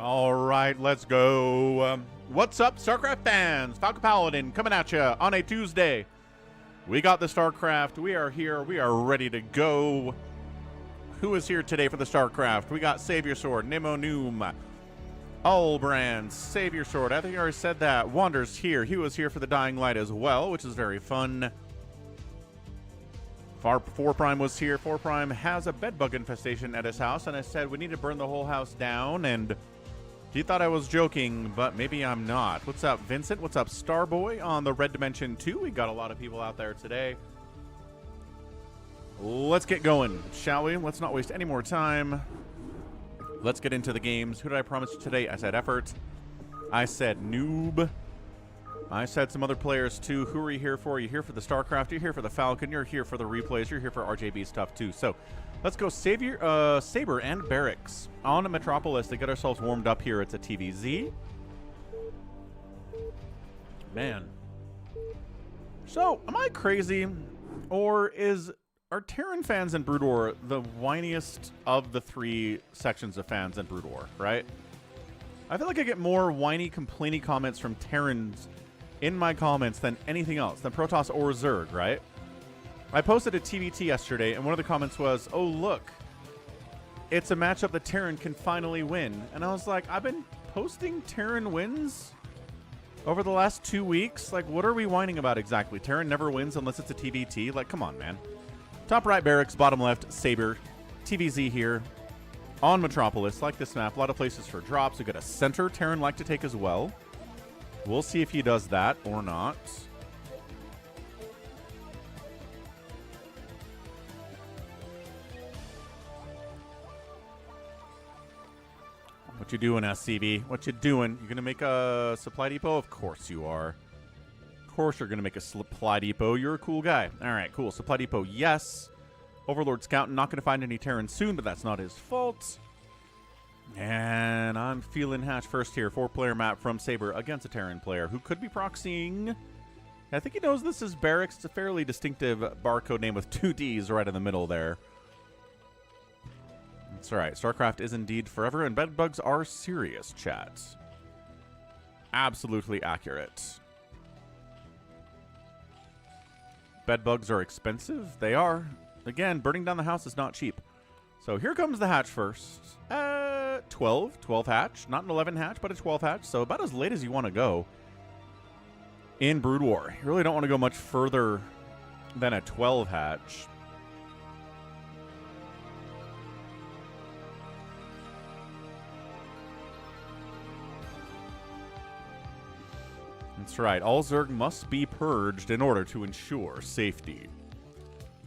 All right, let's go. What's up, StarCraft fans? Falcon Paladin coming at you on a Tuesday. We got the StarCraft. We are here. We are ready to go. Who is here today for the StarCraft? We got Savior Sword, Nemo Noom, All Brands, Savior Sword. I think I already said that. Wander's here. He was here for the Dying Light as well, which is very fun. 4 Prime was here. 4 Prime has a bedbug infestation at his house, and I said we need to burn the whole house down, and he thought I was joking, but maybe I'm not. What's up, Vincent? What's up, Starboy on the Red Dimension 2? We got a lot of people out there today. Let's get going, shall we? Let's not waste any more time. Let's get into the games. Who did I promise today? I said effort. I said noob. I said some other players too. Who are you here for? You're here for the StarCraft. You're here for the Falcon. You're here for the replays. You're here for RJB stuff too. So let's go Saber and BarrackS on Metropolis to get ourselves warmed up here. It's a TVZ. Man. So, am I crazy? Or are Terran fans in Brood War the whiniest of the 3 sections of fans in Brood War, right? I feel like I get more whiny, complainy comments from Terrans in my comments than anything else, than Protoss or Zerg, right? I posted a TVT yesterday, and one of the comments was, oh, look, it's a matchup that Terran can finally win. And I was like, I've been posting Terran wins over the last 2 weeks. Like, what are we whining about exactly? Terran never wins unless it's a TVT. Like, come on, man. Top right, BarrackS. Bottom left, Saber. TVZ here on Metropolis. Like this map, a lot of places for drops. We got a center Terran like to take as well. We'll see if he does that or not. What you doing, SCV? What you doing? You gonna make a supply depot? Of course you are. Of course you're gonna make a supply depot. You're a cool guy. All right, cool. Supply depot, yes. Overlord Scout, not gonna find any Terran soon, but that's not his fault. And I'm feeling hatch first here. 4-player map from Saber against a Terran player who could be proxying. I think he knows this is BarrackS. It's a fairly distinctive barcode name with 2 Ds right in the middle there. That's all right. StarCraft is indeed forever, and bedbugs are serious, chat. Absolutely accurate. Bedbugs are expensive. They are. Again, burning down the house is not cheap. So here comes the hatch first. 12 hatch. Not an 11 hatch, but a 12 hatch. So about as late as you want to go in Brood War. You really don't want to go much further than a 12 hatch. That's right. All Zerg must be purged in order to ensure safety.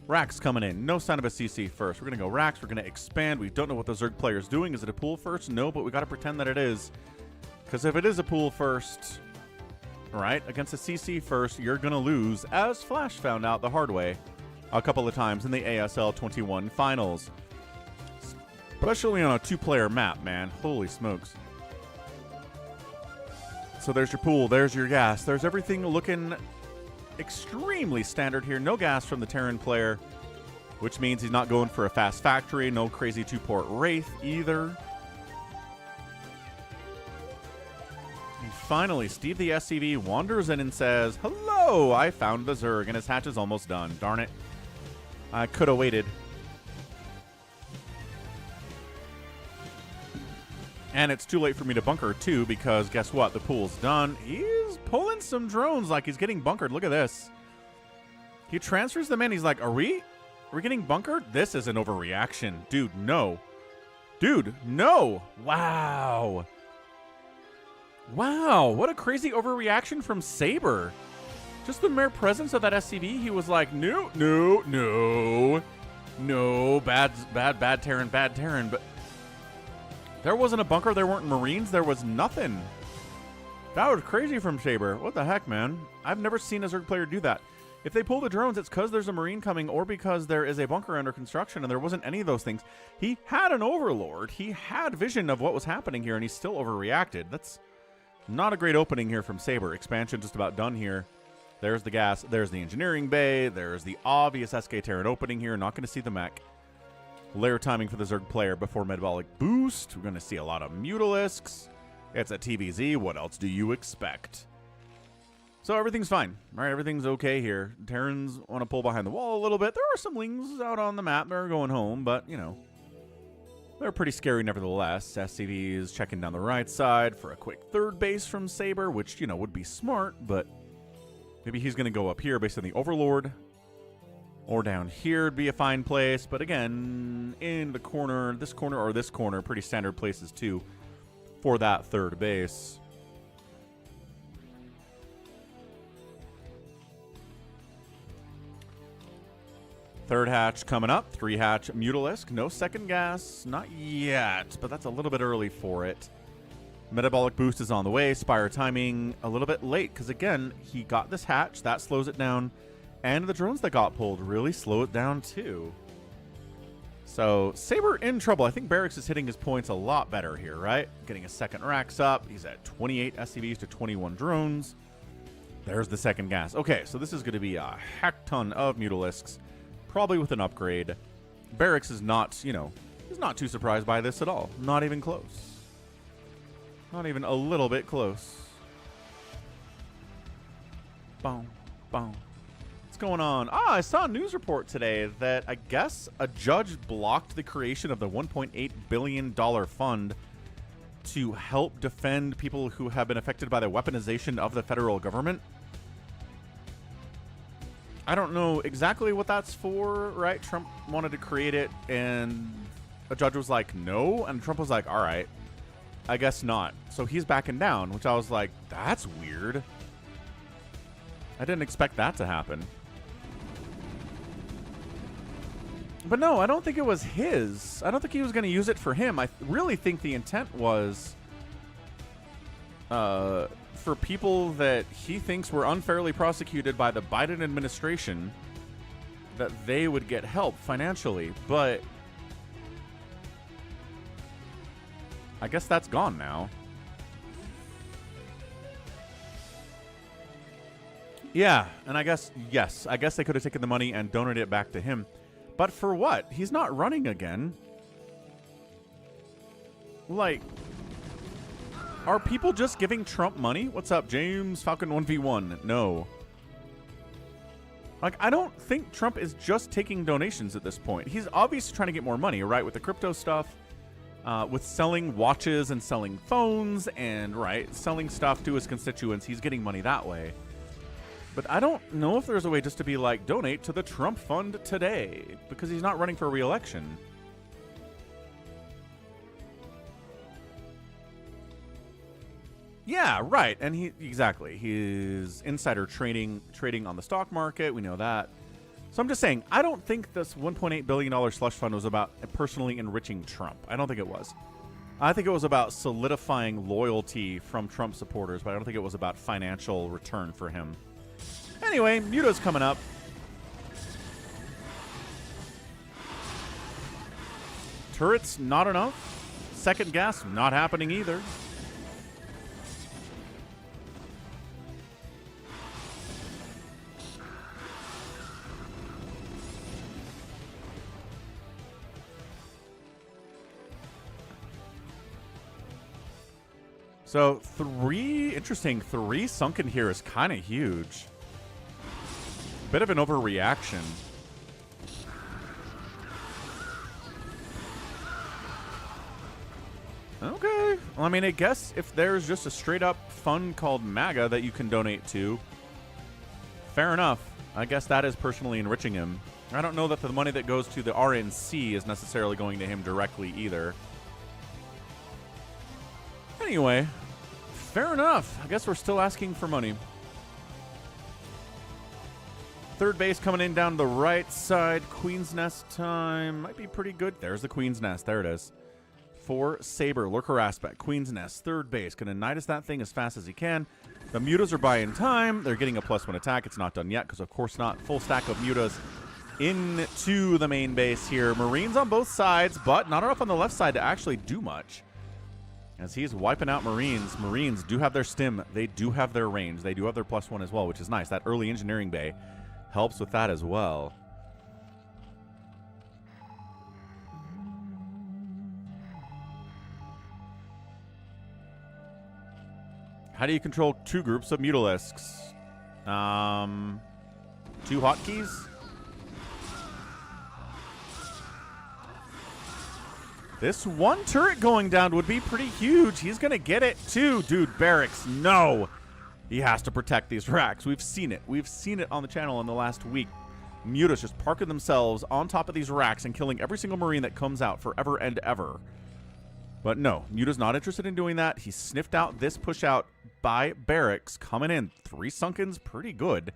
Rax coming in. No sign of a CC first. We're going to go Rax. We're going to expand. We don't know what the Zerg player is doing. Is it a pool first? No, but we got to pretend that it is. Because if it is a pool first, right, against a CC first, you're going to lose, as Flash found out the hard way a couple of times in the ASL 21 finals. Especially on a 2-player map, man. Holy smokes. So there's your pool. There's your gas. There's everything looking extremely standard here. No gas from the Terran player, which means he's not going for a fast factory. No crazy 2-port Wraith either. And finally, Steve the SCV wanders in and says, hello, I found the Zerg, and his hatch is almost done. Darn it. I could have waited. And it's too late for me to bunker, too, because guess what? The pool's done. He's pulling some drones like he's getting bunkered. Look at this. He transfers them in. He's like, are we getting bunkered? This is an overreaction. Dude, no. Dude, no. Wow. Wow. What a crazy overreaction from Saber. Just the mere presence of that SCV, he was like, no, no, no. No, bad Terran, but there wasn't a bunker, there weren't Marines, there was nothing. That was crazy from Saber. What the heck, man? I've never seen a Zerg player do that. If they pull the drones, it's because there's a Marine coming or because there is a bunker under construction, and there wasn't any of those things. He had an Overlord. He had vision of what was happening here, and he still overreacted. That's not a great opening here from Saber. Expansion just about done here. There's the gas. There's the engineering bay. There's the obvious SK Terran opening here. Not going to see the mech. Layer timing for the Zerg player before metabolic boost. We're going to see a lot of Mutalisks. It's a TVZ. What else do you expect? So everything's fine, right? Everything's okay here. Terrans want to pull behind the wall a little bit. There are some lings out on the map that are going home, but, you know, they're pretty scary nevertheless. SCV is checking down the right side for a quick third base from Saber, which, you know, would be smart, but maybe he's going to go up here based on the Overlord. Or down here would be a fine place. But again, in the corner, this corner or this corner, pretty standard places too for that third base. Third hatch coming up. 3 hatch Mutalisk. No second gas. Not yet, but that's a little bit early for it. Metabolic boost is on the way. Spire timing a little bit late because, again, he got this hatch. That slows it down. And the drones that got pulled really slow it down too. So Saber in trouble. I think BarrackS is hitting his points a lot better here, right? Getting a second racks up. He's at 28 SCVs to 21 drones. There's the second gas. Okay, so this is going to be a heck ton of Mutalisks. Probably with an upgrade. BarrackS is not, you know, he's not too surprised by this at all. Not even close. Not even a little bit close. Boom, boom. What's going on? I saw a news report today that I guess a judge blocked the creation of the $1.8 billion fund to help defend people who have been affected by the weaponization of the federal government. I don't know exactly what that's for, right? Trump wanted to create it, and a judge was like, no. And Trump was like, all right, I guess not. So he's backing down, which I was like, that's weird. I didn't expect that to happen. But no, I don't think it was his. I don't think he was going to use it for him. I really think the intent was for people that he thinks were unfairly prosecuted by the Biden administration, that they would get help financially. But I guess that's gone now. Yeah, and I guess, yes, I guess they could have taken the money and donated it back to him. But for what? He's not running again. Like, are people just giving Trump money? What's up, James? Falcon 1v1. No. Like, I don't think Trump is just taking donations at this point. He's obviously trying to get more money, right? With the crypto stuff, with selling watches and selling phones and, right, selling stuff to his constituents. He's getting money that way. But I don't know if there's a way just to be like, donate to the Trump fund today, because he's not running for re-election. Yeah, right. And exactly. He's insider trading on the stock market. We know that. So I'm just saying, I don't think this $1.8 billion slush fund was about personally enriching Trump. I don't think it was. I think it was about solidifying loyalty from Trump supporters, but I don't think it was about financial return for him. Anyway, Muta's coming up. Turrets, not enough. Second gas, not happening either. So three sunken here is kind of huge. Bit of an overreaction. Okay. Well, I mean, I guess if there's just a straight up fund called MAGA that you can donate to, fair enough. I guess that is personally enriching him. I don't know that the money that goes to the RNC is necessarily going to him directly either. Anyway, fair enough. I guess we're still asking for money. Third base coming in down the right side. Queen's Nest time. Might be pretty good. There's the Queen's Nest. There it is. For Saber. Lurker aspect. Queen's Nest. Third base. Going to Nidus that thing as fast as he can. The Mutas are buying time. They're getting a +1 attack. It's not done yet because, of course, not. Full stack of Mutas into the main base here. Marines on both sides, but not enough on the left side to actually do much. As he's wiping out Marines. Marines do have their stim. They do have their range. They do have their +1 as well, which is nice. That early engineering bay helps with that as well. How do you control 2 groups of Mutalisks? 2 hotkeys? This one turret going down would be pretty huge. He's going to get it too. Dude, BarrackS, no. He has to protect these racks. We've seen it. We've seen it on the channel in the last week. Mutas just parking themselves on top of these racks and killing every single Marine that comes out forever and ever. But no, Muta's not interested in doing that. He sniffed out this push out by BarrackS coming in. 3 Sunkens, pretty good.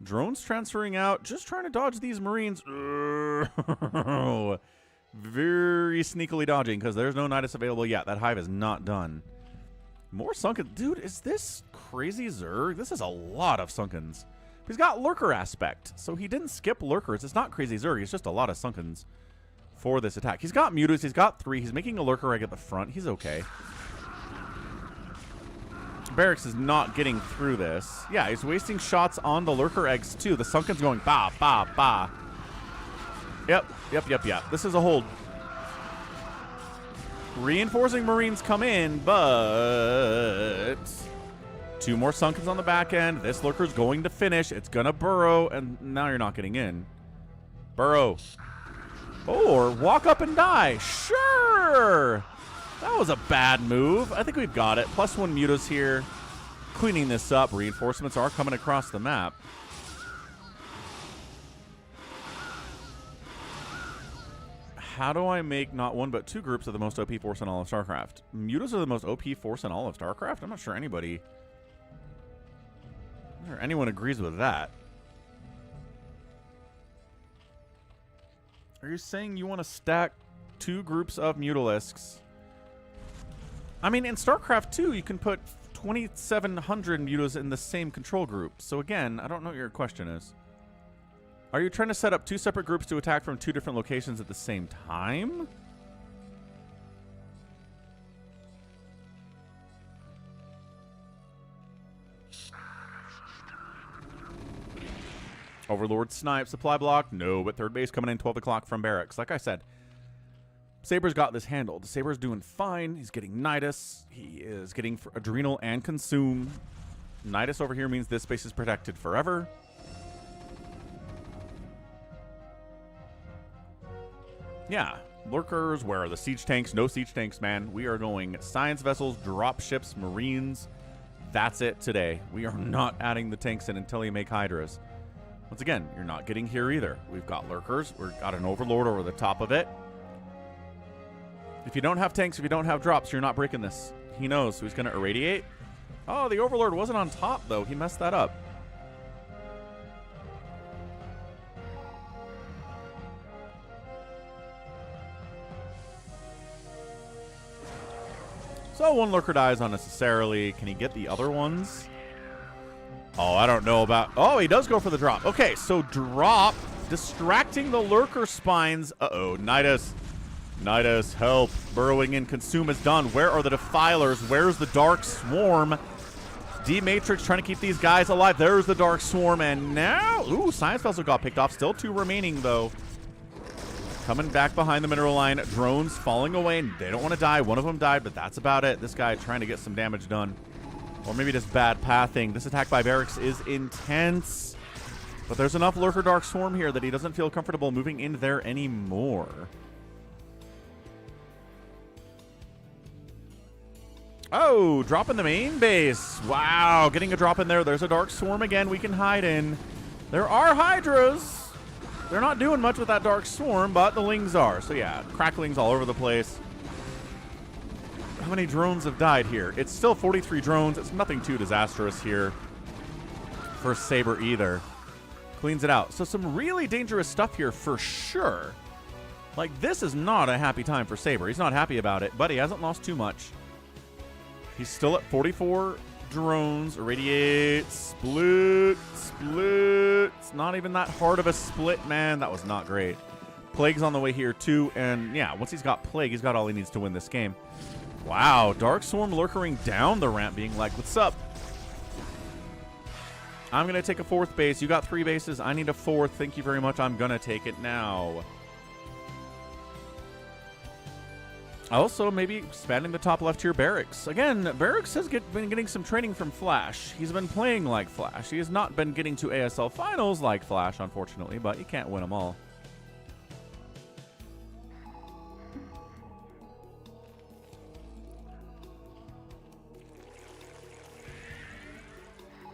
Drones transferring out, just trying to dodge these Marines. Very sneakily dodging because there's no Nidus available yet. That hive is not done. More Sunken. Dude, is this crazy Zerg? This is a lot of Sunkens. He's got Lurker aspect, so he didn't skip Lurkers. It's not crazy Zerg. It's just a lot of Sunkens for this attack. He's got Mutas. He's got 3. He's making a Lurker egg at the front. He's okay. BarrackS is not getting through this. Yeah, he's wasting shots on the Lurker eggs too. The Sunken's going ba, ba, ba. Yep. This is a hold. Reinforcing Marines come in, but 2 more Sunkens on the back end. This Lurker's going to finish. It's going to burrow, and now you're not getting in. Burrow. Or walk up and die. Sure. That was a bad move. I think we've got it. +1 Mutas here. Cleaning this up. Reinforcements are coming across the map. How do I make not 1 but 2 groups of the most OP force in all of StarCraft? Mutas are the most OP force in all of StarCraft? I'm not sure anyone agrees with that. Are you saying you want to stack 2 groups of Mutalisks? I mean, in StarCraft 2, you can put 2,700 Mutas in the same control group. So again, I don't know what your question is. Are you trying to set up 2 separate groups to attack from 2 different locations at the same time? Overlord snipe, supply block. No, but third base coming in 12 o'clock from BarrackS. Like I said, Saber's got this handled. Saber's doing fine. He's getting Nidus. He is getting Adrenal and Consume. Nidus over here means this space is protected forever. Yeah, Lurkers, where are the siege tanks? No siege tanks, man. We are going science vessels, drop ships, Marines. That's it today. We are not adding the tanks in until you make Hydras. Once again, you're not getting here either. We've got Lurkers. We've got an Overlord over the top of it. If you don't have tanks, if you don't have drops, you're not breaking this. He knows, so he's going to irradiate. Oh, the Overlord wasn't on top, though. He messed that up. So 1 Lurker dies unnecessarily. Can he get the other ones? Oh, I don't know about... Oh, he does go for the drop. Okay, so drop. Distracting the Lurker spines. Uh-oh, Nidus. Nidus, help. Burrowing in. Consume is done. Where are the Defilers? Where's the Dark Swarm? D-Matrix trying to keep these guys alive. There's the Dark Swarm, and now... Ooh, Science Vessel got picked off. Still 2 remaining, though. Coming back behind the mineral line. Drones falling away, and they don't want to die. One of them died, but that's about it. This guy trying to get some damage done. Or maybe just bad pathing. This attack by BarrackS is intense. But there's enough Lurker Dark Swarm here that he doesn't feel comfortable moving in there anymore. Oh, drop in the main base. Wow, getting a drop in there. There's a Dark Swarm again we can hide in. There are Hydras. They're not doing much with that Dark Swarm, but the Lings are. So yeah, cracklings all over the place. How many drones have died here? It's still 43 drones. It's nothing too disastrous here for Saber either. Cleans it out. So some really dangerous stuff here for sure. Like, this is not a happy time for Saber. He's not happy about it, but he hasn't lost too much. He's still at 44 drones. Irradiate. Split. It's not even that hard of a split, man. That was not great. Plague's on the way here, too. And, yeah, once he's got Plague, he's got all he needs to win this game. Wow. Dark Swarm lurkering down the ramp, being like, what's up? I'm going to take a 4th base. You got 3 bases. I need a 4th. Thank you very much. I'm going to take it now. Also, maybe expanding the top left tier BarrackS. Again, BarrackS has been getting some training from Flash. He's been playing like Flash. He has not been getting to ASL finals like Flash, unfortunately, but you can't win them all.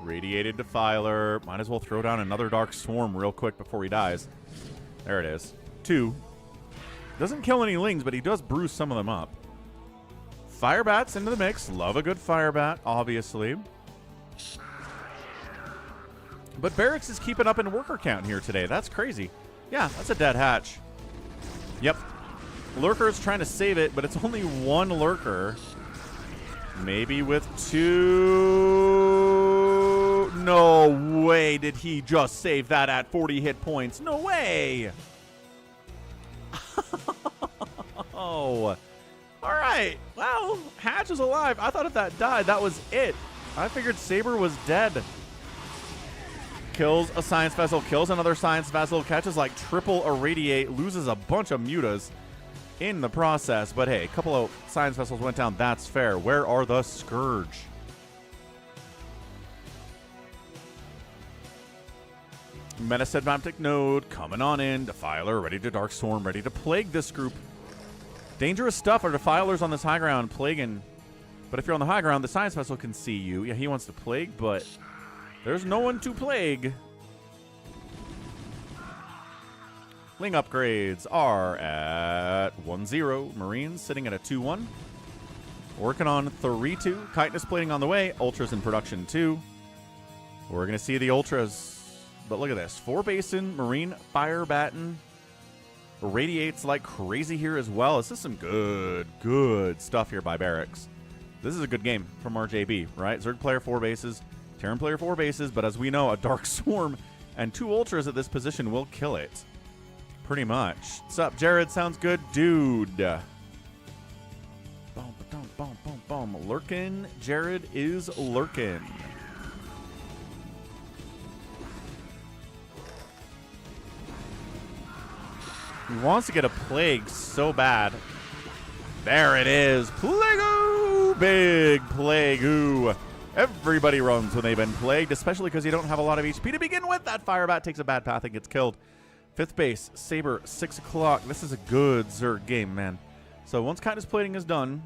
Radiated Defiler. Might as well throw down another Dark Swarm real quick before he dies. There it is. 2. Doesn't kill any Lings, but he does bruise some of them up. Fire Bats into the mix. Love a good Fire Bat, obviously. But BarrackS is keeping up in worker count here today. That's crazy. Yeah, that's a dead hatch. Yep. Lurker's trying to save it, but it's only 1 Lurker. Maybe with 2. No way did he just save that at 40 hit points. No way. Oh. All right. Well, Hatch is alive. I thought if that died, that was it. I figured Saber was dead. Kills a Science Vessel, kills another Science Vessel, catches like triple Irradiate, loses a bunch of Mutas in the process. But hey, a couple of Science Vessels went down. That's fair. Where are the Scourge? Metasedmaptic Node coming on in. Defiler ready to Dark Storm, ready to plague this group. Dangerous stuff are Defilers on this high ground, plaguing. But if you're on the high ground, the Science Vessel can see you. Yeah, he wants to plague, but there's no one to plague. Ling upgrades are at 1-0. Marines sitting at a 2-1. Working on 3-2. Chitinous plating on the way. Ultras in production too. We're going to see the Ultras. But look at this. 4 Basin, Marine, Fire Batten. Radiates like crazy here as well. This is some good stuff here by BarrackS. This is a good game from RJB, right? Zerg player 4 bases. Terran player 4 bases. But as we know, a Dark Swarm and 2 Ultras at this position will kill it. Pretty much. What's up, Jared? Sounds good, dude. Boom, boom, boom, boom, boom. Lurkin. Jared is lurkin. He wants to get a Plague so bad. There it is. Plague-oo! Big Plague-oo. Everybody runs when they've been plagued, especially because you don't have a lot of HP to begin with. That Firebat takes a bad path and gets killed. 5th base, Saber, 6 o'clock. This is a good Zerg game, man. So once Chitinous plating is done,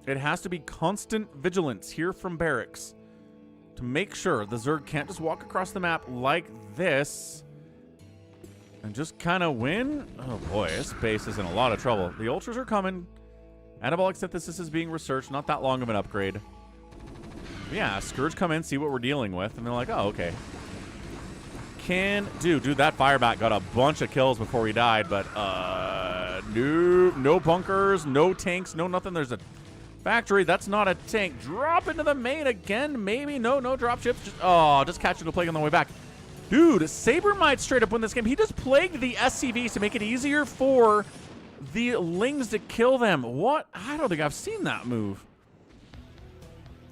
it has to be constant vigilance here from BarrackS to make sure the Zerg can't just walk across the map like this and just kind of win. Oh boy, this base is in a lot of trouble. The Ultras are coming. Anabolic Synthesis is being researched. Not that long of an upgrade. But yeah, Scourge come in, see what we're dealing with, and they're like, oh, okay. Dude, that Firebat got a bunch of kills before he died, but no bunkers, no tanks, no nothing. There's a factory. That's not a tank. Drop into the main again, maybe. No drop ships. Just catching the plague on the way back. Dude, Saber might straight up win this game. He just plagued the SCVs to make it easier for the Lings to kill them. What? I don't think I've seen that move.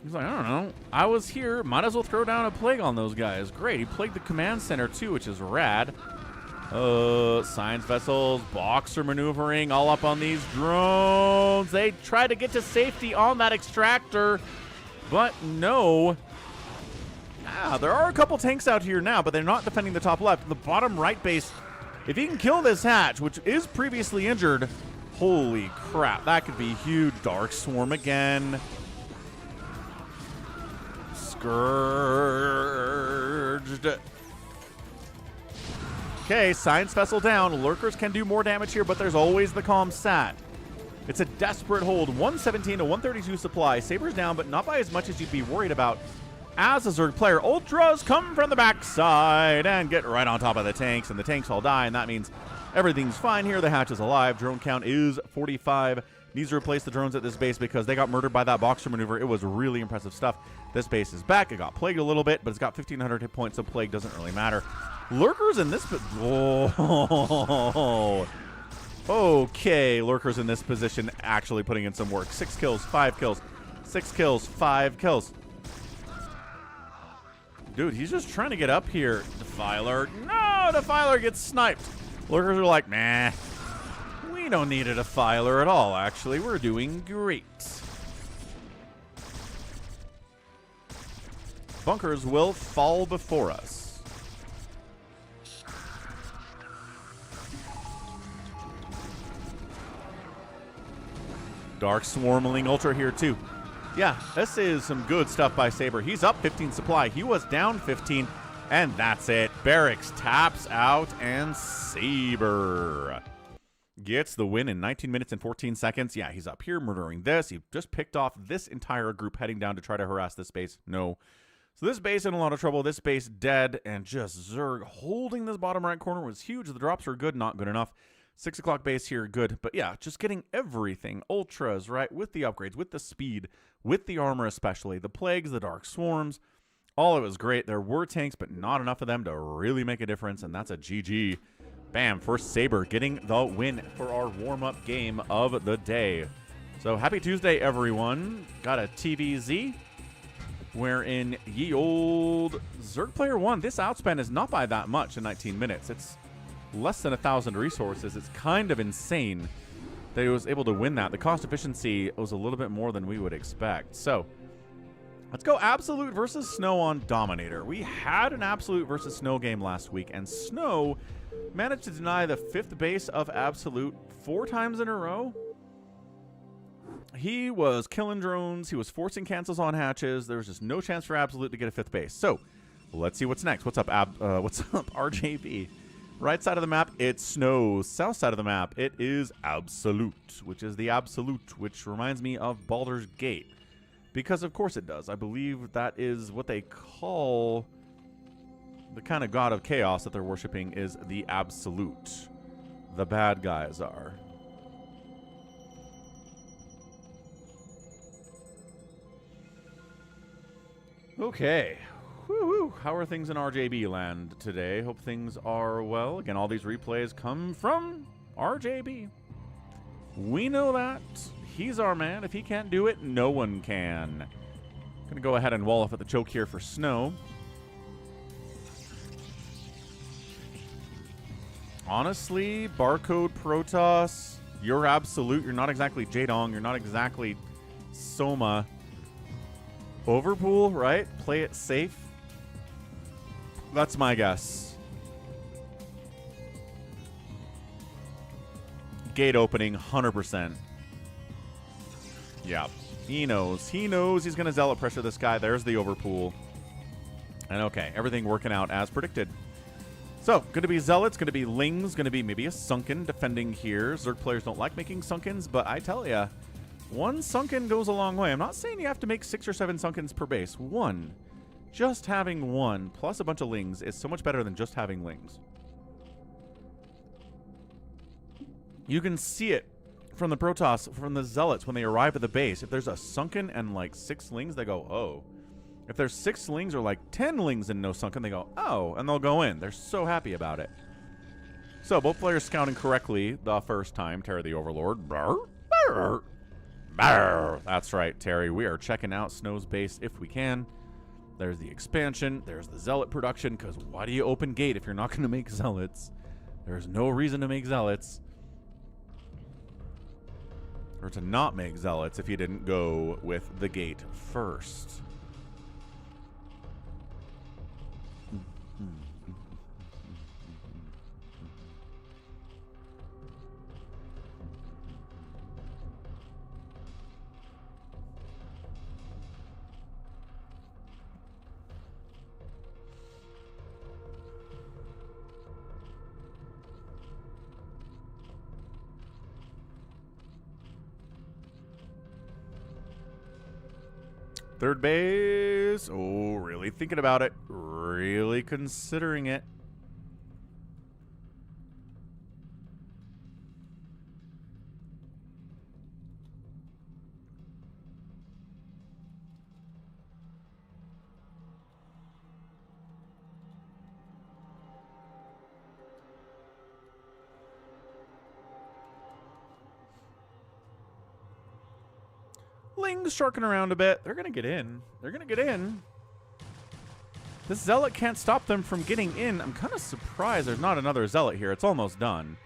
He's like, I don't know. I was here. Might as well throw down a plague on those guys. Great. He plagued the command center too, which is rad. Science vessels, boxer maneuvering all up on these drones. They try to get to safety on that extractor, but no. There are a couple tanks out here now, but they're not defending the top left. The bottom right base, if he can kill this hatch, which is previously injured, holy crap, that could be huge. Dark Swarm again. Scourged. Okay, Science Vessel down. Lurkers can do more damage here, but there's always the Calm Sat. It's a desperate hold. 117 to 132 supply. Saber's down, but not by as much as you'd be worried about as a Zerg player. Ultras come from the backside and get right on top of the tanks, and the tanks all die, and that means everything's fine here. The hatch is alive. Drone count is 45. Needs to replace the drones at this base because they got murdered by that boxer maneuver. It was really impressive stuff. This base is back. It got plagued a little bit, but it's got 1,500 hit points, so plague doesn't really matter. Lurkers in this... Oh. Okay, Lurkers in this position actually putting in some work. 6 kills, 5 kills. 6 kills, 5 kills. Dude, he's just trying to get up here. Defiler. No, Defiler gets sniped. Lurkers are like, nah. We don't need a defiler at all, actually. We're doing great. Bunkers will fall before us. Dark Swarmling Ultra here, too. Yeah, this is some good stuff by Saber. He's up 15 supply. He was down 15, and that's it. BarrackS taps out, and Saber gets the win in 19 minutes and 14 seconds. Yeah, he's up here murdering this. He just picked off this entire group heading down to try to harass this base. No. So this base in a lot of trouble. This base dead, and just Zerg holding this bottom right corner was huge. The drops were good, not good enough. 6 o'clock base here, good. But yeah, just getting everything. Ultras, right? With the upgrades, with the speed, with the armor especially. The plagues, the dark swarms. All of it was great. There were tanks, but not enough of them to really make a difference. And that's a GG. Bam, first Saber getting the win for our warm-up game of the day. So happy Tuesday, everyone. Got a TVZ. Wherein ye old Zerg player won. This outspend is not by that much in 19 minutes. It's less than 1,000 resources. It's kind of insane that he was able to win that. The cost efficiency was a little bit more than we would expect. So let's go Absolute versus Snow on Dominator. We had an Absolute versus Snow game last week, and Snow managed to deny the 5th base of Absolute 4 times in a row. He was killing drones. He was forcing cancels on hatches. There was just no chance for Absolute to get a 5th base. So let's see what's next. What's up, RJB? Right side of the map, it's Snow. South side of the map, it is Absolute, which is the Absolute, which reminds me of Baldur's Gate. Because of course it does. I believe that is what they call the kind of god of chaos that they're worshiping is the Absolute. The bad guys are. Okay. Woo-hoo. How are things in RJB land today? Hope things are well. Again, all these replays come from RJB. We know that. He's our man. If he can't do it, no one can. Gonna go ahead and wall off at the choke here for Snow. Honestly, Barcode Protoss, you're Absolute. You're not exactly Jaedong. You're not exactly Soma. Overpool, right? Play it safe. That's my guess. Gate opening, 100%. Yeah. He knows. He knows he's going to Zealot pressure this guy. There's the Overpool. And okay, everything working out as predicted. So, going to be Zealots, going to be Lings, going to be maybe a Sunken defending here. Zerg players don't like making Sunkens, but I tell ya, one Sunken goes a long way. I'm not saying you have to make 6 or 7 Sunkens per base. One. Just having one plus a bunch of Lings is so much better than just having Lings. You can see it from the Protoss, from the Zealots when they arrive at the base. If there's a Sunken and like 6 Lings, they go, oh. If there's 6 Lings or like 10 Lings and no Sunken, they go, oh, and they'll go in. They're so happy about it. So both players scouting correctly the first time. Terry the Overlord. Brr, brr. That's right, Terry. We are checking out Snow's base if we can. There's the expansion. There's the Zealot production, because why do you open gate if you're not going to make Zealots? There's no reason to make Zealots. Or to not make Zealots if you didn't go with the gate first. Third base. Oh, really thinking about it. Really considering it. Lings sharking around a bit. They're going to get in. They're going to get in. This Zealot can't stop them from getting in. I'm kind of surprised there's not another Zealot here. It's almost done.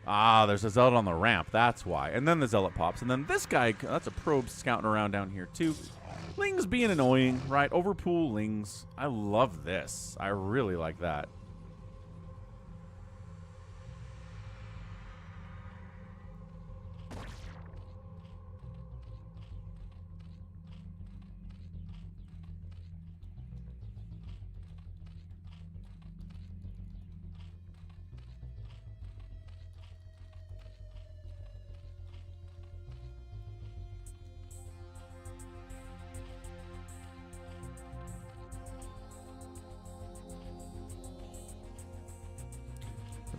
Ah, there's a Zealot on the ramp. That's why. And then the Zealot pops. And then this guy, that's a probe scouting around down here too. Lings being annoying, right? Overpool Lings. I love this. I really like that.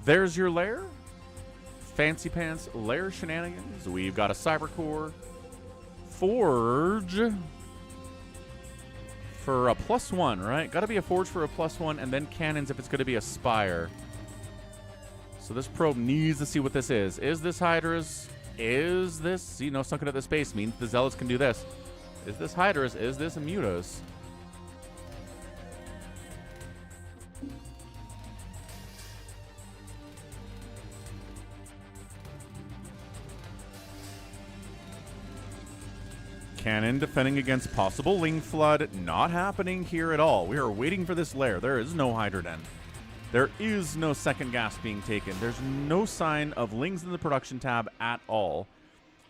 There's your lair. Fancy Pants lair shenanigans. We've got a Cyber Core. Forge for a +1, right? Got to be a Forge for a +1, and then cannons if it's going to be a Spire. So this probe needs to see what this is. Is this Hydra's? Is this, you know, sunken at the space means the Zealots can do this. Is this Hydra's? Is this a Muta's? Cannon defending against possible Ling Flood. Not happening here at all. We are waiting for this lair. There is no Hydra Den. There is no second gas being taken. There's no sign of Lings in the production tab at all.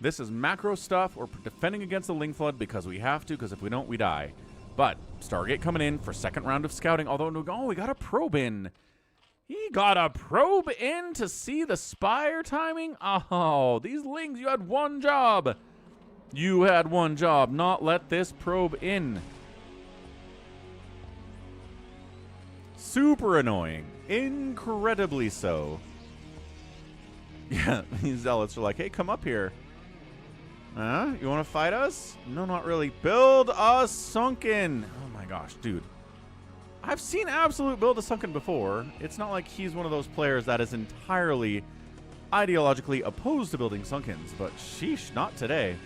This is macro stuff. We're defending against the Ling Flood because we have to, because if we don't, we die. But Stargate coming in for second round of scouting. Although, oh, we got a probe in. He got a probe in to see the Spire timing. Oh, these Lings, you had one job. You had one job, not let this probe in. Super annoying. Incredibly so. Yeah, these Zealots are like, hey, come up here. Huh? You want to fight us? No, not really. Build a Sunken. Oh my gosh, dude. I've seen Absolute build a Sunken before. It's not like he's one of those players that is entirely ideologically opposed to building Sunkens, but sheesh, not today.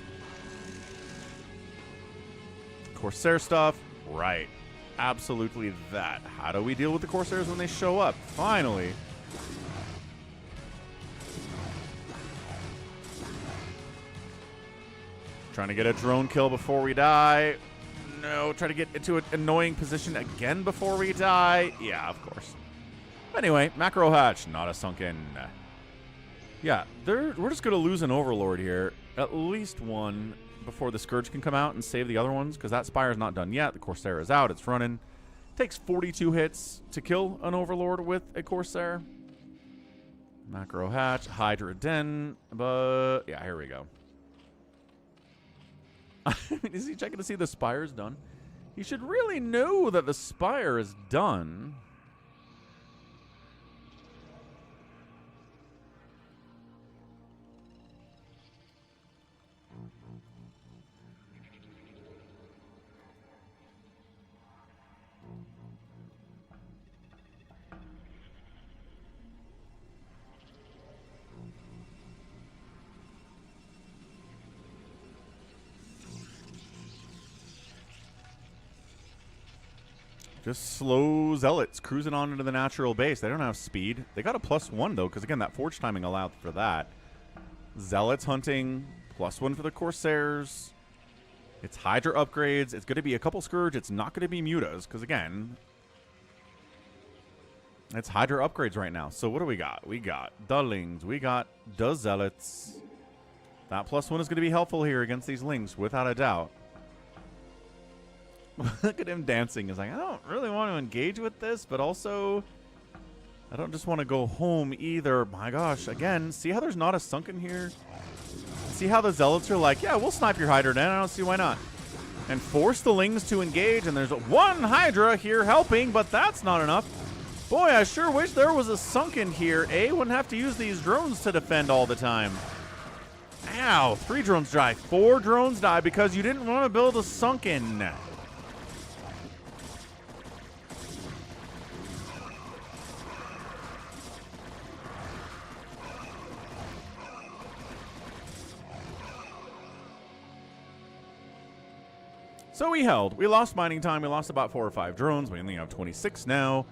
Corsair stuff, right. Absolutely that. How do we deal with the Corsairs when they show up? Finally. Trying to get a drone kill before we die. No, try to get into an annoying position again before we die. Yeah, of course. Anyway, Macro Hatch, not a Sunken. Yeah, we're just going to lose an Overlord here. At least one. Before the Scourge can come out and save the other ones, because that Spire's not done yet. The Corsair is out. It's running. Takes 42 hits to kill an Overlord with a Corsair. Macro Hatch. Hydra Den. But, yeah, here we go. Is he checking to see the Spire's done? He should really know that the Spire is done. Just slow Zealots cruising on into the natural base. They don't have speed. They got a +1, though, because, again, that Forge timing allowed for that. Zealots hunting, +1 for the Corsairs. It's Hydra upgrades. It's going to be a couple Scourge. It's not going to be Mutas, because, again, it's Hydra upgrades right now. So what do we got? We got the Lings. We got the Zealots. That +1 is going to be helpful here against these Lings, without a doubt. Look at him dancing. He's like, I don't really want to engage with this, but also I don't just want to go home either. My gosh, again, see how there's not a Sunken here? See how the Zealots are like, yeah, we'll snipe your Hydra Den. I don't see why not. And force the Lings to engage, and there's one Hydra here helping, but that's not enough. Boy, I sure wish there was a Sunken here. Wouldn't have to use these drones to defend all the time. Ow, 3 drones die. 4 drones die because you didn't want to build a Sunken. So we held. We lost mining time. We lost about 4 or 5 drones. We only have 26 now.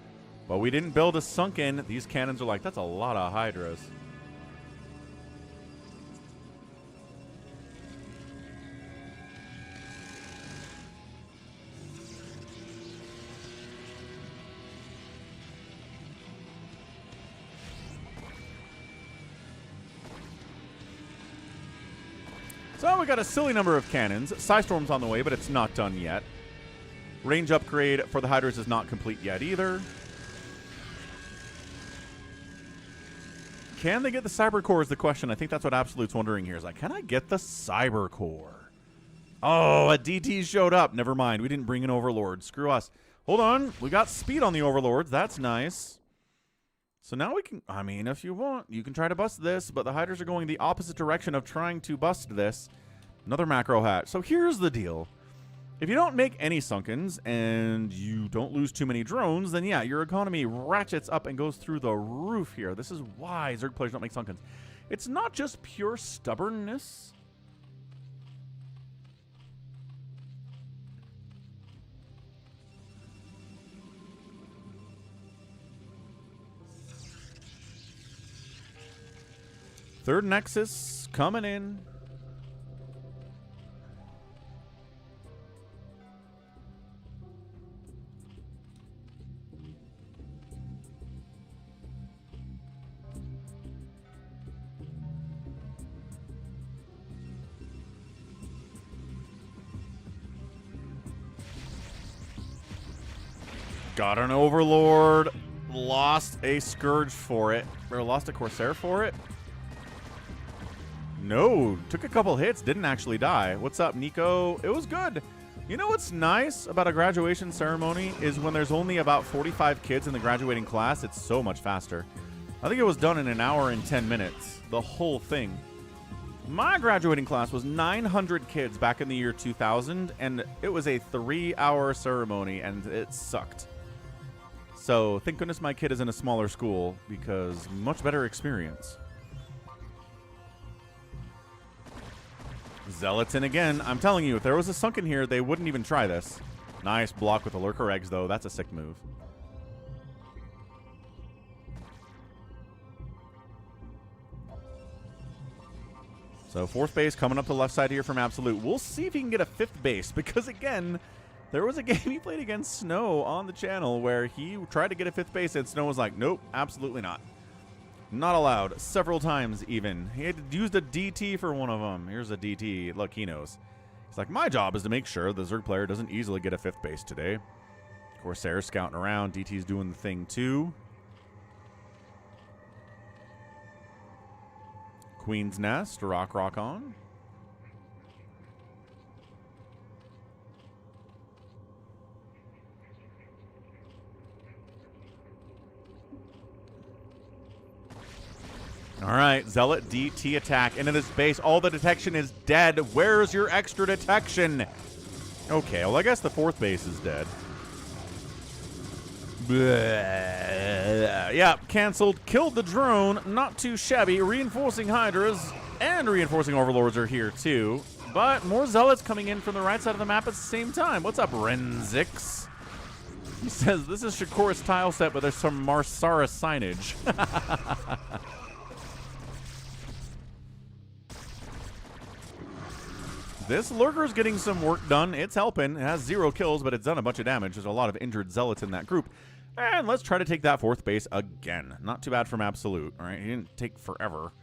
But we didn't build a Sunken. These cannons are like, that's a lot of Hydras. So we got a silly number of cannons. Psystorm's on the way, but it's not done yet. Range upgrade for the Hydras is not complete yet either. Can they get the Cyber Core is the question. I think that's what Absolute's wondering here. Is like, can I get the Cyber Core? Oh, a DT showed up. Never mind. We didn't bring an Overlord. Screw us. Hold on. We got speed on the Overlords. That's nice. So now we can, I mean, if you want, you can try to bust this, but the Hydras are going the opposite direction of trying to bust this. Another macro hatch. So here's the deal. If you don't make any Sunkens and you don't lose too many drones, then yeah, your economy ratchets up and goes through the roof here. This is why Zerg players don't make Sunkens. It's not just pure stubbornness. Third Nexus coming in. Got an Overlord. Lost a Scourge for it. Or lost a Corsair for it. No, took a couple hits, didn't actually die. What's up, Nico? It was good. You know what's nice about a graduation ceremony is when there's only about 45 kids in the graduating class, it's so much faster. I think it was done in an hour and 10 minutes, the whole thing. My graduating class was 900 kids back in the year 2000, and it was a 3-hour ceremony, and it sucked. So thank goodness my kid is in a smaller school, because much better experience. Zealots in again. I'm telling you, if there was a Sunken here, they wouldn't even try this. Nice block with the Lurker Eggs, though. That's a sick move. So fourth base coming up the left side here from Absolute. We'll see if he can get a fifth base, because again, there was a game he played against Snow on the channel where he tried to get a fifth base and Snow was like, nope, absolutely not. Not allowed. Several times, even. He had used a DT for one of them. Here's a DT. Look, he knows. He's like, my job is to make sure the Zerg player doesn't easily get a fifth base today. Corsair's scouting around. DT's doing the thing, too. Queen's Nest. Rock on. All right, Zealot DT attack into this base. All the detection is dead. Where's your extra detection? Okay, well, I guess the fourth base is dead. Yeah, canceled. Killed the drone. Not too shabby. Reinforcing Hydras and reinforcing Overlords are here, too. But more Zealots coming in from the right side of the map at the same time. What's up, Renzix? He says, this is Shakur's tile set, but there's some Marsara signage. This Lurker's getting some work done. It's helping. It has 0 kills, but it's done a bunch of damage. There's a lot of injured Zealots in that group. And let's try to take that fourth base again. Not too bad from Absolute. All right, he didn't take forever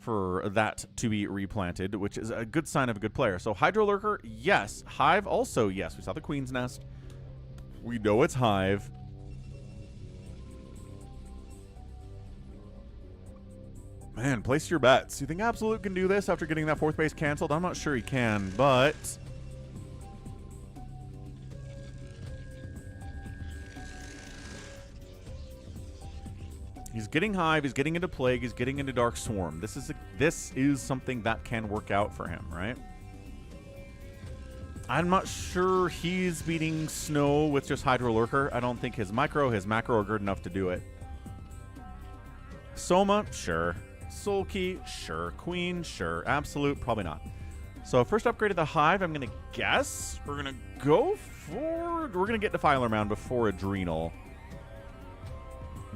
for that to be replanted, which is a good sign of a good player. So Hydro Lurker, yes. Hive also, yes. We saw the Queen's Nest. We know it's Hive. Man, place your bets. You think Absolute can do this after getting that fourth base canceled? I'm not sure he can, but he's getting Hive, he's getting into Plague, he's getting into Dark Swarm. This is something that can work out for him, right? I'm not sure he's beating Snow with just Hydro Lurker. I don't think his macro are good enough to do it. Soma, sure. Soul Key, sure. Queen, sure. Absolute, probably not. So first upgrade of the Hive, I'm going to guess. We're going to go for... We're going to get Defiler Mound before Adrenal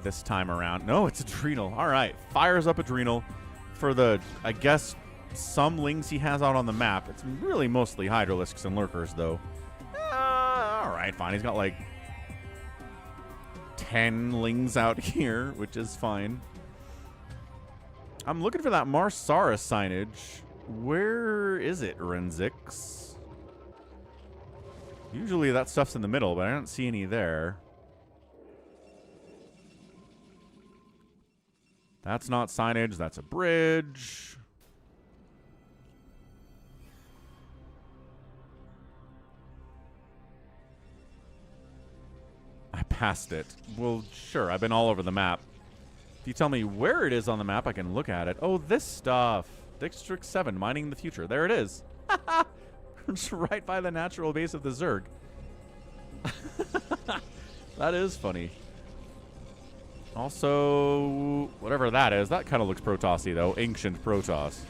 this time around. No, it's Adrenal. All right. Fires up Adrenal for the, I guess, some lings he has out on the map. It's really mostly Hydralisks and Lurkers, though. All right, fine. He's got like 10 lings out here, which is fine. I'm looking for that Marsara signage. Where is it, Renzix? Usually that stuff's in the middle, but I don't see any there. That's not signage, that's a bridge. I passed it. Well, sure, I've been all over the map. If you tell me where it is on the map, I can look at it. Oh, this stuff. District 7, mining the future. There it is. It's right by the natural base of the Zerg. That is funny. Also, whatever that is, that kind of looks Protoss-y, though. Ancient Protoss.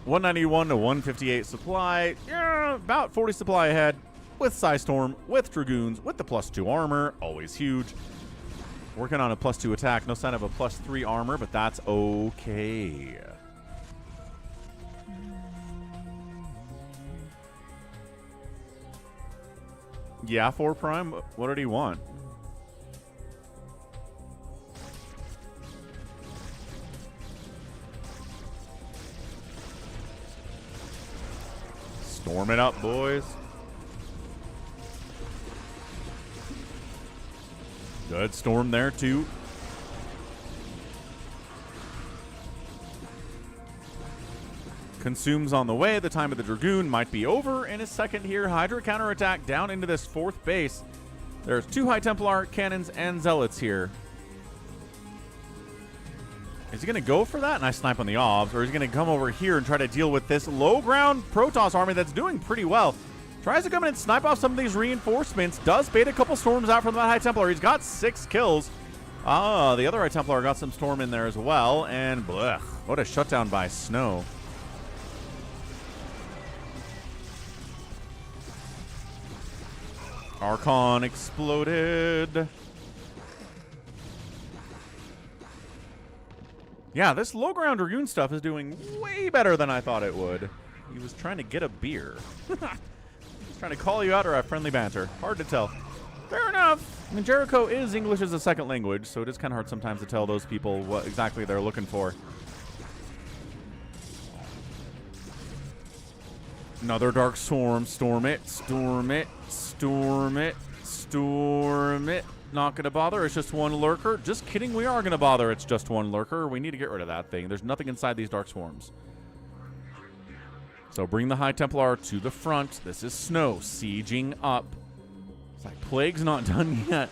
191 to 158 supply. Yeah, about 40 supply ahead. With Psystorm, with Dragoons, with the +2 armor. Always huge. Working on a +2 attack. No sign of a +3 armor, but that's okay. Yeah, 4 Prime. What did he want? Storm it up, boys. Good storm there, too. Consumes on the way. The time of the Dragoon might be over in a second here. Hydra counterattack down into this 4th base. There's 2 High Templar cannons and Zealots here. Is he going to go for that? And I snipe on the obs. Or is he going to come over here and try to deal with this low ground Protoss army that's doing pretty well? Tries to come in and snipe off some of these reinforcements. Does bait a couple storms out from that High Templar. He's got 6 kills. Ah, the other High Templar got some storm in there as well. And blech, what a shutdown by Snow. Archon exploded. Yeah, this low ground Dragoon stuff is doing way better than I thought it would. He was trying to get a beer. He's trying to call you out or have friendly banter. Hard to tell. Fair enough. I mean, Jericho is English as a second language, so it is kind of hard sometimes to tell those people what exactly they're looking for. Another Dark Swarm. Storm it. Storm it. Storm it. Storm it. Not going to bother. It's just one lurker. Just kidding. We are going to bother. It's just one lurker. We need to get rid of that thing. There's nothing inside these Dark Swarms. So bring the High Templar to the front. This is Snow sieging up. It's like Plague's not done yet.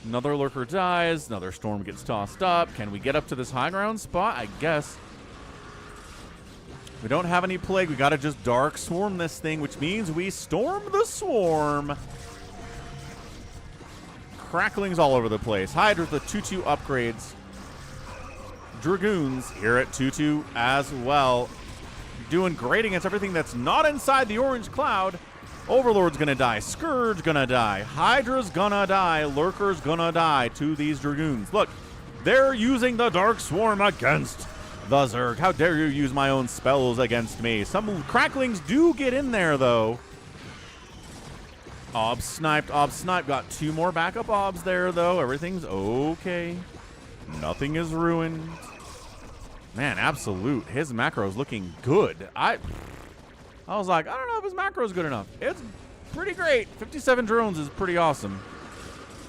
Another lurker dies. Another storm gets tossed up. Can we get up to this high ground spot? I guess. We don't have any Plague. We got to just Dark Swarm this thing, which means we storm the swarm. Cracklings all over the place. Hydra with the 2-2 upgrades. Dragoons here at 2-2 as well. Doing great against everything that's not inside the orange cloud. Overlord's gonna die. Scourge gonna die. Hydra's gonna die. Lurker's gonna die to these Dragoons. Look, they're using the Dark Swarm against the Zerg. How dare you use my own spells against me? Some cracklings do get in there, though. Ob sniped. Got 2 more backup obs there, though. Everything's okay. Nothing is ruined. Man, absolute. His macro's looking good. I was like, I don't know if his macro's good enough. It's pretty great. 57 drones is pretty awesome.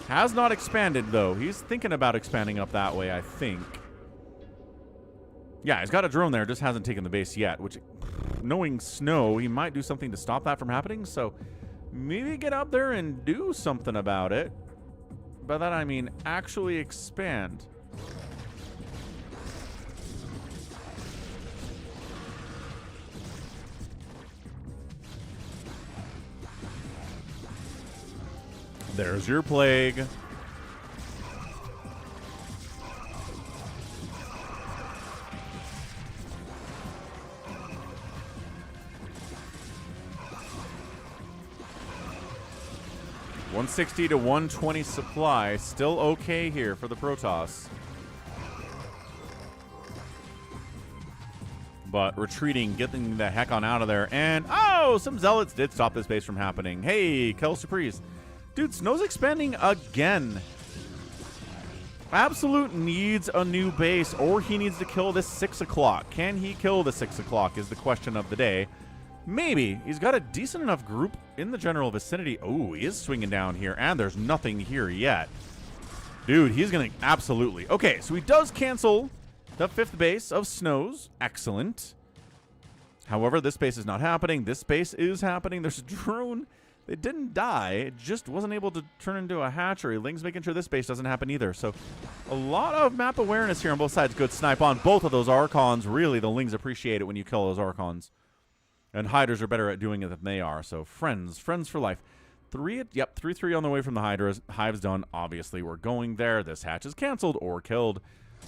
Has not expanded, though. He's thinking about expanding up that way, I think. Yeah, he's got a drone there. Just hasn't taken the base yet, which, knowing Snow, he might do something to stop that from happening. So maybe get up there and do something about it. By that, I mean actually expand. There's your Plague. $160 to $120 supply. Still okay here for the Protoss. But retreating, getting the heck on out of there. And, oh, some Zealots did stop this base from happening. Hey, Kel Surprise. Dude, Snow's expanding again. Absolute needs a new base, or he needs to kill this 6 o'clock. Can he kill the 6 o'clock is the question of the day. Maybe. He's got a decent enough group in the general vicinity. Oh, he is swinging down here, and there's nothing here yet. Dude, he's going to... Absolutely. Okay, so he does cancel the 5th base of Snows. Excellent. However, this base is not happening. This base is happening. There's a drone. It didn't die. It just wasn't able to turn into a hatchery. Ling's making sure this base doesn't happen either. So a lot of map awareness here on both sides. Good snipe on both of those Archons. Really, the Lings appreciate it when you kill those Archons. And Hydras are better at doing it than they are. So friends for life. 3-3 on the way from the Hydras. Hive's done. Obviously, we're going there. This hatch is canceled or killed.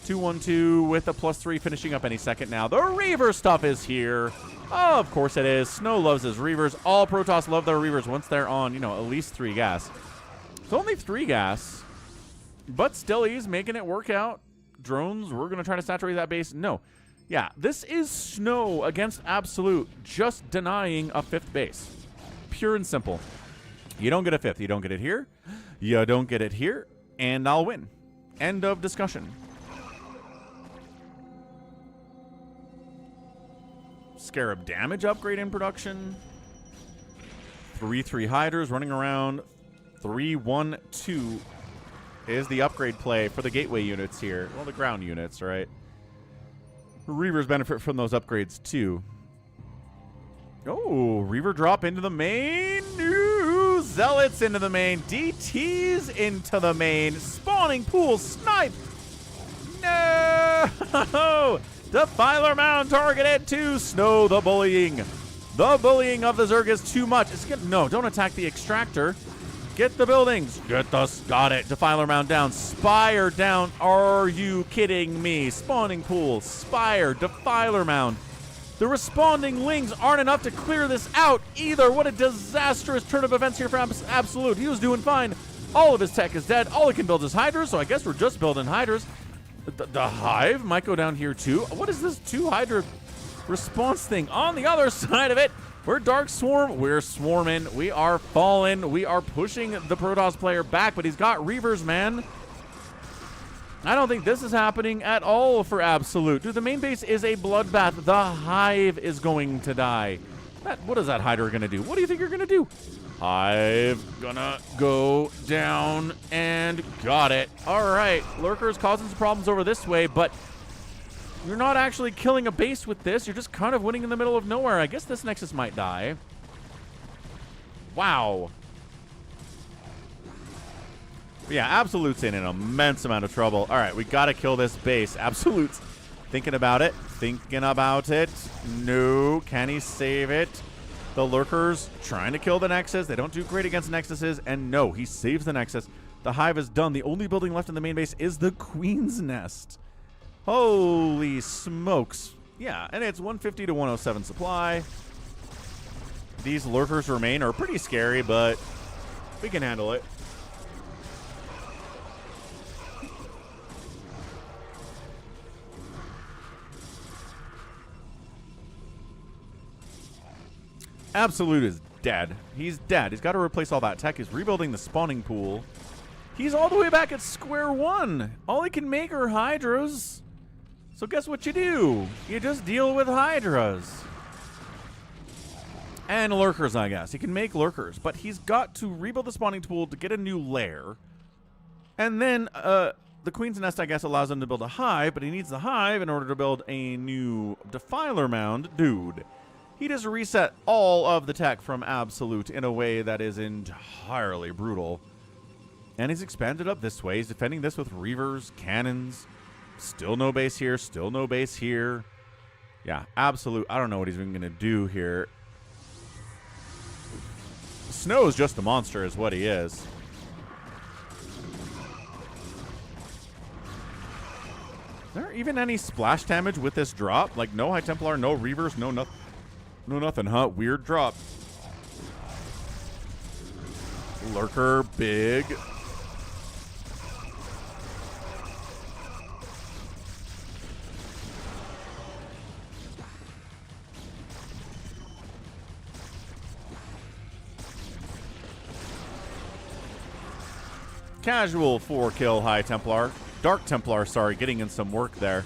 2-1-2 with a +3 finishing up any second now. The Reaver stuff is here. Oh, of course it is. Snow loves his Reavers. All Protoss love their Reavers once they're on, you know, at least 3 gas. It's only 3 gas. But still, he's making it work out. Drones, we're going to try to saturate that base. No. Yeah, this is Snow against Absolute, just denying a 5th base. Pure and simple. You don't get a 5th. You don't get it here. You don't get it here. And I'll win. End of discussion. Scarab damage upgrade in production. 3-3 Hydras running around. 3-1-2 is the upgrade play for the gateway units here. Well, the ground units, right? Reavers benefit from those upgrades too. Oh, Reaver drop into the main. Ooh, Zealots into the main. DTs into the main. Spawning pool snipe. No! Defiler Mound targeted to Snow. The bullying. The bullying of the Zerg is too much. No, don't attack the extractor. Get the buildings. Got it. Defiler Mound down. Spire down. Are you kidding me? Spawning pool. Spire. Defiler Mound. The responding Lings aren't enough to clear this out either. What a disastrous turn of events here for Absolute. He was doing fine. All of his tech is dead. All he can build is Hydras, so I guess we're just building Hydras. The Hive might go down here too. What is this 2 Hydra response thing? On the other side of it, we're Dark Swarm. We're swarming. We are falling. We are pushing the Protoss player back, but he's got Reavers, man. I don't think this is happening at all for Absolute. Dude, the main base is a bloodbath. The Hive is going to die. What is that Hydra going to do? What do you think you're going to do? Hive gonna go down and got it. All right, Lurkers causing some problems over this way, but you're not actually killing a base with this. You're just kind of winning in the middle of nowhere. I guess this Nexus might die. Wow. Yeah, Absolute's in an immense amount of trouble. All right, we got to kill this base. Absolute's thinking about it. Thinking about it. No. Can he save it? The Lurkers trying to kill the Nexus. They don't do great against Nexuses. And no, he saves the Nexus. The Hive is done. The only building left in the main base is the Queen's Nest. Holy smokes. Yeah, and it's 150 to 107 supply. These Lurkers remain are pretty scary, but we can handle it. Absolute is dead. He's dead. He's got to replace all that tech. He's rebuilding the spawning pool. He's all the way back at square one. All he can make are Hydras. So guess what you do? You just deal with Hydras. And Lurkers, I guess. He can make Lurkers, but he's got to rebuild the spawning pool to get a new lair. And then the Queen's Nest, I guess, allows him to build a hive, but he needs the hive in order to build a new Defiler Mound. Dude. He just reset all of the tech from Absolute in a way that is entirely brutal. And he's expanded up this way. He's defending this with Reavers, cannons. Still no base here. Still no base here. Yeah, Absolute. I don't know what he's even going to do here. Snow is just a monster is what he is. Is there even any splash damage with this drop? Like no High Templar, no Reavers, no nothing. No nothing, huh? Weird drop. Lurker, big. Casual 4-kill High Templar. Dark Templar, sorry, getting in some work there.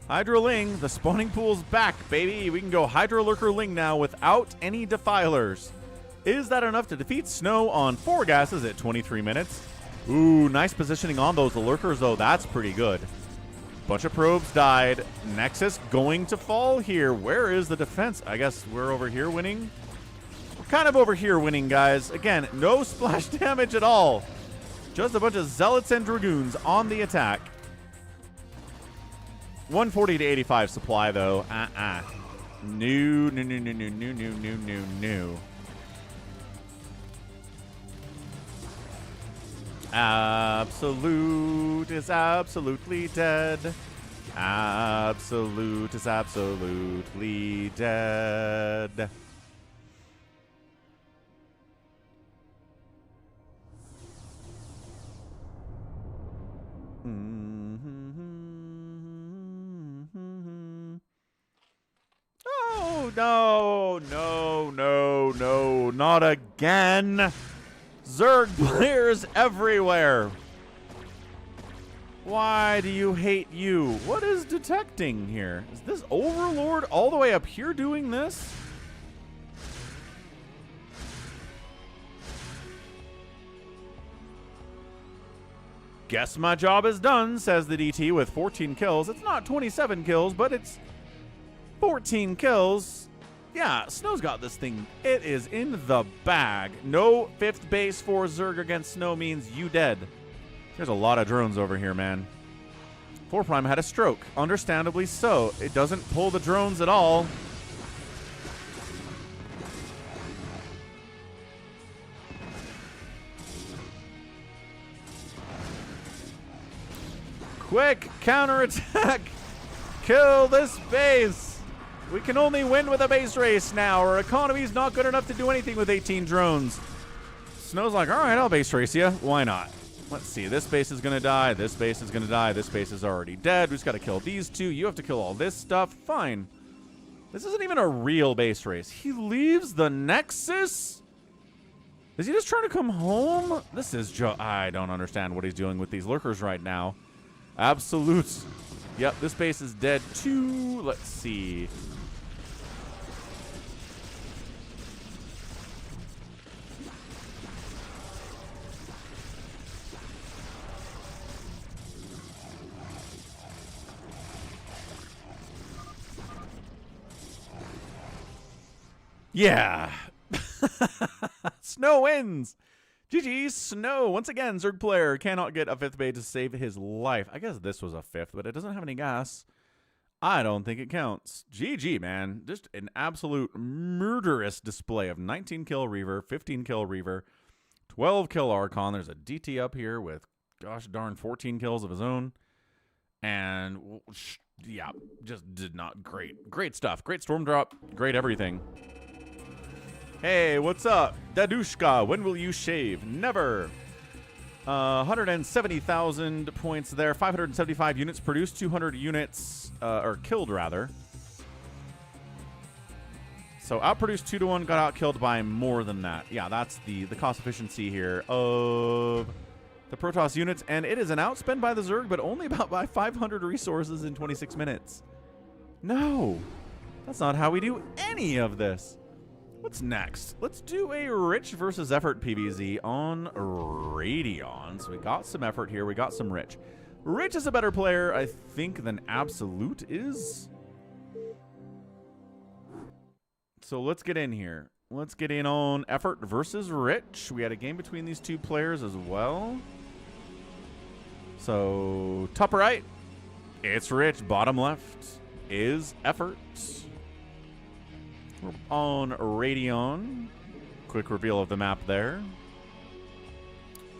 Hydroling, the spawning pool's back, baby. We can go Hydro Lurker Ling now without any defilers. Is that enough to defeat Snow on 4 gases at 23 minutes? Ooh, nice positioning on those lurkers, though. That's pretty good. Bunch of probes died. Nexus going to fall here. Where is the defense? I guess we're over here winning. We're kind of over here winning, guys. Again, no splash damage at all. Just a bunch of Zealots and Dragoons on the attack. 140 to 85 supply, though. No. Absolute is absolutely dead. Absolute is absolutely dead. Oh, no, not again. Zerg players everywhere. Why do you hate you? What is detecting here? Is this Overlord all the way up here doing this? Guess my job is done, says the DT with 14 kills. It's not 27 kills, but it's 14 kills. Yeah, Snow's got this thing. It is in the bag. No 5th base for Zerg against Snow means you dead. There's a lot of drones over here, man. 4 Prime had a stroke. Understandably so. It doesn't pull the drones at all. Quick counterattack. Kill this base. We can only win with a base race now. Our economy's not good enough to do anything with 18 drones. Snow's like, all right, I'll base race you. Why not? Let's see. This base is going to die. This base is going to die. This base is already dead. We just got to kill these 2. You have to kill all this stuff. Fine. This isn't even a real base race. He leaves the Nexus? Is he just trying to come home? This is I don't understand what he's doing with these lurkers right now. Absolute. Yep, this base is dead too. Let's see. Yeah. Snow wins. GG, Snow. Once again, Zerg player cannot get a 5th base to save his life. I guess this was a 5th, but it doesn't have any gas. I don't think it counts. GG, man. Just an absolute murderous display of 19 kill Reaver, 15 kill Reaver, 12 kill Archon. There's a DT up here with, gosh darn, 14 kills of his own. And, yeah, just did not great. Great stuff. Great Storm Drop. Great everything. Hey, what's up? Dadushka, when will you shave? Never. 170,000 points there. 575 units produced. 200 units, or killed, rather. So outproduced 2-to-1, got outkilled by more than that. Yeah, that's the cost efficiency here of the Protoss units. And it is an outspend by the Zerg, but only about by 500 resources in 26 minutes. No, that's not how we do any of this. What's next? Let's do a Rich versus Effort PvZ on Radeon. So we got some Effort here. We got some Rich. Rich is a better player, I think, than Absolute is. So let's get in here. Let's get in on Effort versus Rich. We had a game between these 2 players as well. So top right, it's Rich. Bottom left is Effort. On Radeon. Quick reveal of the map there.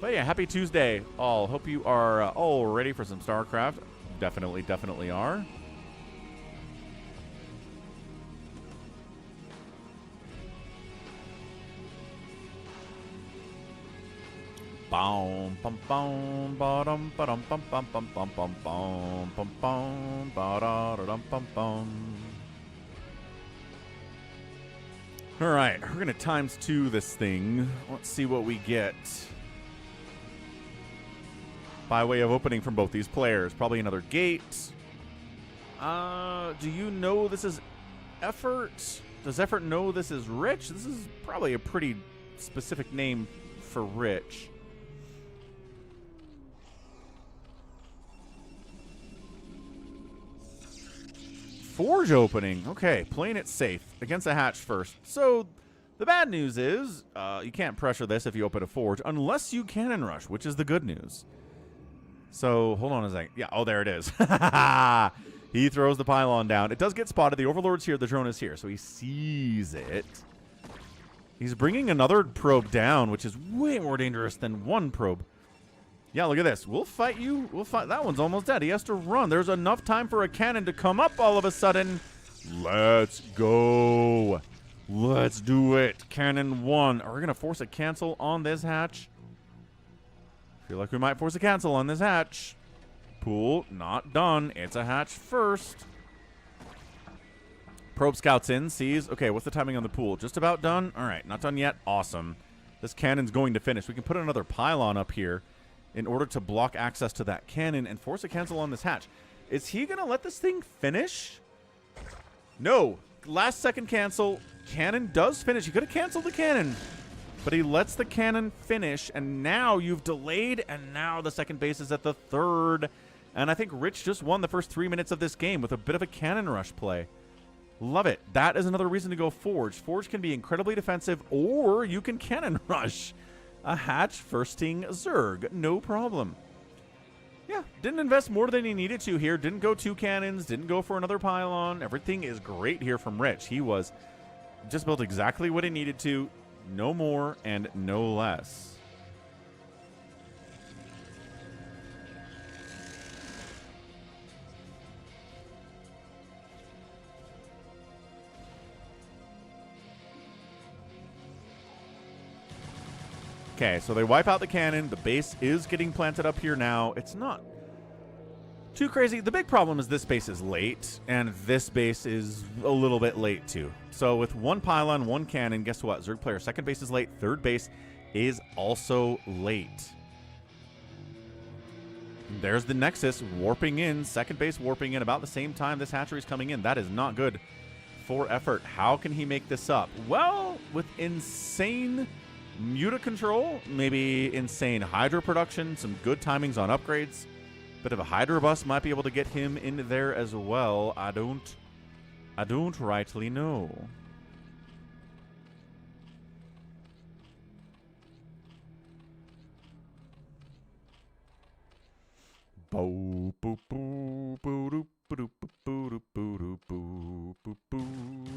But yeah, happy Tuesday all. Hope you are all ready for some StarCraft. Definitely are. Boom, bum, bum, ba-dum, ba-dum, bum, bum, bum, bum, bum, bum, bum, bum, ba-da-da-dum, bum, bum. All right, we're going to ×2 this thing. Let's see what we get. by way of opening from both these players. Probably another gate. Do you know this is Effort? Does Effort know this is Rich? This is probably a pretty specific name for Rich. Forge opening. Okay, playing it safe against a hatch first. So the bad news is you can't pressure this if you open a Forge unless you cannon rush, which is the good news. So hold on a second. Yeah, oh, there it is. He throws the pylon down. It does get spotted. The Overlord's here. The drone is here. So he sees it. He's bringing another probe down, which is way more dangerous than one probe. Yeah, look at this. We'll fight you. We'll fight. That one's almost dead. He has to run. There's enough time for a cannon to come up all of a sudden. Let's go. Let's do it. Cannon 1. Are we going to force a cancel on this hatch? Feel like we might force a cancel on this hatch. Pool, not done. It's a hatch first. Probe scouts in, sees. Okay, what's the timing on the pool? Just about done? All right, not done yet. Awesome. This cannon's going to finish. We can put another pylon up here in order to block access to that cannon and force a cancel on this hatch. Is he going to let this thing finish? No. Last second cancel. Cannon does finish. He could have canceled the cannon, but he lets the cannon finish, and now you've delayed, and now the second base is at the third. And I think Rich just won the first 3 minutes of this game with a bit of a cannon rush play. Love it. That is another reason to go Forge. Forge can be incredibly defensive, or you can cannon rush a hatch firsting Zerg. No problem. Yeah, didn't invest more than he needed to here. Didn't go 2 cannons. Didn't go for another pylon. Everything is great here from Rich. He was just built exactly what he needed to. No more and no less. Okay, so they wipe out the cannon. The base is getting planted up here now. It's not too crazy. The big problem is this base is late, and this base is a little bit late too. So with 1 pylon, 1 cannon, guess what? Zerg player second base is late. Third base is also late. There's the Nexus warping in. Second base warping in about the same time this hatchery is coming in. That is not good for Effort. How can he make this up? Well, with insane Muta control, maybe insane Hydra production, some good timings on upgrades. Bit of a Hydra bus might be able to get him in there as well. I don't rightly know.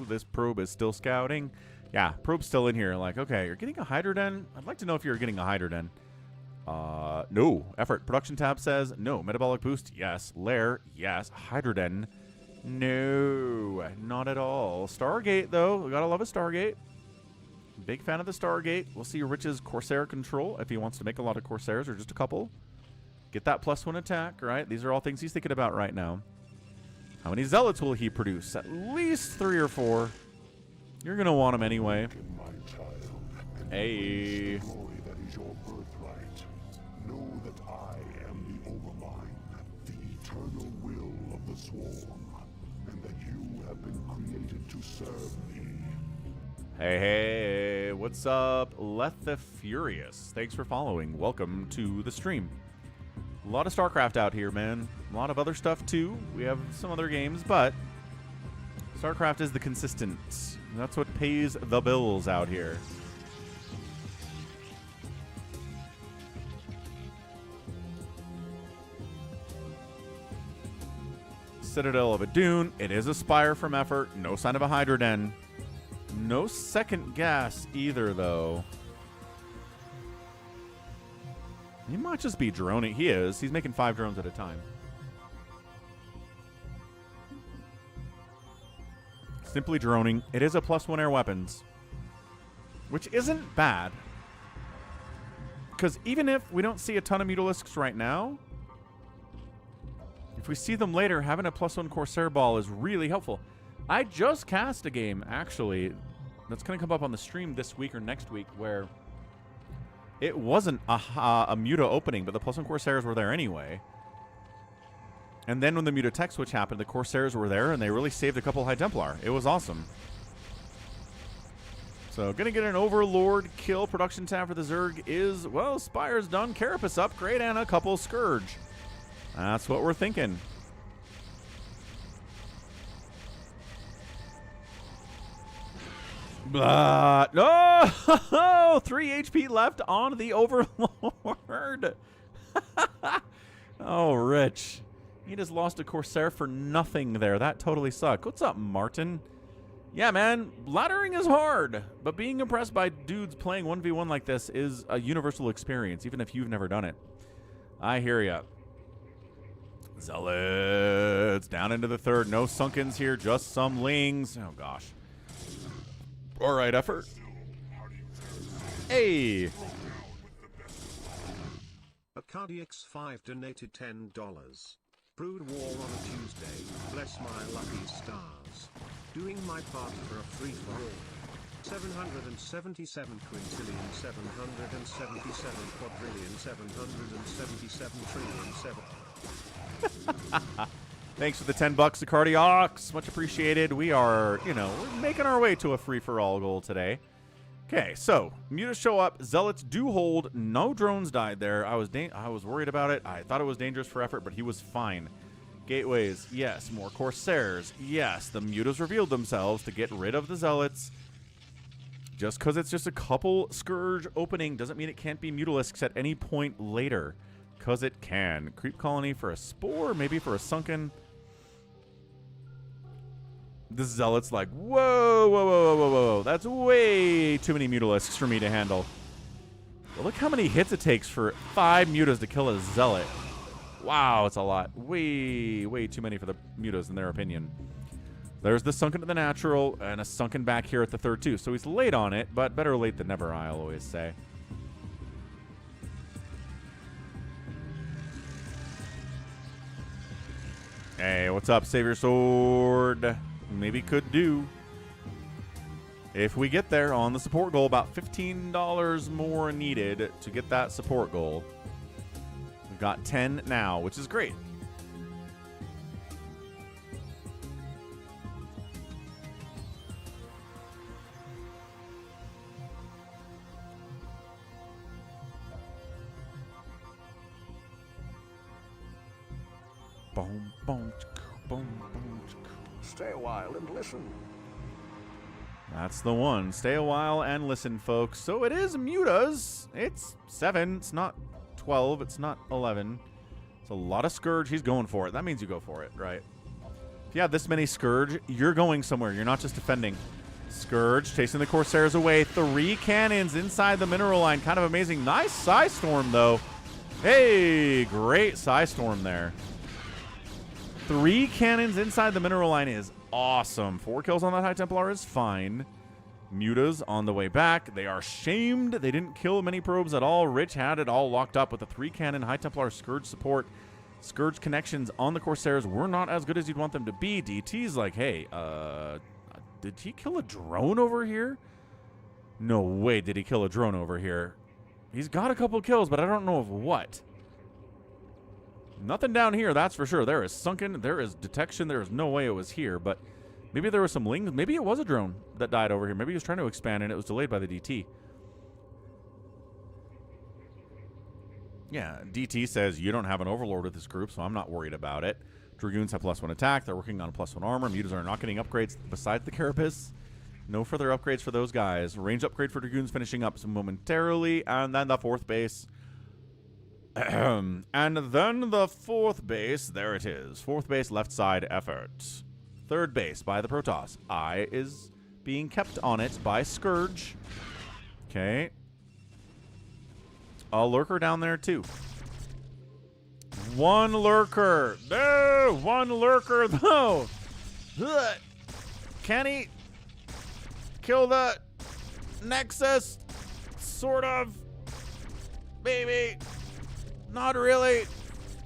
This probe is still scouting. Yeah, probe's still in here. Like, okay, you're getting a Hydroden? I'd like to know if you're getting a Hydroden. No. Effort. Production tab says no. Metabolic boost, yes. Lair, yes. Hydroden, no. Not at all. Stargate, though. We gotta love a Stargate. Big fan of the Stargate. We'll see Rich's Corsair control if he wants to make a lot of Corsairs or just a couple. Get that +1 attack, right? These are all things he's thinking about right now. How many Zealots will he produce? At least 3 or 4. You're going to want him anyway. Hey. That is your birthright. Know that I am the Overmind, the eternal will of the Swarm, and that you have been created to serve me. Hey, what's up? Let the Furious. Thanks for following. Welcome to the stream. A lot of StarCraft out here, man. A lot of other stuff, too. We have some other games, but StarCraft is the consistent. That's what pays the bills out here. Citadel of a Dune. It is a Spire from Effort. No sign of a Hydroden. No second gas either, though. He might just be droning. He is. He's making 5 drones at a time. Simply droning. It is a +1 air weapons, which isn't bad. Because even if we don't see a ton of Mutalisks right now, if we see them later, having a +1 Corsair ball is really helpful. I just cast a game, actually, that's going to come up on the stream this week or next week, where It wasn't a Muta opening, but the +1 Corsairs were there anyway. And then when the Muta tech switch happened, the Corsairs were there, and they really saved a couple High Templar. It was awesome. So, gonna get an Overlord kill. Production tab for the Zerg is, well, Spire's done, Carapace upgrade, and a couple Scourge. That's what we're thinking. But no, 3 HP left on the Overlord. Oh, Rich. He just lost a Corsair for nothing there. That totally sucked. What's up, Martin? Yeah, man, laddering is hard, but being impressed by dudes playing 1v1 like this is a universal experience, even if you've never done it. I hear ya. Zealots down into the third. No Sunkens here, just some Lings. Oh, gosh. All right, effort. Hey. Cardiax5 donated $10. Brood War on a Tuesday. Bless my lucky stars. Doing my part for a free-for-all. 777 quintillion 777 quadrillion 777 trillion 7. Thanks for the $10 to Cardiax. Much appreciated. We are, we're making our way to a free-for-all goal today. Okay, so Mutas show up. Zealots do hold. No drones died there. I was worried about it. I thought it was dangerous for effort, but he was fine. Gateways, yes. More Corsairs, yes. The Mutas revealed themselves to get rid of the Zealots. Just because it's just a couple Scourge opening doesn't mean it can't be Mutalisks at any point later. Because it can. Creep Colony for a Spore, maybe for a Sunken. The Zealot's like, whoa, whoa, whoa, whoa, whoa, whoa. That's way too many Mutalisks for me to handle. Well, look how many hits it takes for 5 Mutas to kill a Zealot. Wow, it's a lot. Way, way too many for the Mutas in their opinion. There's the Sunken to the Natural and a Sunken back here at the third too. So he's late on it, but better late than never, I'll always say. Hey, what's up, Save Your Sword? Maybe could do. If we get there on the support goal, about $15 more needed to get that support goal. We've got 10 now, which is great. Boom, boom, boom, boom. Stay a while and listen. That's the one. Stay a while and listen, folks. So it is Mutas. It's 7. It's not 12. It's not 11. It's a lot of Scourge. He's going for it. That means you go for it, right? If you have this many Scourge, you're going somewhere. You're not just defending. Scourge chasing the Corsairs away. 3 cannons inside the mineral line. Kind of amazing. Nice Psy Storm, though. Hey, great Psy Storm there. 3 cannons inside the mineral line is awesome. 4 kills on that High Templar is fine. Mutas on the way back. They are shamed. They didn't kill many probes at all. Rich had it all locked up with the 3 cannon High Templar Scourge support. Scourge connections on the Corsairs were not as good as you'd want them to be. DT's like, hey, did he kill a drone over here? No way did he kill a drone over here. He's got a couple kills, but I don't know of what. Nothing down here, that's for sure. There is Sunken, there is detection, there is no way it was here, but maybe there was some Lings. Maybe it was a drone that died over here. Maybe he was trying to expand and it was delayed by the DT. Yeah, DT says you don't have an Overlord with this group, so I'm not worried about it. Dragoons have +1 attack. They're working on +1 armor. Mutas are not getting upgrades besides the Carapace. No further upgrades for those guys. Range upgrade for Dragoons finishing up momentarily, and then the 4th base. And then the 4th base, there it is. 4th base, left side effort. 3rd base by the Protoss. Eye is being kept on it by Scourge. Okay. A Lurker down there, too. 1 Lurker. No! 1 Lurker, though. Can he kill the Nexus? Sort of. Maybe. Not really.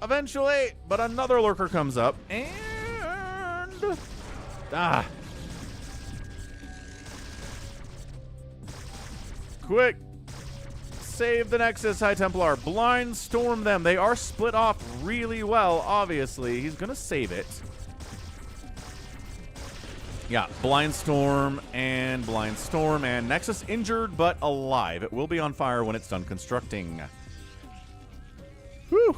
Eventually. But another Lurker comes up. And... Quick. save the Nexus, High Templar. Blind Storm them. They are split off really well, obviously. He's going to save it. Yeah, Blind Storm and Nexus injured but alive. It will be on fire when it's done constructing. Whew.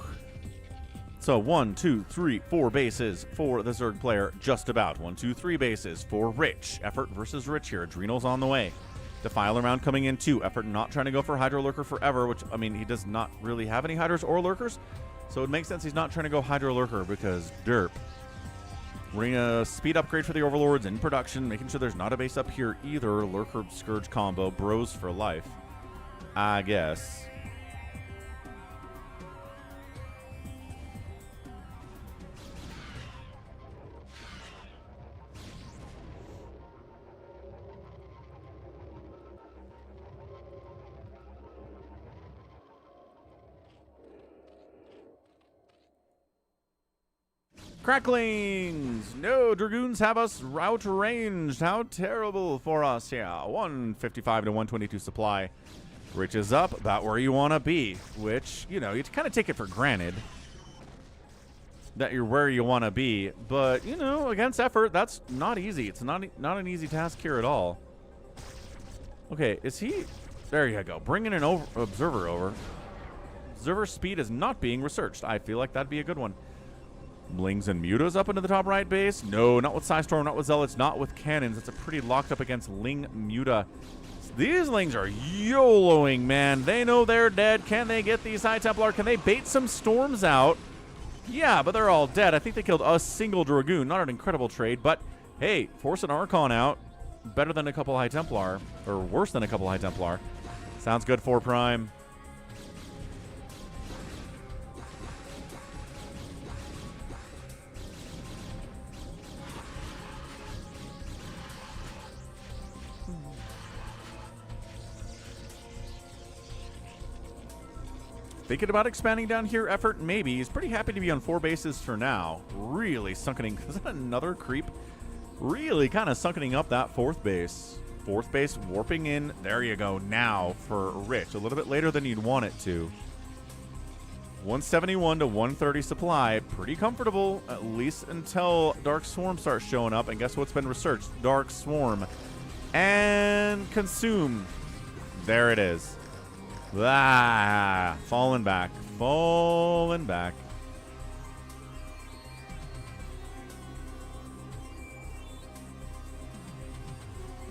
So 1, 2, 3, 4 bases for the Zerg player, just about. 1, 2, 3 bases for Rich. Effort versus Rich here. Adrenal's on the way. Defiler round coming in too. Effort not trying to go for Hydro Lurker forever, which, I mean, he does not really have any Hydras or Lurkers. So it makes sense he's not trying to go Hydro Lurker because derp. Running a speed upgrade for the Overlords in production, making sure there's not a base up here either. Lurker Scourge combo, bros for life, I guess. Cracklings! No, Dragoons have us outranged. How terrible for us here. 155 to 122 supply. Rich is up, about where you want to be. Which, you know, you kind of take it for granted that you're where you want to be. But, you know, against Effort, that's not easy. It's not an easy task here at all. Okay, is he... There you go. Bringing an Observer over. Observer speed is not being researched. I feel like that'd be a good one. Lings and Mutas up into the top right base. No, not with Psystorm, not with Zealots, not with Cannons. It's a pretty locked up against Ling Muta. These Lings are YOLOing, man. They know they're dead. Can they get these High Templar? Can they bait some Storms out? Yeah, but they're all dead. I think they killed a single Dragoon. Not an incredible trade, but hey, force an Archon out. Better than a couple High Templar, or worse than a couple High Templar. Sounds good for Prime. Thinking about expanding down here, Effort, maybe. He's pretty happy to be on 4 bases for now. Really sunkening. Is that another creep? Really kind of sunkening up that 4th base. 4th base warping in. There you go. Now for Rich. A little bit later than you'd want it to. 171 to 130 supply. Pretty comfortable, at least until Dark Swarm starts showing up. And guess what's been researched? Dark Swarm. And Consume. There it is. Ah, falling back. Falling back.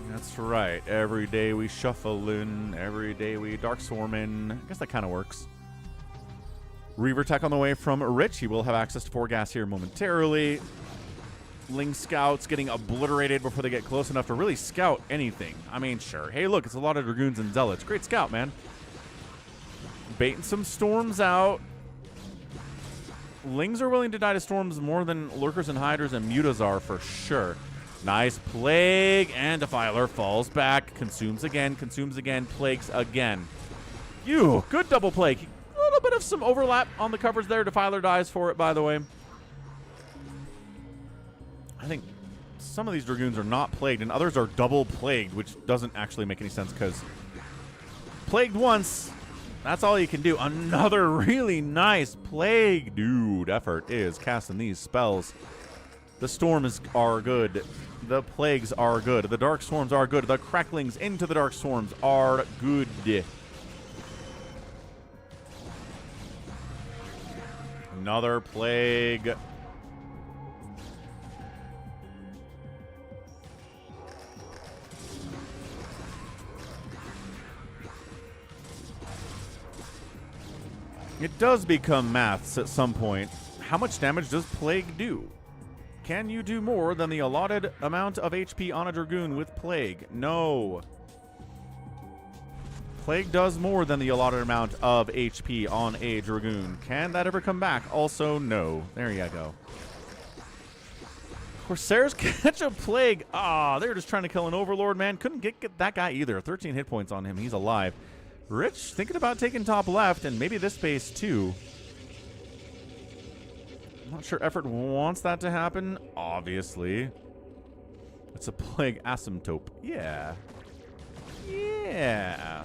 That's right. Every day we shuffling. Every day we Dark Swarming. I guess that kind of works. Reaver Tech on the way from Rich. He will have access to 4 gas here momentarily. Ling Scouts getting obliterated before they get close enough to really scout anything. I mean, sure. Hey, look, it's a lot of Dragoons and Zealots. Great scout, man. Baiting some Storms out. Lings are willing to die to Storms more than Lurkers and Hydras and Mutas are for sure. Nice Plague, and Defiler falls back. Consumes again, Plagues again. Good double Plague. A little bit of some overlap on the covers there. Defiler dies for it, by the way. I think some of these Dragoons are not plagued, and others are double plagued, which doesn't actually make any sense because plagued once... That's all you can do. Another really nice Plague. Dude, Effort is casting these spells. The Storms are good. The Plagues are good. The Dark Swarms are good. The Cracklings into the Dark Swarms are good. Another Plague. It does become maths at some point. How much damage does Plague do? Can you do more than the allotted amount of HP on a Dragoon with Plague? No. Plague does more than the allotted amount of HP on a Dragoon. Can that ever come back? Also, no. There you go. Corsairs catch a Plague. Ah, they're just trying to kill an Overlord, man. Couldn't get that guy either. 13 hit points on him. He's alive. Rich thinking about taking top left and maybe this base too. I'm not sure Effort wants that to happen. Obviously. It's a Plague asymptote. Yeah. Yeah.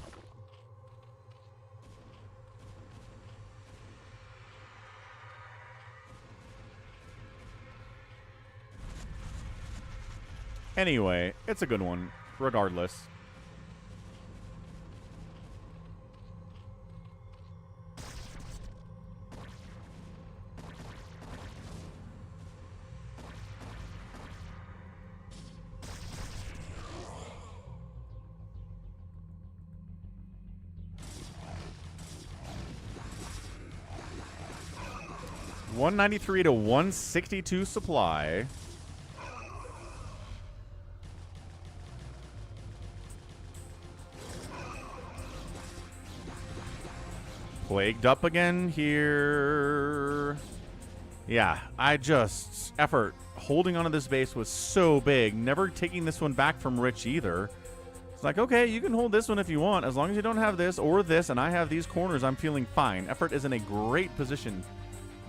Anyway, it's a good one, regardless. $193 to $162 supply. Plagued up again here. Yeah, effort. Holding onto this base was so big. Never taking this one back from Rich either. It's like, okay, you can hold this one if you want. As long as you don't have this or this, and I have these corners, I'm feeling fine. Effort is in a great position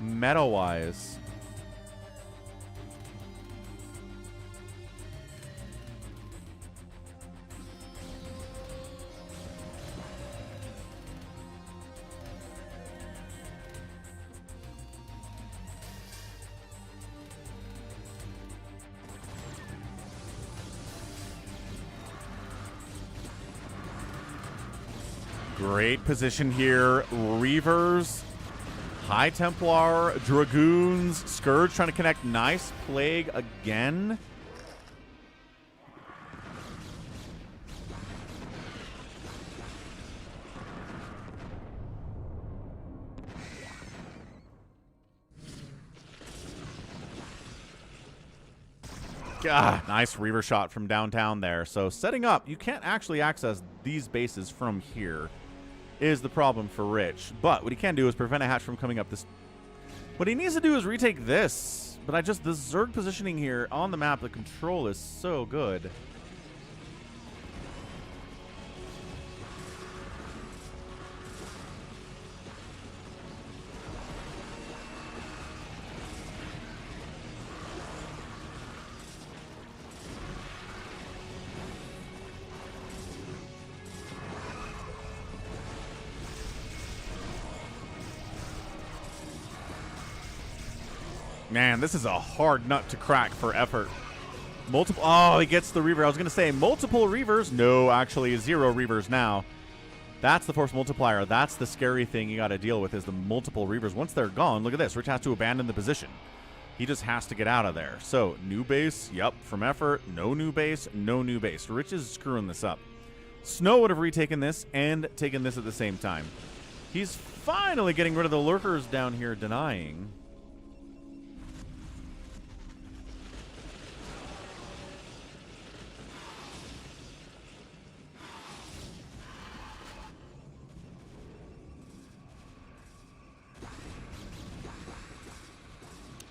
meta-wise. Great position here. Reavers, High Templar, Dragoons, Scourge trying to connect. Nice Plague again. God, nice Reaver shot from downtown there. So setting up, you can't actually access these bases from here is the problem for Rich. But what he can do is prevent a hatch from coming up this. What he needs to do is retake this. But the Zerg positioning here on the map, the control is so good. Man, this is a hard nut to crack for effort. Multiple. Oh, he gets the Reaver. I was going to say multiple Reavers. No, actually 0 Reavers now. That's the force multiplier. That's the scary thing you got to deal with is the multiple Reavers. Once they're gone, look at this. Rich has to abandon the position. He just has to get out of there. So, new base. Yep, from effort. No new base. No new base. Rich is screwing this up. Snow would have retaken this and taken this at the same time. He's finally getting rid of the lurkers down here denying.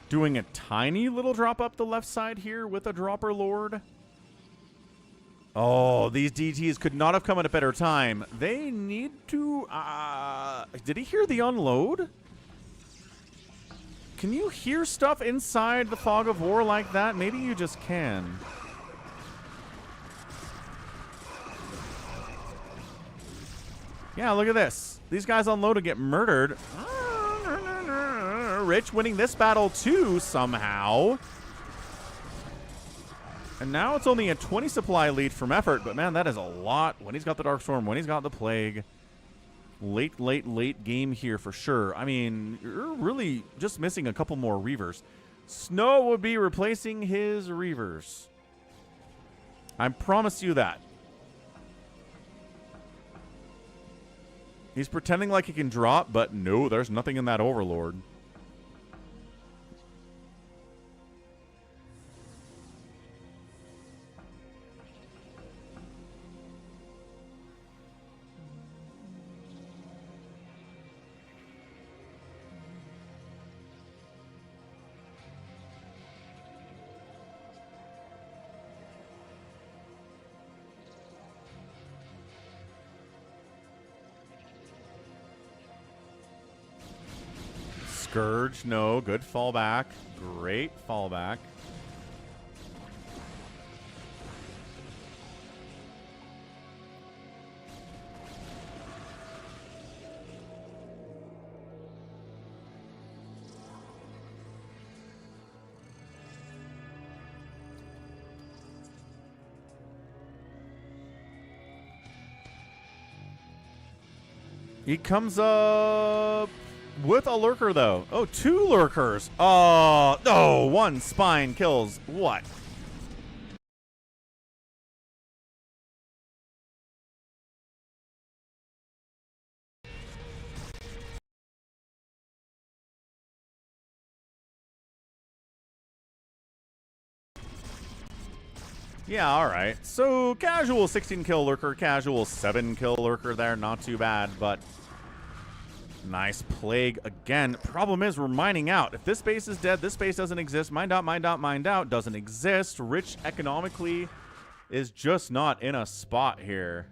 Doing a tiny little drop up the left side here with a Dropper Lord. Oh, these DTs could not have come at a better time. They need to... did he hear the unload? Can you hear stuff inside the Fog of War like that? Maybe you just can. Yeah, look at this. These guys unload and get murdered. Rich winning this battle too somehow. And now it's only a 20 supply lead from effort, but man, that is a lot when he's got the Darkstorm, when he's got the Plague. Late game here for sure. I mean, you're really just missing a couple more Reavers. Snow would be replacing his Reavers. I promise you that. He's pretending like he can drop, but no, there's nothing in that Overlord. Scourge, no. Good fallback. Great fallback. He comes up with a lurker, though. Oh, 2 lurkers. Oh, no. 1 spine kills. What? Yeah, all right. So casual 16 kill lurker, casual 7 kill lurker there. Not too bad, but nice plague again. Problem is we're mining out. If this base is dead, this base doesn't exist. Mined out, mined out, mined out. Doesn't exist. Rich economically is just not in a spot here.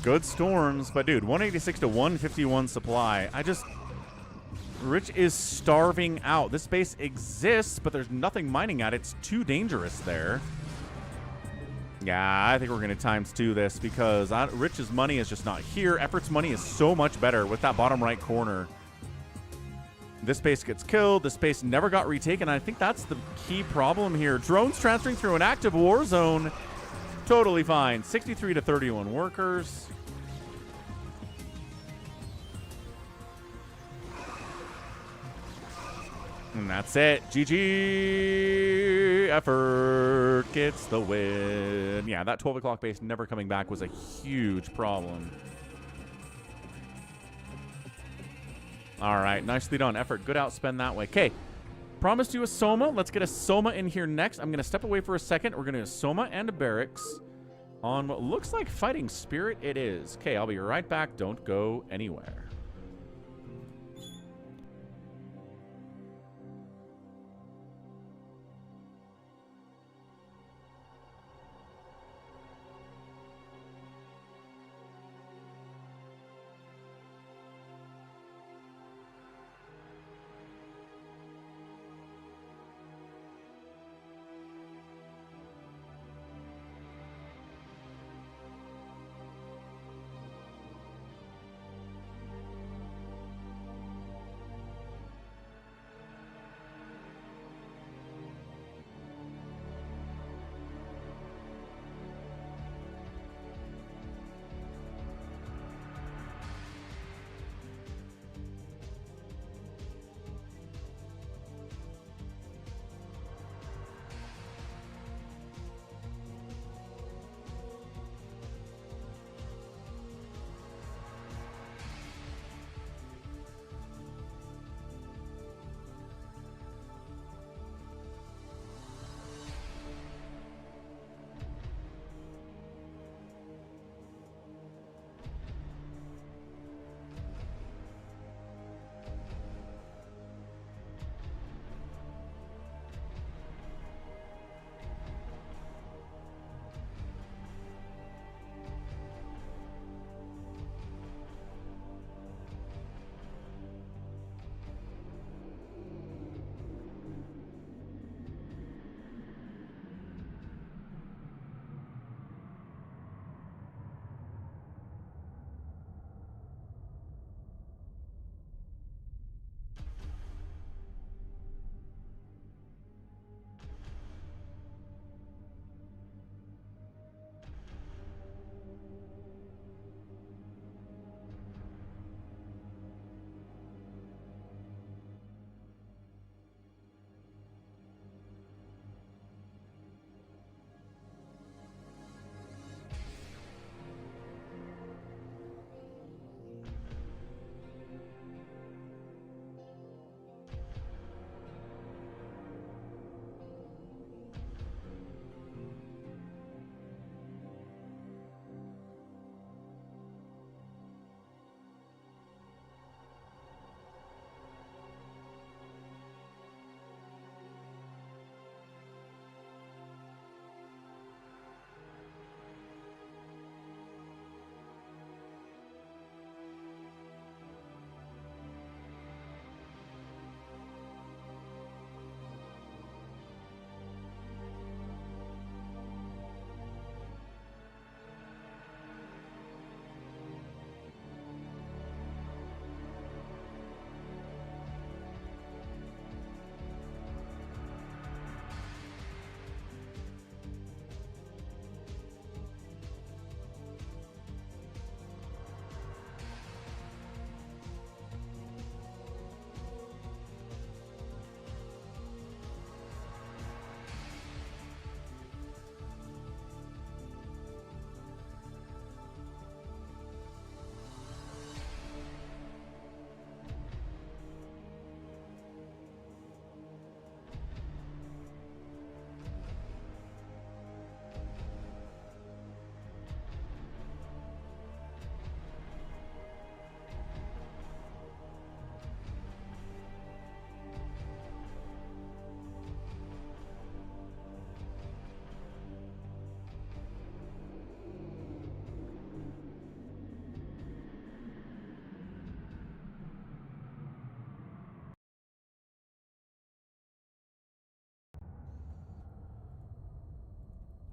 Good storms, but dude, 186 to 151 supply. Rich is starving out. This base exists, but there's nothing mining at it. It's too dangerous there. Yeah, I think we're going to ×2 this because Rich's money is just not here. Effort's money is so much better with that bottom right corner. This base gets killed. This base never got retaken. I think that's the key problem here. Drones transferring through an active war zone. Totally fine. 63 to 31 workers. And that's it. GG. Effort gets the win. Yeah, that 12 o'clock base never coming back was a huge problem. All right, nicely done. Effort. Good outspend that way. Okay, promised you a Soma. Let's get a Soma in here next. I'm going to step away for a second. We're going to do a Soma and a BarrackS on what looks like Fighting Spirit it is. Okay, I'll be right back. Don't go anywhere.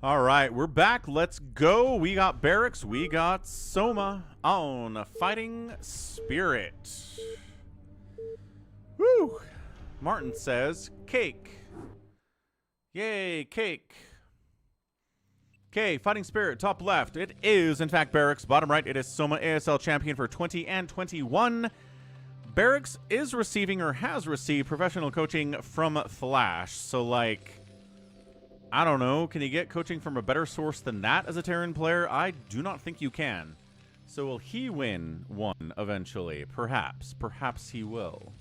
All right, we're back. Let's go. We got BarrackS. We got Soma on Fighting Spirit. Woo! Martin says, cake. Yay, cake. Okay, Fighting Spirit, top left. It is, in fact, BarrackS. Bottom right, it is Soma, ASL champion for 20 and 21. BarrackS is receiving or has received professional coaching from Flash. So, like, I don't know. Can you get coaching from a better source than that as a Terran player? I do not think you can. So will he win one eventually? Perhaps. Perhaps he will.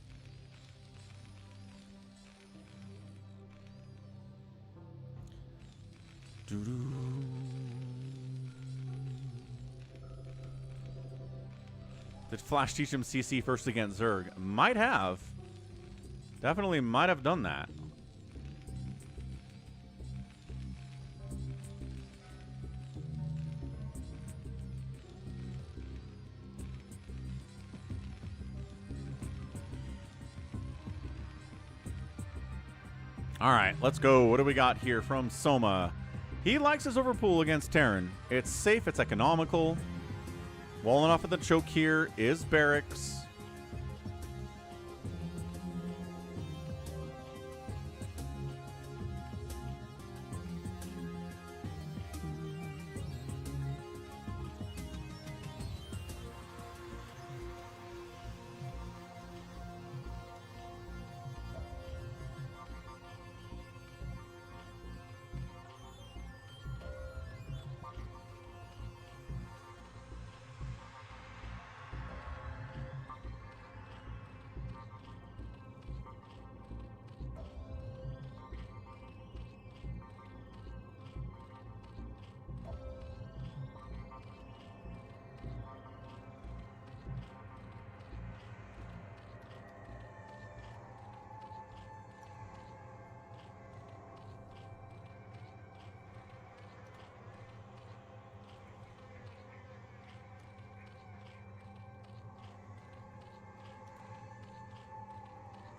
Did Flash teach him CC first against Zerg? Might have. Definitely might have done that. All right, let's go. What do we got here from Soma? He likes his overpool against Terran. It's safe, it's economical. Walling off of the choke here is BarrackS.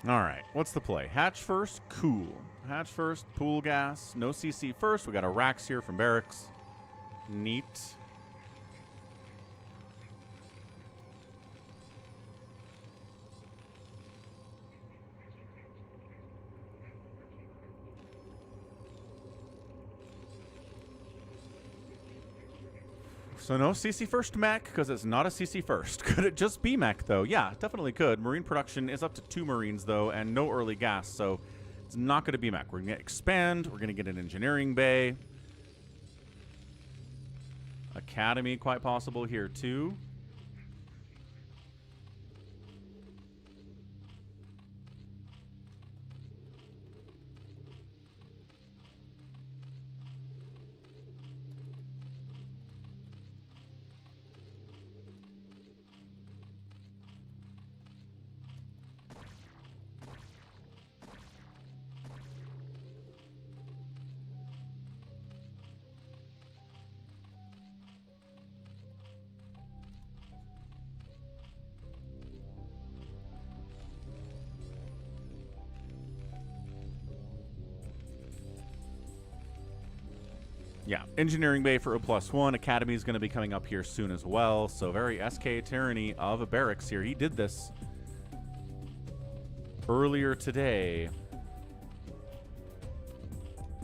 All right, what's the play? Hatch first, cool. Hatch first, pool gas, no CC first. We got a Rax here from BarrackS. Neat. So no CC first mech, because it's not a CC first. Could it just be mech, though? Yeah, definitely could. Marine production is up to 2 Marines, though, and no early gas, so it's not going to be mech. We're going to expand. We're going to get an engineering bay. Academy, quite possible here, too. Yeah, engineering bay for O+1. Academy is going to be coming up here soon as well. So very SK tyranny of a BarrackS here. He did this earlier today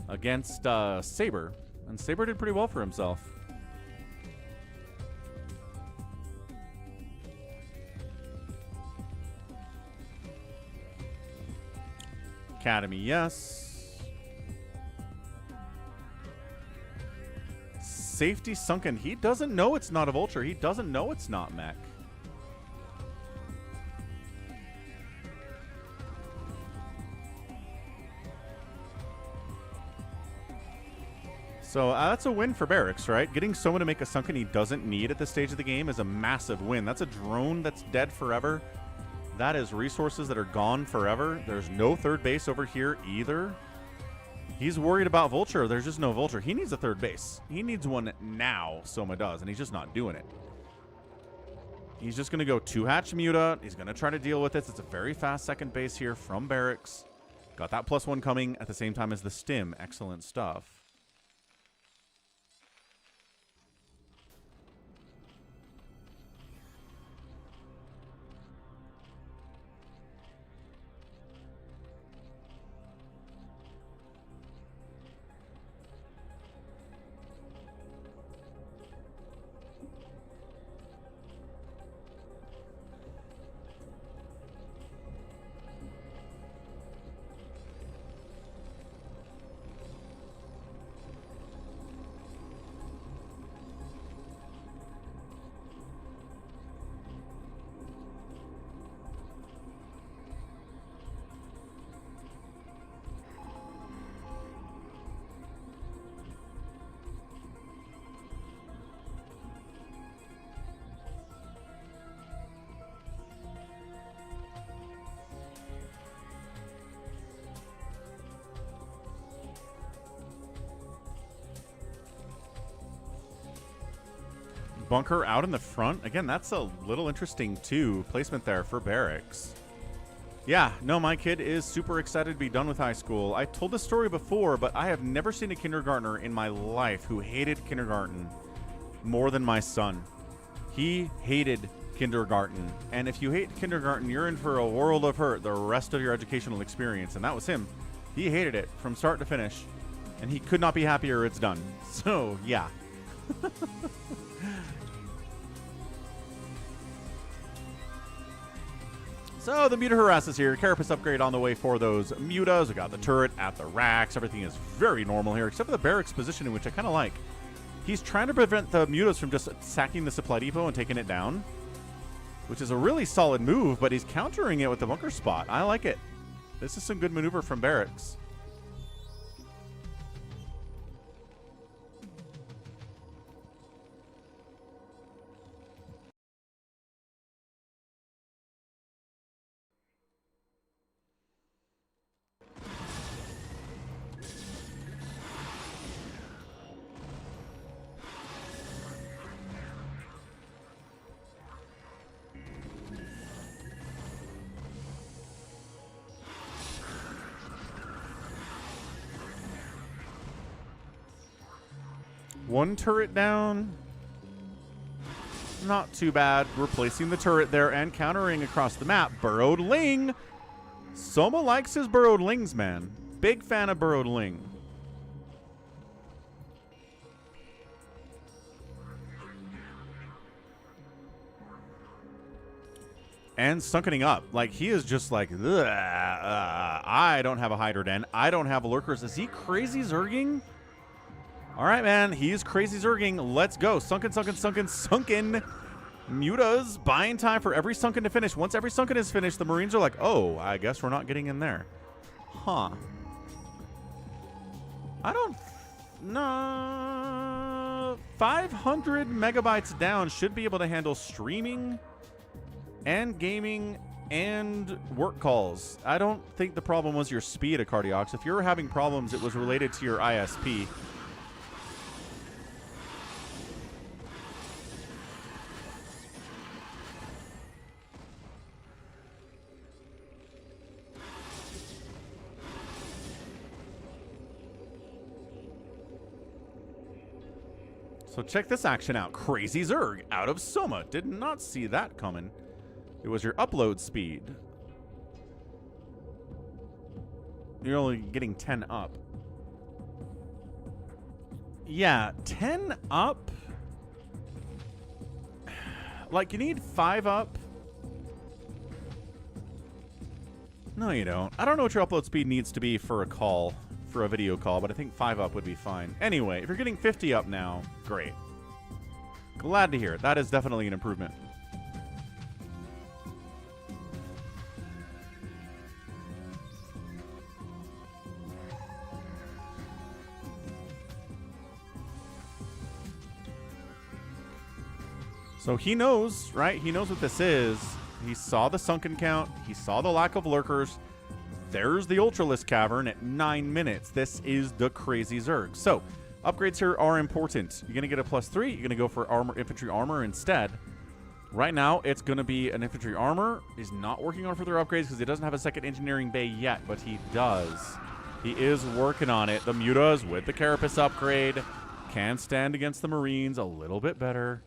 against Saber. And Saber did pretty well for himself. Academy, yes. Safety sunken. He doesn't know it's not a vulture. He doesn't know it's not mech. So that's a win for BarrackS, right? Getting Soma to make a sunken he doesn't need at this stage of the game is a massive win. That's a drone that's dead forever. That is resources that are gone forever. There's no third base over here either. He's worried about vulture. There's just no vulture. He needs a third base. He needs one now, Soma does, and he's just not doing it. He's just going to go 2-hatch Muta. He's going to try to deal with it. It's a very fast second base here from BarrackS. Got that +1 coming at the same time as the stim. Excellent stuff. bunker out in the front. Again, that's a little interesting, too. Placement there for BarrackS. Yeah, no, my kid is super excited to be done with high school. I told this story before, but I have never seen a kindergartner in my life who hated kindergarten more than my son. He hated kindergarten. And if you hate kindergarten, you're in for a world of hurt the rest of your educational experience. And that was him. He hated it from start to finish. And he could not be happier it's done. So, yeah. So the Muta Harass is here. Carapace upgrade on the way for those Mutas. We got the turret at the racks. Everything is very normal here, except for the BarrackS positioning, which I kind of like. He's trying to prevent the Mutas from just sacking the supply depot and taking it down, which is a really solid move, but he's countering it with the bunker spot. I like it. This is some good maneuver from BarrackS. One turret down. Not too bad. Replacing the turret there and countering across the map. Burrowed Ling. Soma likes his burrowed Lings, man. Big fan of burrowed Ling. And sunkening up. Like, he is just like, I don't have a Hydra Den. I don't have lurkers. Is he crazy zerging? All right, man. He's crazy zerging. Let's go. Sunken, sunken, sunken, sunken. Mutas buying time for every sunken to finish. Once every sunken is finished, the Marines are like, oh, I guess we're not getting in there. Huh. I don't... No. 500 megabytes down should be able to handle streaming and gaming and work calls. I don't think the problem was your speed at Cardiox. If you were having problems, it was related to your ISP. So check this action out. Crazy Zerg out of Soma. Did not see that coming. It was your upload speed. You're only getting 10 up. Yeah, 10 up? Like, you need 5 up? No, you don't. I don't know what your upload speed needs to be for a call. For a video call, but I think 5 up would be fine. Anyway, if you're getting 50 up now, great. Glad to hear it. That is definitely an improvement. So he knows, right? He knows what this is. He saw the sunken count. He saw the lack of lurkers. There's the Ultralisk Cavern at 9 minutes. This is the crazy Zerg. So, upgrades here are important. You're going to get a +3. You're going to go for infantry armor instead. Right now, it's going to be an infantry armor. He's not working on further upgrades because he doesn't have a second engineering bay yet, but he does. He is working on it. The Mutas with the Carapace upgrade can stand against the Marines a little bit better.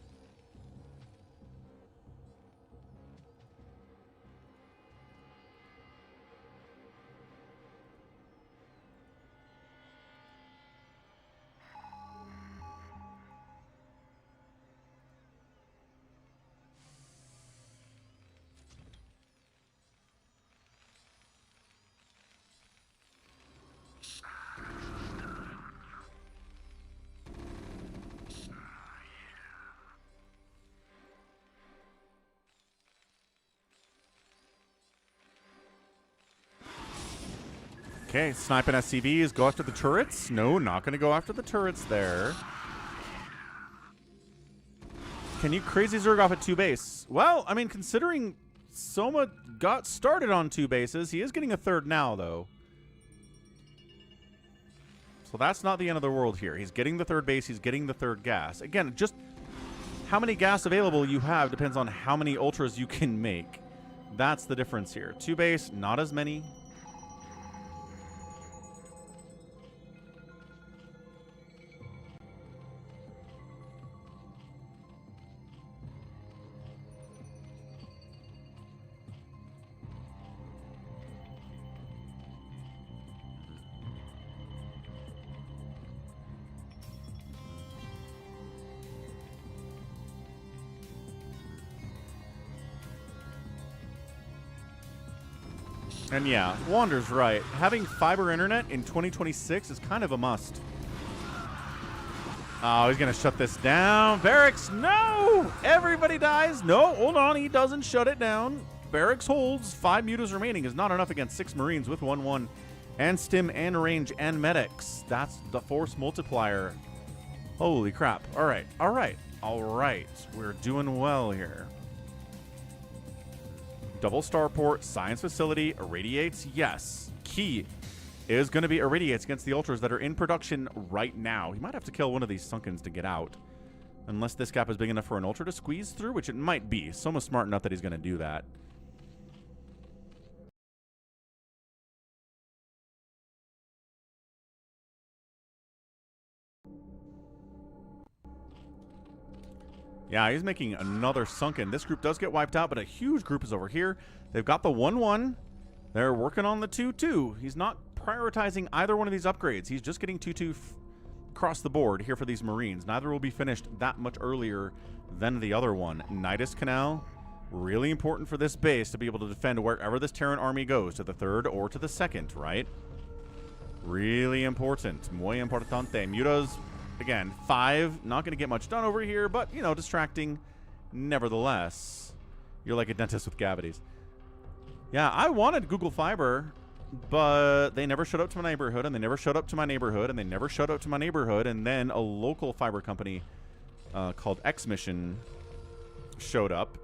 Okay, sniping SCVs. Go after the turrets. No, not going to go after the turrets there. Can you crazy Zerg off at 2 base? Well, I mean, considering Soma got started on 2 bases, he is getting a 3rd now, though. So that's not the end of the world here. He's getting the 3rd base. He's getting the 3rd gas. Again, just how many gas available you have depends on how many ultras you can make. That's the difference here. 2 base, not as many. And yeah, Wander's right. Having fiber internet in 2026 is kind of a must. Oh, he's going to shut this down. BarrackS, no! Everybody dies. No, hold on. He doesn't shut it down. BarrackS holds. 5 mutas remaining is not enough against 6 Marines with 1-1. And stim and range and medics. That's the force multiplier. Holy crap. All right. All right. All right. We're doing well here. Double starport, science facility, irradiates, yes. Key is going to be irradiates against the ultras that are in production right now. He might have to kill one of these Sunkens to get out. Unless this gap is big enough for an ultra to squeeze through, which it might be. Soma's smart enough that he's going to do that. Yeah, he's making another Sunken. This group does get wiped out, but a huge group is over here. They've got the 1-1. They're working on the 2-2. He's not prioritizing either one of these upgrades. He's just getting 2-2 across the board here for these Marines. Neither will be finished that much earlier than the other one. Nidus Canal, really important for this base to be able to defend wherever this Terran army goes, to the 3rd or to the 2nd, right? Really important. Muy importante. Mutas, again, 5. Not going to get much done over here, but, you know, distracting nevertheless. You're like a dentist with cavities. Yeah, I wanted Google Fiber, but they never showed up to my neighborhood, and they never showed up to my neighborhood, and they never showed up to my neighborhood, and then a local fiber company called X Mission showed up,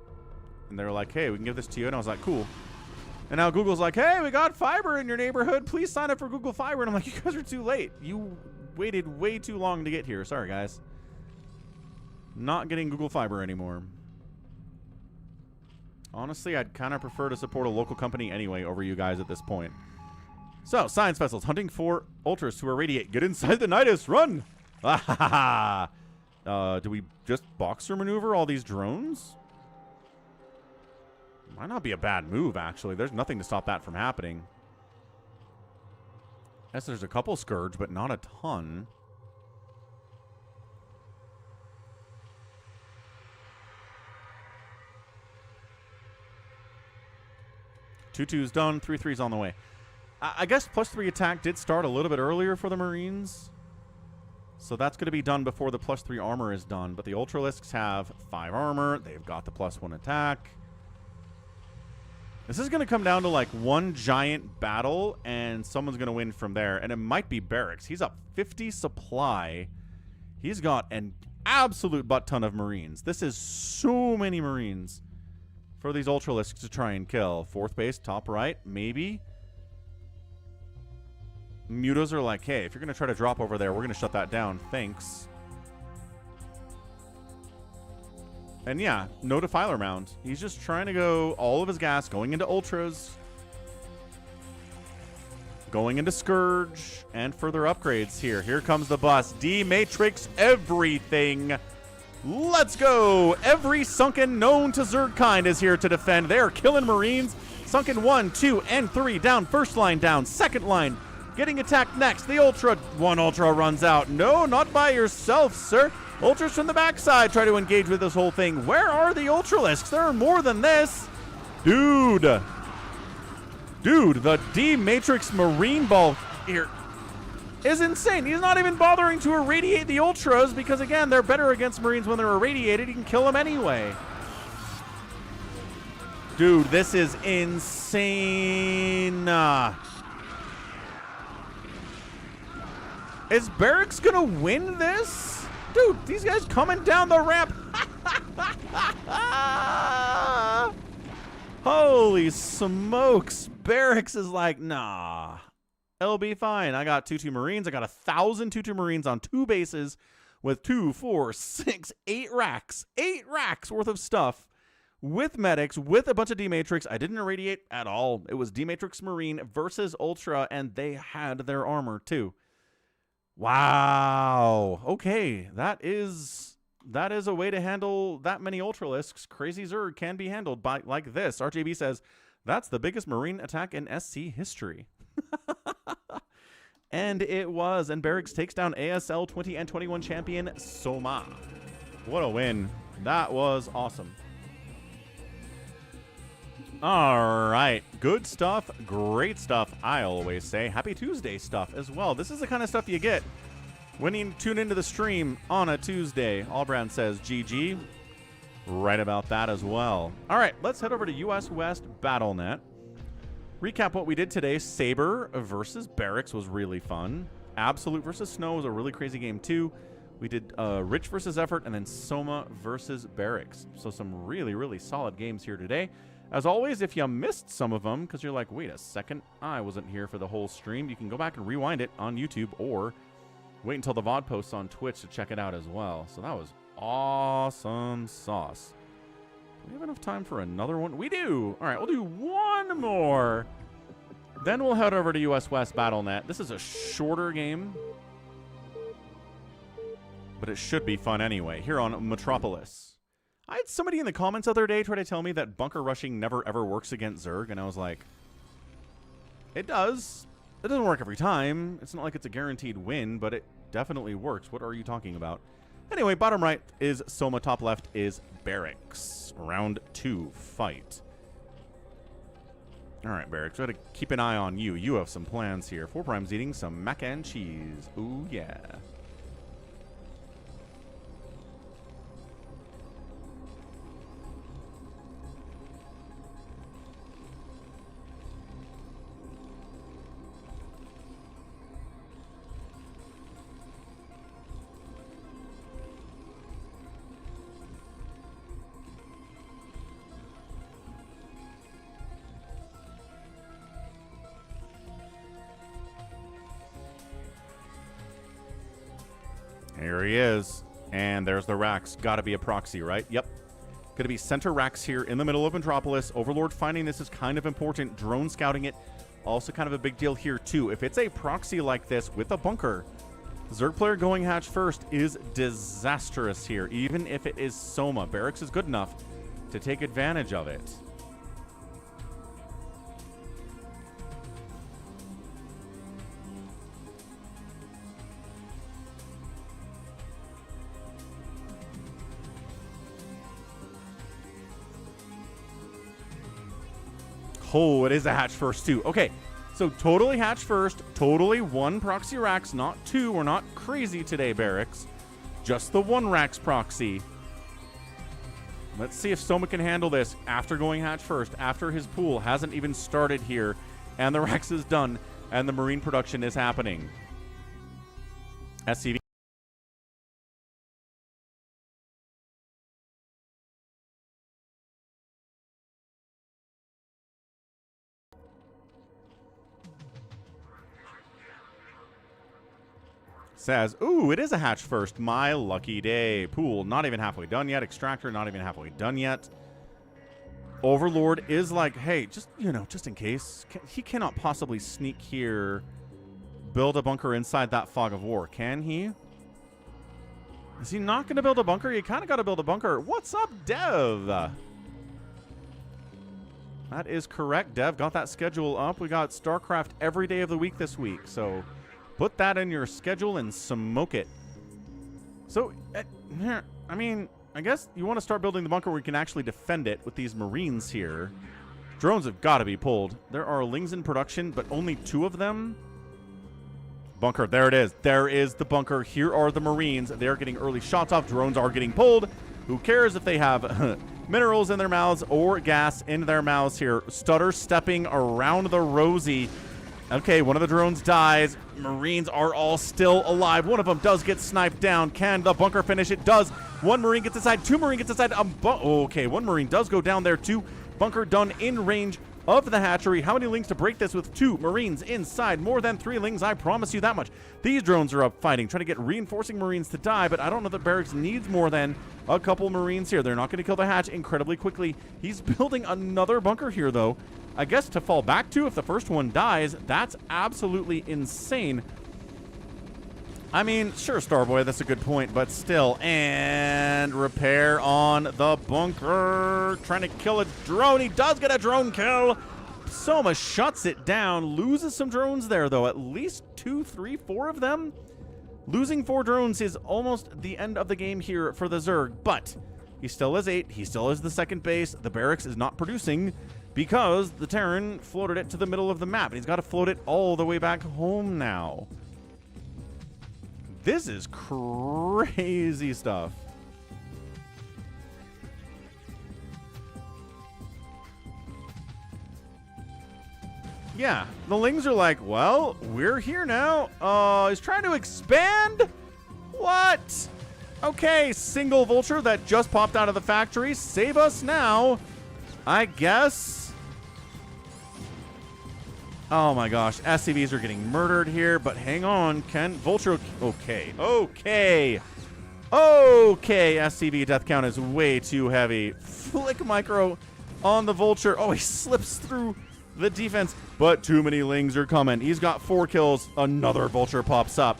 and they were like, hey, we can give this to you, and I was like, cool. And now Google's like, hey, we got fiber in your neighborhood. Please sign up for Google Fiber. And I'm like, you guys are too late. You waited way too long to get here. Sorry, guys. Not getting Google Fiber anymore. Honestly, I'd kind of prefer to support a local company anyway over you guys at this point. So, science vessels hunting for ultras to irradiate. Get inside the Nidus. Run! Ah, do we just boxer maneuver all these drones? Might not be a bad move, actually. There's nothing to stop that from happening. Yes, there's a couple Scourge, but not a ton. Two-two's done. 3-3's on the way. I guess +3 attack did start a little bit earlier for the Marines. So that's going to be done before the +3 armor is done. But the Ultralisks have 5 armor. They've got the +1 attack. This is going to come down to like one giant battle, and someone's going to win from there. And it might be BarrackS. He's up 50 supply. He's got an absolute butt ton of Marines. This is so many Marines for these Ultralisks to try and kill. 4th base, top right, maybe. Mutas are like, hey, if you're going to try to drop over there, we're going to shut that down. Thanks. And yeah, no Defiler Mound. He's just trying to go all of his gas going into Ultras, going into Scourge, and further upgrades here. Here comes the bus. D-Matrix everything. Let's go. Every Sunken known to Zergkind is here to defend. They are killing Marines. Sunken 1, 2, and 3 down. First line down. Second line getting attacked next. The Ultra. One Ultra runs out. No, not by yourself, sir. Ultras from the backside try to engage with this whole thing. Where are the Ultralisks? There are more than this. Dude, the D-Matrix Marine Ball here is insane. He's not even bothering to irradiate the Ultras because, again, they're better against Marines when they're irradiated. He can kill them anyway. Dude, this is insane. Is BarrackS gonna win this? Dude, these guys coming down the ramp. Holy smokes. BarrackS is like, nah. It'll be fine. I got 2-2 Marines. I got 1,000 2-2 Marines on 2 bases with 2, 4, 6, 8 racks. 8 racks worth of stuff with medics, with a bunch of D-Matrix. I didn't irradiate at all. It was D-Matrix Marine versus Ultra, and they had their armor too. Wow. Okay, that is a way to handle that many Ultralisks. Crazy Zerg can be handled by like this. RJB says, that's the biggest Marine attack in SC history. And it was. And BarrackS takes down ASL 20 and 21 champion Soma. What a win. That was awesome. All right. Good stuff. Great stuff. I always say happy Tuesday stuff as well. This is the kind of stuff you get when you tune into the stream on a Tuesday. Allbrand says GG. Right about that as well. All right. Let's head over to US West BattleNet. Recap what we did today. Saber versus BarrackS was really fun. Absolute versus Snow was a really crazy game too. We did Rich versus Effort, and then Soma versus BarrackS. So some really, really solid games here today. As always, if you missed some of them, because you're like, wait a second, I wasn't here for the whole stream, you can go back and rewind it on YouTube, or wait until the VOD posts on Twitch to check it out as well. So that was awesome sauce. Do we have enough time for another one? We do. All right, we'll do one more. Then we'll head over to US West BattleNet. This is a shorter game, but it should be fun anyway. Here on Metropolis. I had somebody in the comments the other day try to tell me that bunker rushing never ever works against Zerg, and I was like, it does. It doesn't work every time. It's not like it's a guaranteed win, but it definitely works. What are you talking about? Anyway, bottom right is Soma, top left is BarrackS. Round 2 fight. All right, BarrackS, we got to keep an eye on you. You have some plans here. 4Prime's eating some mac and cheese. Ooh, yeah. Here he is. And there's the racks. Gotta be a proxy, right? Yep. Gonna be center racks here in the middle of Metropolis. Overlord finding this is kind of important. Drone scouting it, also kind of a big deal here too. If it's a proxy like this with a bunker, Zerg player going hatch first is disastrous here. Even if it is Soma, BarrackS is good enough to take advantage of it. Oh, it is a hatch first too. Okay, so totally hatch first, totally one proxy racks, not two. We're not crazy today, BarrackS. Just the one racks proxy. Let's see if Soma can handle this after going hatch first, after his pool hasn't even started here, and the racks is done, and the marine production is happening. SCV. Says, ooh, it is a hatch first. My lucky day. Pool, not even halfway done yet. Extractor, not even halfway done yet. Overlord is like, hey, just, you know, just in case. He cannot possibly sneak here, build a bunker inside that fog of war. Can he? Is he not going to build a bunker? You kind of got to build a bunker. What's up, Dev? That is correct, Dev. Got that schedule up. We got StarCraft every day of the week this week, so put that in your schedule and smoke it. So, I mean, I guess you want to start building the bunker where you can actually defend it with these Marines here. Drones have got to be pulled. There are Lings in production, but only 2 of them. Bunker, there it is. There is the bunker. Here are the Marines. They're getting early shots off. Drones are getting pulled. Who cares if they have minerals in their mouths or gas in their mouths here. Stutter stepping around the Rosie. Okay, one of the drones dies. Marines are all still alive. One of them does get sniped down. Can the bunker finish? It does. 1 Marine gets inside. 2 Marine gets inside. Okay, 1 Marine does go down there too. Bunker done in range of the hatchery. How many lings to break this with 2 Marines inside? More than 3 lings, I promise you that much. These drones are up fighting, trying to get reinforcing Marines to die, but I don't know that BarrackS needs more than a couple Marines here. They're not going to kill the hatch incredibly quickly. He's building another bunker here, though. I guess to fall back to if the first one dies. That's absolutely insane. I mean, sure, Starboy, that's a good point, but still. And repair on the bunker. Trying to kill a drone. He does get a drone kill. Soma shuts it down. Loses some drones there, though. At least 2, 3, 4 of them. Losing 4 drones is almost the end of the game here for the Zerg, but he still has 8. He still has the second base. The BarrackS is not producing because the Terran floated it to the middle of the map, and he's got to float it all the way back home now. This is crazy stuff. Yeah, the Lings are like, well, we're here now. He's trying to expand? What? Okay, single vulture that just popped out of the factory. Save us now, I guess. Oh my gosh, SCVs are getting murdered here, but hang on, can Vulture... Okay, SCV death count is way too heavy. Flick micro on the Vulture. Oh, he slips through the defense, but too many Lings are coming. He's got 4 kills. Another Vulture pops up.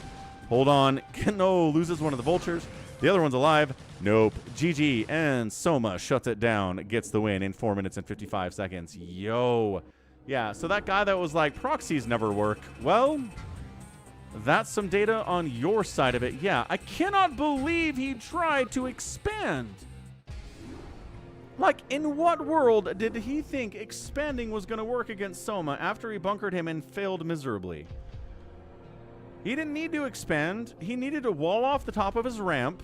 Hold on. No, loses one of the Vultures. The other one's alive. Nope. GG, and Soma shuts it down, gets the win in 4 minutes and 55 seconds. Yo. Yeah, so that guy that was like, proxies never work. Well, that's some data on your side of it. Yeah, I cannot believe he tried to expand. Like, in what world did he think expanding was going to work against Soma after he bunkered him and failed miserably? He didn't need to expand. He needed to wall off the top of his ramp,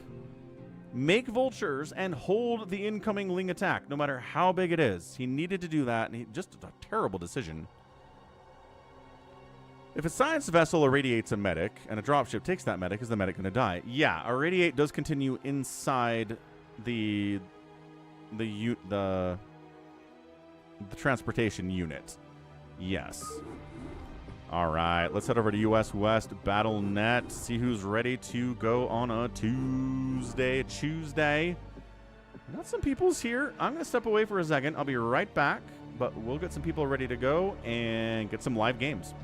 make vultures, and hold the incoming Ling attack, no matter how big it is. He needed to do that, and he just a terrible decision. If a science vessel irradiates a medic, and a dropship takes that medic, is the medic going to die? Yeah, irradiate does continue inside the transportation unit. Yes. All right, let's head over to US West BattleNet, see who's ready to go on a Tuesday. Got some people's here. I'm going to step away for a second. I'll be right back, but we'll get some people ready to go and get some live games.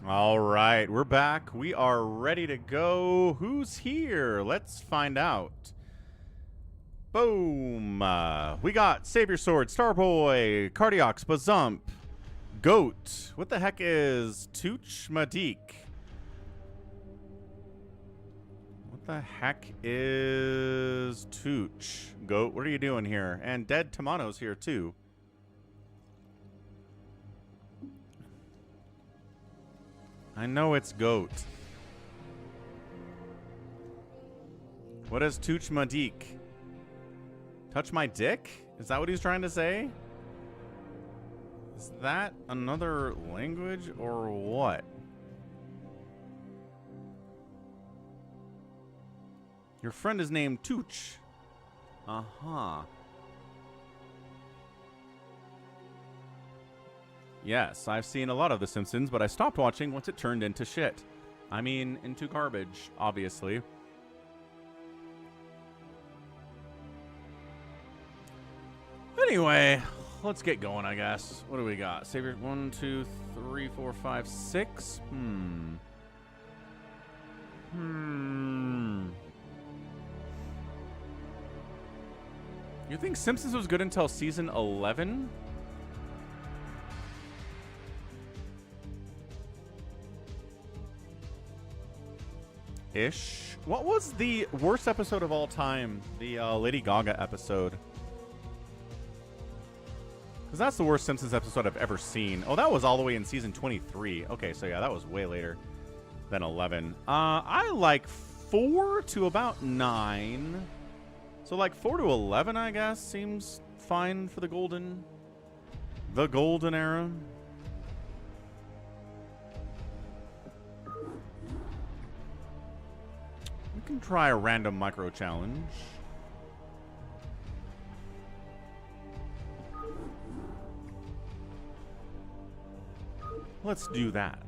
All right, we're back. We are ready to go. Who's here? Let's find out. Boom. We got Saber Sword, Starboy, Cardiox, Bazump, Goat. What the heck is Tooch Madik? What the heck is Tooch? Goat, what are you doing here? And Dead Tamano's here too. I know it's Goat. What is Tooch Madik? Touch my dick? Is that what he's trying to say? Is that another language or what? Your friend is named Tooch. Uh-huh. Yes, I've seen a lot of The Simpsons, but I stopped watching once it turned into shit. I mean, into garbage, obviously. Anyway, let's get going, I guess. What do we got? Saber, 1, 2, 3, 4, 5, 6. You think Simpsons was good until season 11? Ish. What was the worst episode of all time? The Lady Gaga episode. Because that's the worst Simpsons episode I've ever seen. Oh, that was all the way in season 23. Okay, so yeah, that was way later than 11. I like 4 to about 9. So like 4 to 11, I guess, seems fine for the golden era. We can try a random micro challenge. Let's do that.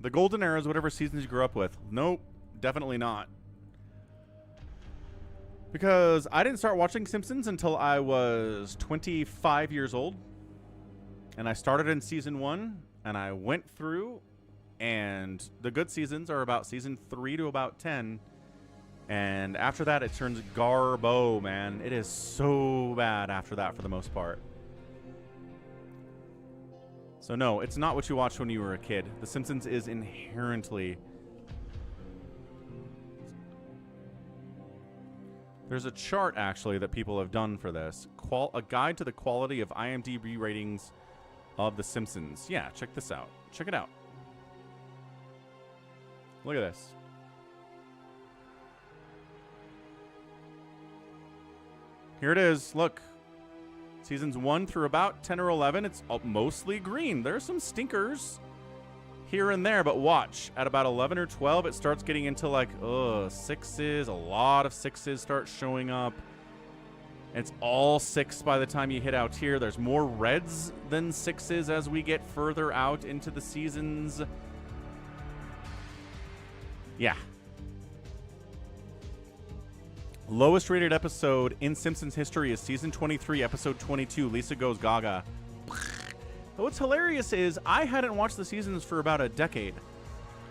The golden era is whatever seasons you grew up with. Nope, definitely not. Because I didn't start watching Simpsons until I was 25 years old. And I started in season 1, and I went through, and the good seasons are about season 3 to about 10. And after that, it turns garbo, man. It is so bad after that for the most part. So no, it's not what you watched when you were a kid. The Simpsons is inherently... There's a chart, actually, that people have done for this. A guide to the quality of IMDb ratings of The Simpsons. Yeah, check this out. Check it out. Look at this. Here it is. Look. Seasons 1 through about 10 or 11, it's mostly green. There's some stinkers here and there, but watch. At about 11 or 12, it starts getting into like, 6s. A lot of 6s start showing up. It's all 6 by the time you hit out here. There's more reds than 6s as we get further out into the seasons. Yeah. Lowest rated episode in Simpsons history is season 23, episode 22, Lisa Goes Gaga. But what's hilarious is I hadn't watched the seasons for about a decade.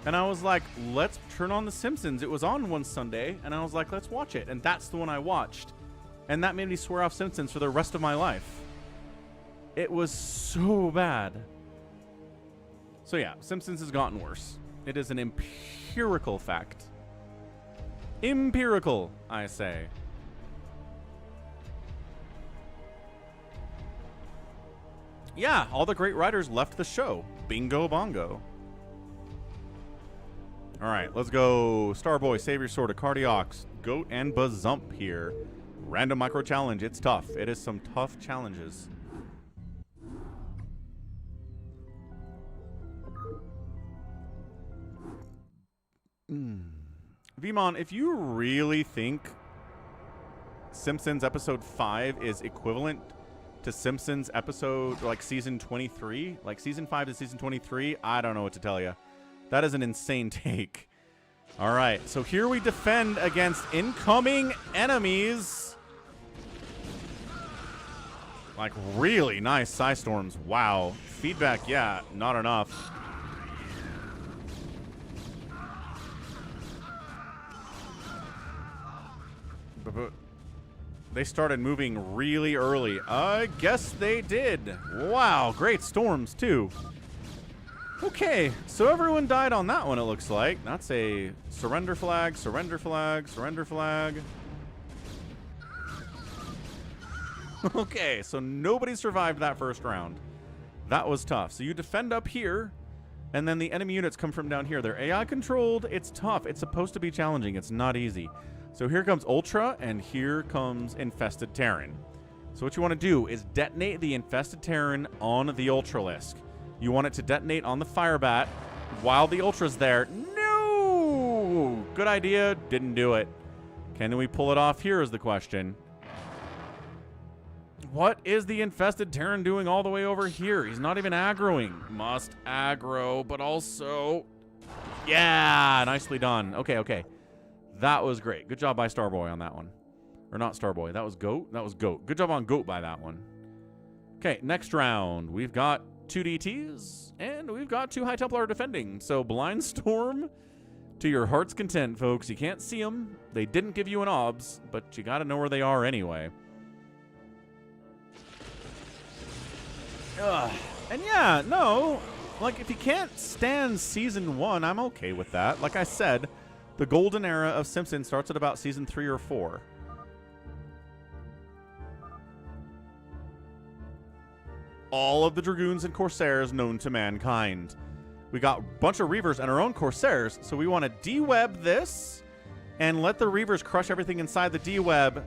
And I was like, let's turn on The Simpsons. It was on one Sunday, and I was like, let's watch it. And that's the one I watched. And that made me swear off Simpsons for the rest of my life. It was so bad. So yeah, Simpsons has gotten worse. It is an empirical fact. Empirical, I say. Yeah, all the great writers left the show. Bingo bongo. All right, let's go. Starboy, Saber Sword, Cardiox, Goat, and Bazump here. Random micro challenge. It's tough. It is some tough challenges. Vmon, if you really think Simpsons episode 5 is equivalent to Simpsons episode, like season 23, like season 5 to season 23. I don't know what to tell you. That is an insane take. All right, so here we defend against incoming enemies. Like really nice Psy Storms. Wow. Feedback, yeah, not enough. They started moving really early. I guess they did. Wow, great storms too. Okay, so everyone died on that one, it looks like. That's a surrender flag, surrender flag, surrender flag. Okay, so nobody survived that first round. That was tough. So you defend up here, and then the enemy units come from down here. They're AI controlled. It's tough. It's supposed to be challenging. It's not easy. So here comes Ultra, and here comes Infested Terran. So what you want to do is detonate the Infested Terran on the Ultralisk. You want it to detonate on the Firebat while the Ultra's there. No! Good idea. Didn't do it. Can we pull it off here is the question. What is the Infested Terran doing all the way over here? He's not even aggroing. Must aggro, but also... Yeah, nicely done. Okay, okay. That was great. Good job by Starboy on that one. Or not Starboy. That was Goat? That was Goat. Good job on Goat by that one. Okay, next round. We've got 2 DTs, and we've got 2 High Templar defending. So Blind Storm to your heart's content, folks. You can't see them. They didn't give you an obs, but you got to know where they are anyway. Ugh. And yeah, no, like if you can't stand season 1, I'm okay with that. Like I said, the golden era of Simpsons starts at about season 3 or 4. All of the Dragoons and Corsairs known to mankind. We got a bunch of Reavers and our own Corsairs, so we want to de-web this and let the Reavers crush everything inside the de-web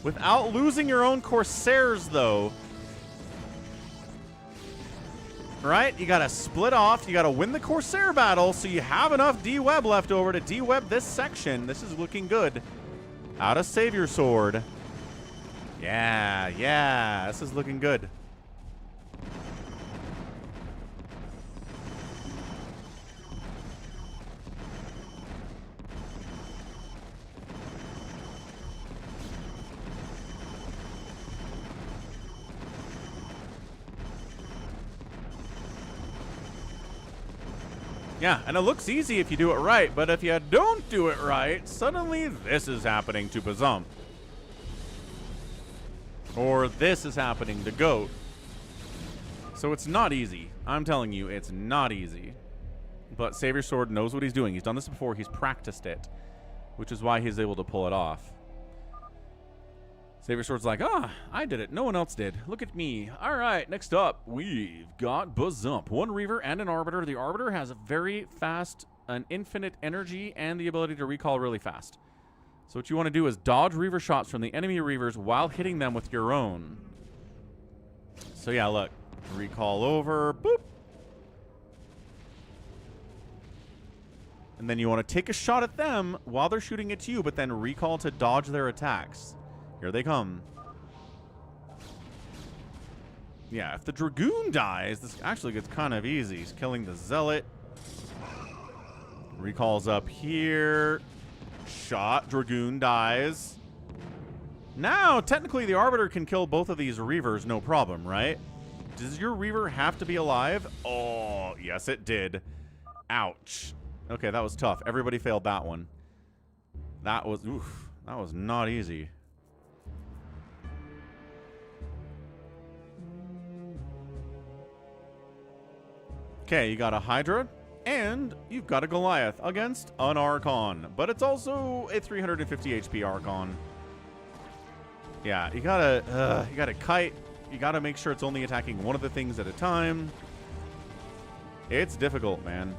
without losing your own Corsairs, though. Right? You got to split off. You got to win the Corsair battle so you have enough de-web left over to de-web this section. This is looking good. Out of Savior Sword. Yeah, yeah. This is looking good. Yeah, and it looks easy if you do it right, but if you don't do it right, suddenly this is happening to Bazump. Or this is happening to Goat. So it's not easy. I'm telling you, it's not easy. But Savior Sword knows what he's doing. He's done this before. He's practiced it, which is why he's able to pull it off. Savior Sword's like, ah, I did it. No one else did. Look at me. All right, next up, we've got Bazump. 1 Reaver and an Arbiter. The Arbiter has a very fast, an infinite energy, and the ability to recall really fast. So what you want to do is dodge Reaver shots from the enemy Reavers while hitting them with your own. So yeah, look. Recall over. Boop. And then you want to take a shot at them while they're shooting at you, but then recall to dodge their attacks. Here they come. Yeah, if the Dragoon dies, this actually gets kind of easy. He's killing the Zealot. Recalls up here. Shot. Dragoon dies. Now, technically, the Arbiter can kill both of these Reavers, no problem, right? Does your Reaver have to be alive? Oh, yes, it did. Ouch. Okay, that was tough. Everybody failed that one. That was, oof, that was not easy. Okay, you got a Hydra, and you've got a Goliath against an Archon. But it's also a 350 HP Archon. Yeah, you gotta kite. You gotta make sure it's only attacking one of the things at a time. It's difficult, man.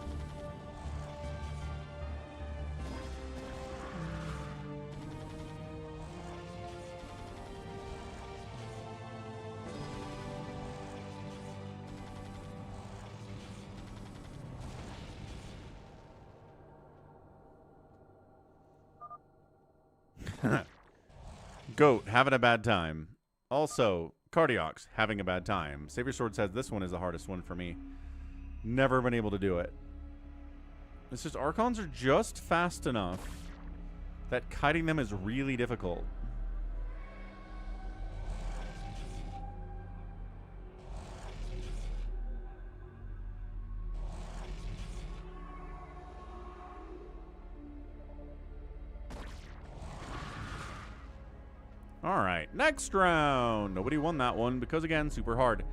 Goat, having a bad time. Also, Cardiacs, having a bad time. Saber Sword says this one is the hardest one for me. Never been able to do it. It's just Archons are just fast enough that kiting them is really difficult. All right, next round. Nobody won that one because, again, super hard.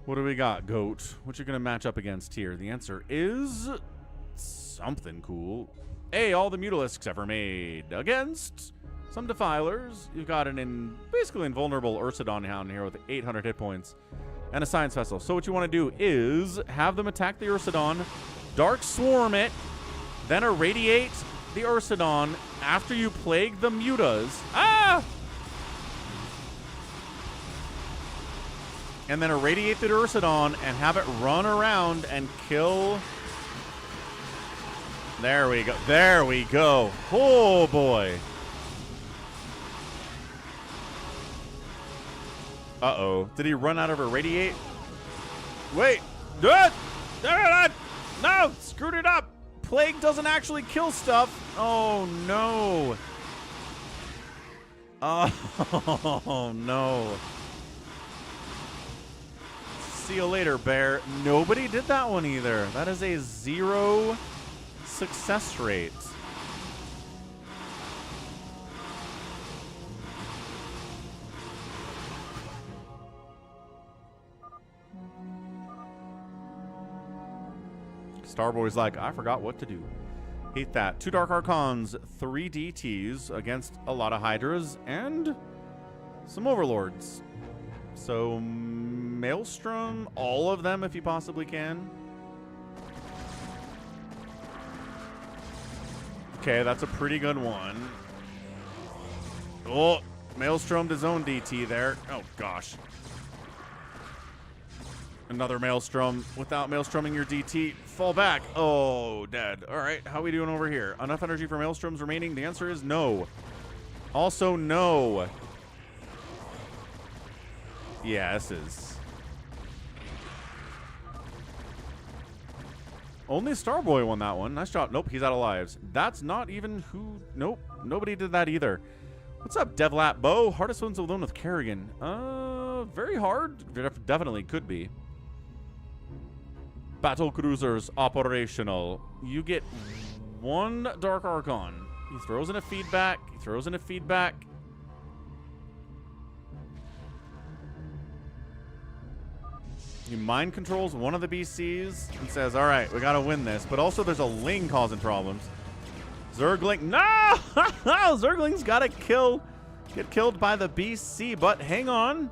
What do we got, Goat? What you going to match up against here? The answer is something cool. A, all the Mutalisks ever made. Against some Defilers. You've got basically invulnerable Ursidon Hound here with 800 hit points and a Science Vessel. So what you want to do is have them attack the Ursidon, Dark Swarm it, then irradiate the Ursidon after you plague the Mutas. Ah! And then irradiate the Ursidon and have it run around and kill. There we go. There we go. Oh, boy. Uh-oh. Did he run out of irradiate? Wait. No! Screwed it up. Plague doesn't actually kill stuff. Oh, no. Oh, no. See you later, Bear. Nobody did that one either. That is a 0 success rate. Starboy's like, I forgot what to do. Hate that. 2 Dark Archons, 3 DTs against a lot of Hydras and some Overlords. So, Maelstrom, all of them if you possibly can. Okay, that's a pretty good one. Oh, Maelstrom his own DT there. Oh, gosh. Another Maelstrom. Without Maelstroming your DT, fall back. Oh, dead. All right, how are we doing over here? Enough energy for Maelstroms remaining? The answer is no. Also, no. Yeah, this is... Only Starboy won that one. Nice job. Nope, he's out of lives. That's not even who... Nope, nobody did that either. What's up, Devlap Bo? Hardest ones alone with Kerrigan. Very hard. Definitely could be. Battle Cruisers operational. You get 1 Dark Archon. He throws in a feedback. He throws in a feedback. He mind controls one of the BCs and says, all right, we got to win this. But also there's a Ling causing problems. Zergling. No! Zergling's got to get killed by the BC. But hang on.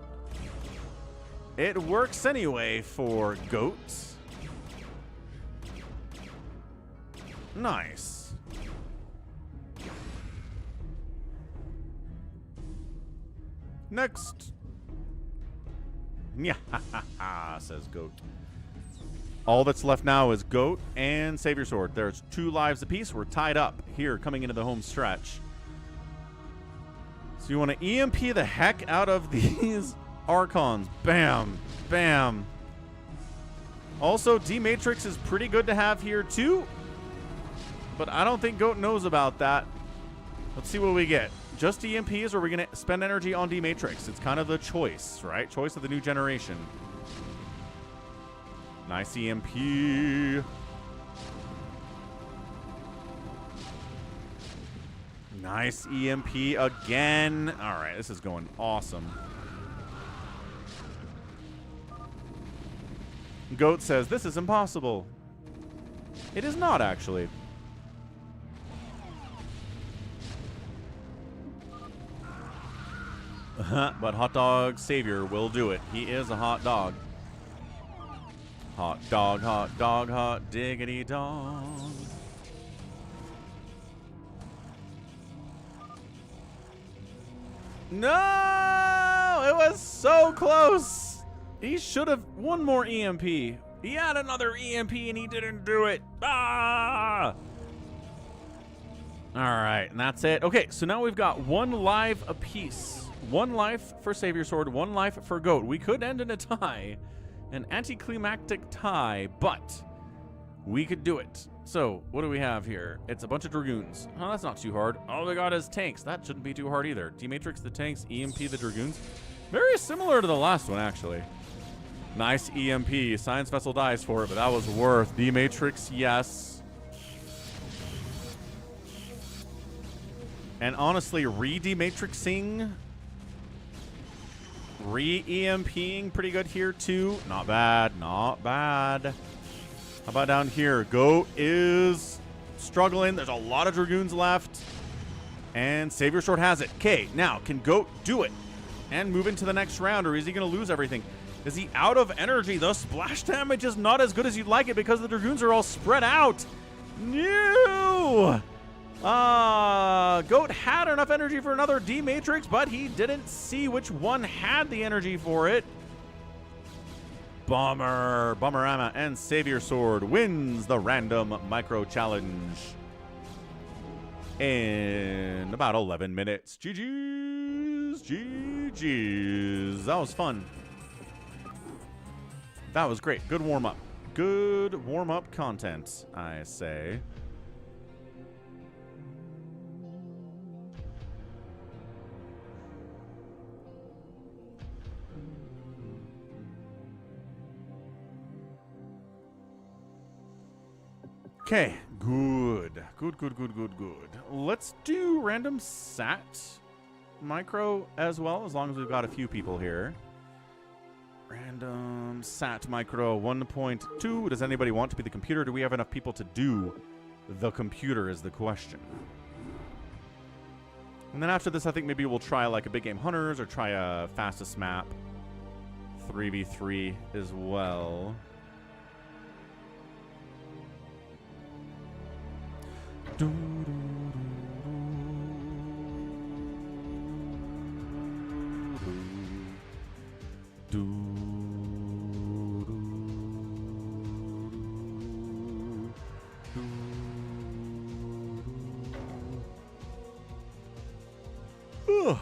It works anyway for Goats. Nice. Next. Yeah, says Goat. All that's left now is Goat and Savior Sword. There's 2 lives apiece. We're tied up here coming into the home stretch. So you want to EMP the heck out of these Archons. Bam. Bam. Also, D-Matrix is pretty good to have here too. But I don't think Goat knows about that. Let's see what we get. Just EMPs, or are we going to spend energy on D-Matrix? It's kind of the choice, right? Choice of the new generation. Nice EMP. Nice EMP again. All right, this is going awesome. Goat says, this is impossible. It is not, actually. But Hot Dog Savior will do it. He is a hot dog. Hot dog, hot diggity dog. No! It was so close. He should have one more EMP. He had another EMP and he didn't do it. Ah! All right, and that's it. Okay, so now we've got 1 live apiece. 1 life for Savior Sword, 1 life for Goat. We could end in a tie, an anticlimactic tie, but we could do it. So, what do we have here? It's a bunch of Dragoons. Oh, that's not too hard. All we got is tanks. That shouldn't be too hard either. D-Matrix the tanks, EMP the Dragoons. Very similar to the last one, actually. Nice EMP. Science Vessel dies for it, but that was worth. D-Matrix, yes. And honestly, re-D-Matrixing, re-EMPing pretty good here, too. Not bad, not bad. How about down here? Goat is struggling. There's a lot of Dragoons left. And Savior Sword has it. Okay, now, can Goat do it and move into the next round, or is he going to lose everything? Is he out of energy? The splash damage is not as good as you'd like it because the Dragoons are all spread out. No! Goat had enough energy for another D-Matrix, but he didn't see which one had the energy for it. Bummerama, and Savior Sword wins the random micro challenge in about 11 minutes. GG's, GG's. That was fun. That was great. Good warm-up. Good warm-up content, I say. Okay, good. Good. Let's do random sat micro as well, as long as we've got a few people here. Random sat micro 1.2. Does anybody want to be the computer? Do we have enough people to do the computer is the question. And then after this, I think maybe we'll try like a Big Game Hunters or try a fastest map 3v3 as well. Ugh.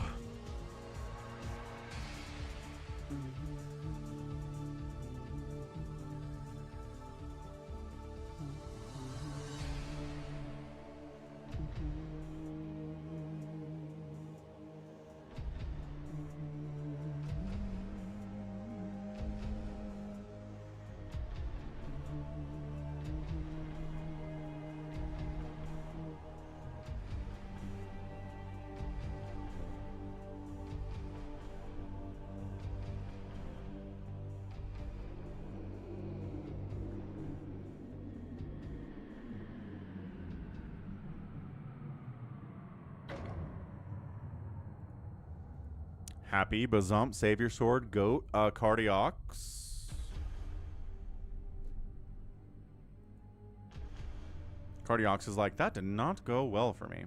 Happy, Bazump, Savior Sword, Goat, Cardiox. Cardiox is like, that did not go well for me.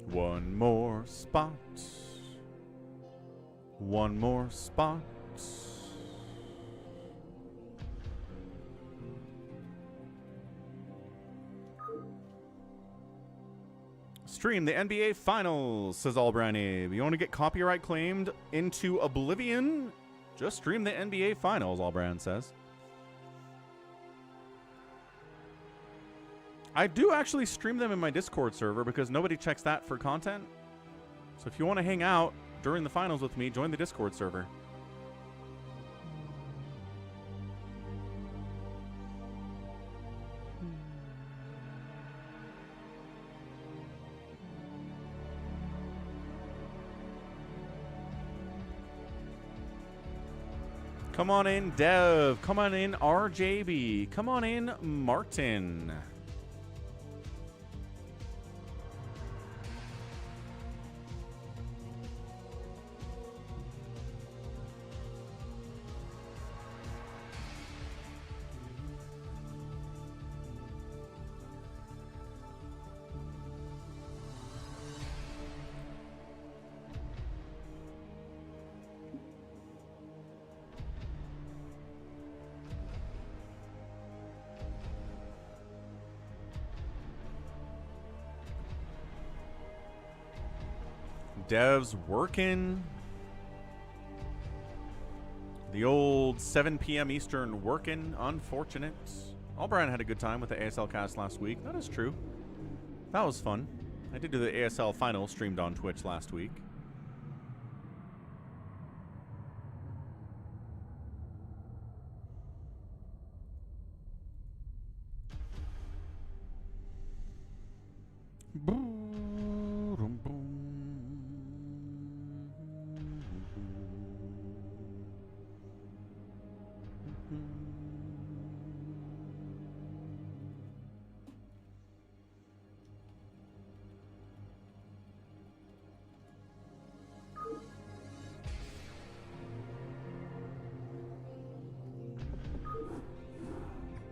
One more spot. One more spot. Stream the NBA Finals, says Albrani. You want to get copyright claimed into oblivion? Just stream the NBA Finals, Albrand says. I do actually stream them in my Discord server because nobody checks that for content. So if you want to hang out during the finals with me, join the Discord server. Come on in, Dev. Come on in, RJB. Come on in, Martin. devs working. The old 7 p.m. Eastern working. Unfortunate. Albrian had a good time with the ASL cast last week. That is true. That was fun. I did do the ASL final streamed on Twitch last week.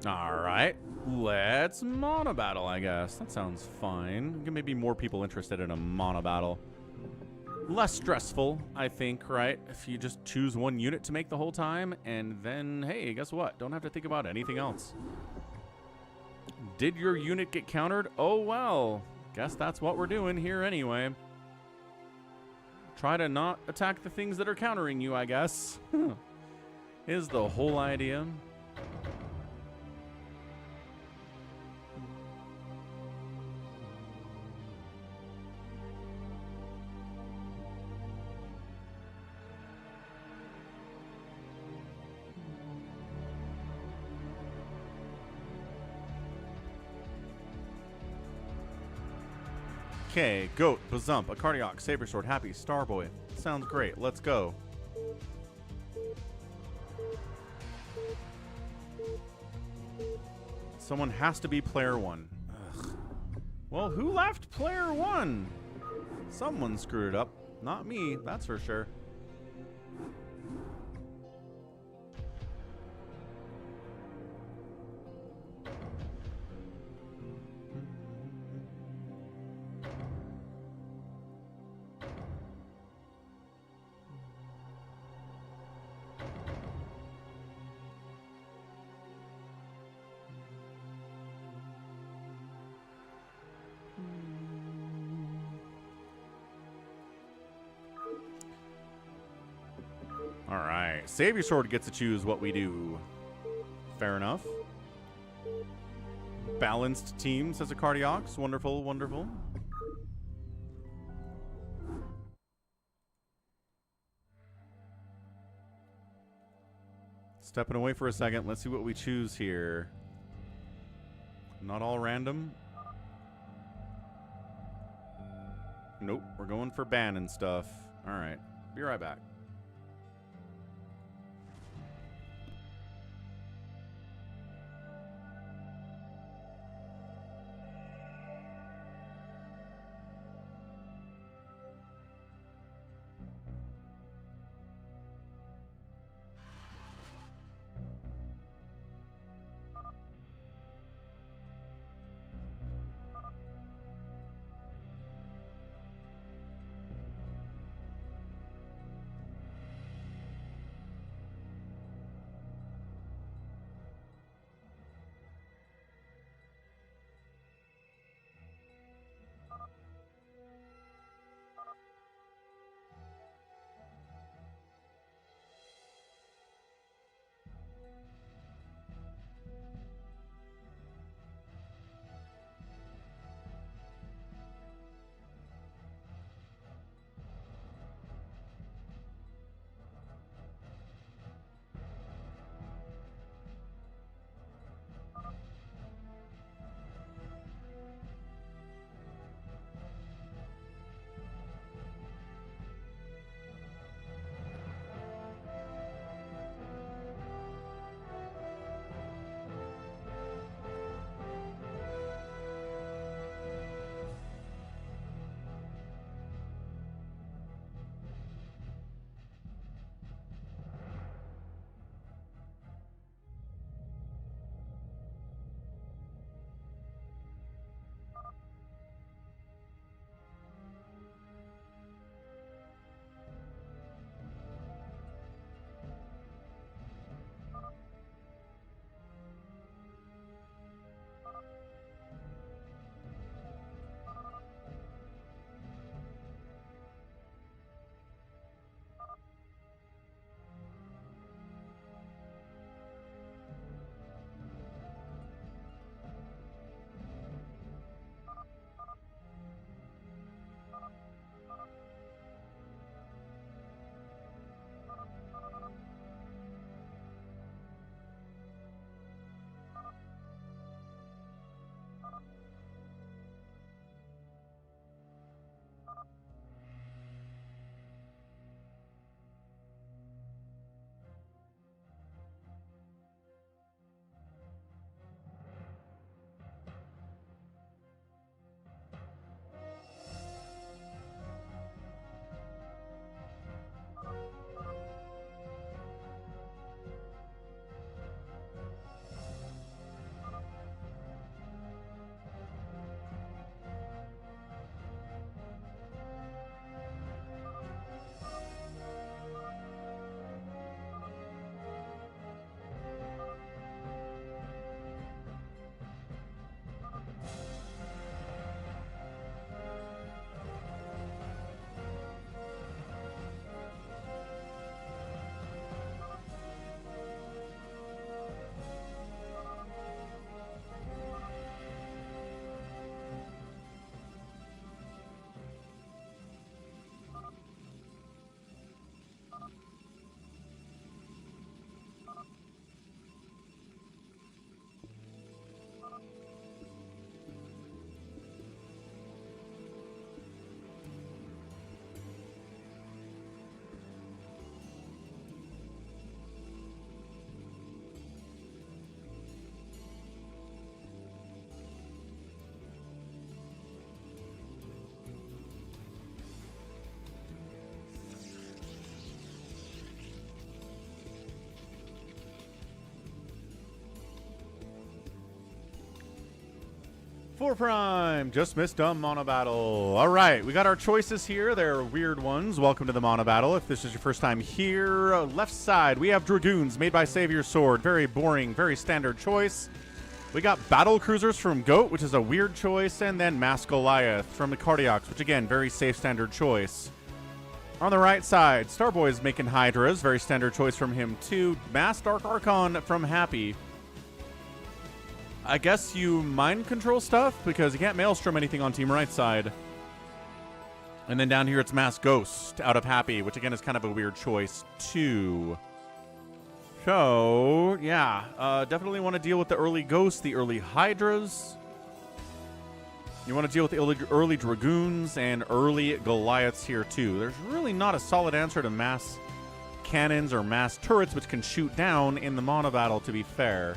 All right, let's Monobattle, I guess. That sounds fine. Maybe more people interested in a Monobattle. Less stressful, I think, right? If you just choose one unit to make the whole time, and then, hey, guess what? Don't have to think about anything else. Did your unit get countered? Oh, well. Guess that's what we're doing here anyway. Try to not attack the things that are countering you, I guess. Is the whole idea. Okay, Goat, Bazump, a Cardiac, Saber Sword, Happy, Starboy. Sounds great. Let's go. Someone has to be player one. Ugh. Well, who left player one? Someone screwed it up. Not me, that's for sure. All right, Savior Sword gets to choose what we do. Fair enough. Balanced team, says a Cardiacs. Wonderful, wonderful. Stepping away for a second. Let's see what we choose here. Not all random. Nope, we're going for ban and stuff. All right, be right back. 4 Prime. Just missed a Monobattle. All right, we got our choices here. They're weird ones. Welcome to the Monobattle. If this is your first time here, left side, we have Dragoons made by Saber Sword. Very boring, very standard choice. We got Battle Cruisers from GOAT, which is a weird choice, and then Mass Goliath from the Cardiacs, which again, very safe standard choice. On the right side, Starboy's making Hydras, very standard choice from him too. Mass Dark Archon from Happy. I guess you mind control stuff because you can't Maelstrom anything on team right side. And then down here it's Mass Ghost out of Happy, which again is kind of a weird choice too. So, yeah, definitely want to deal with the early Ghosts, the early Hydras. You want to deal with the early Dragoons and early Goliaths here too. There's really not a solid answer to mass cannons or mass turrets which can shoot down in the Monobattle, to be fair.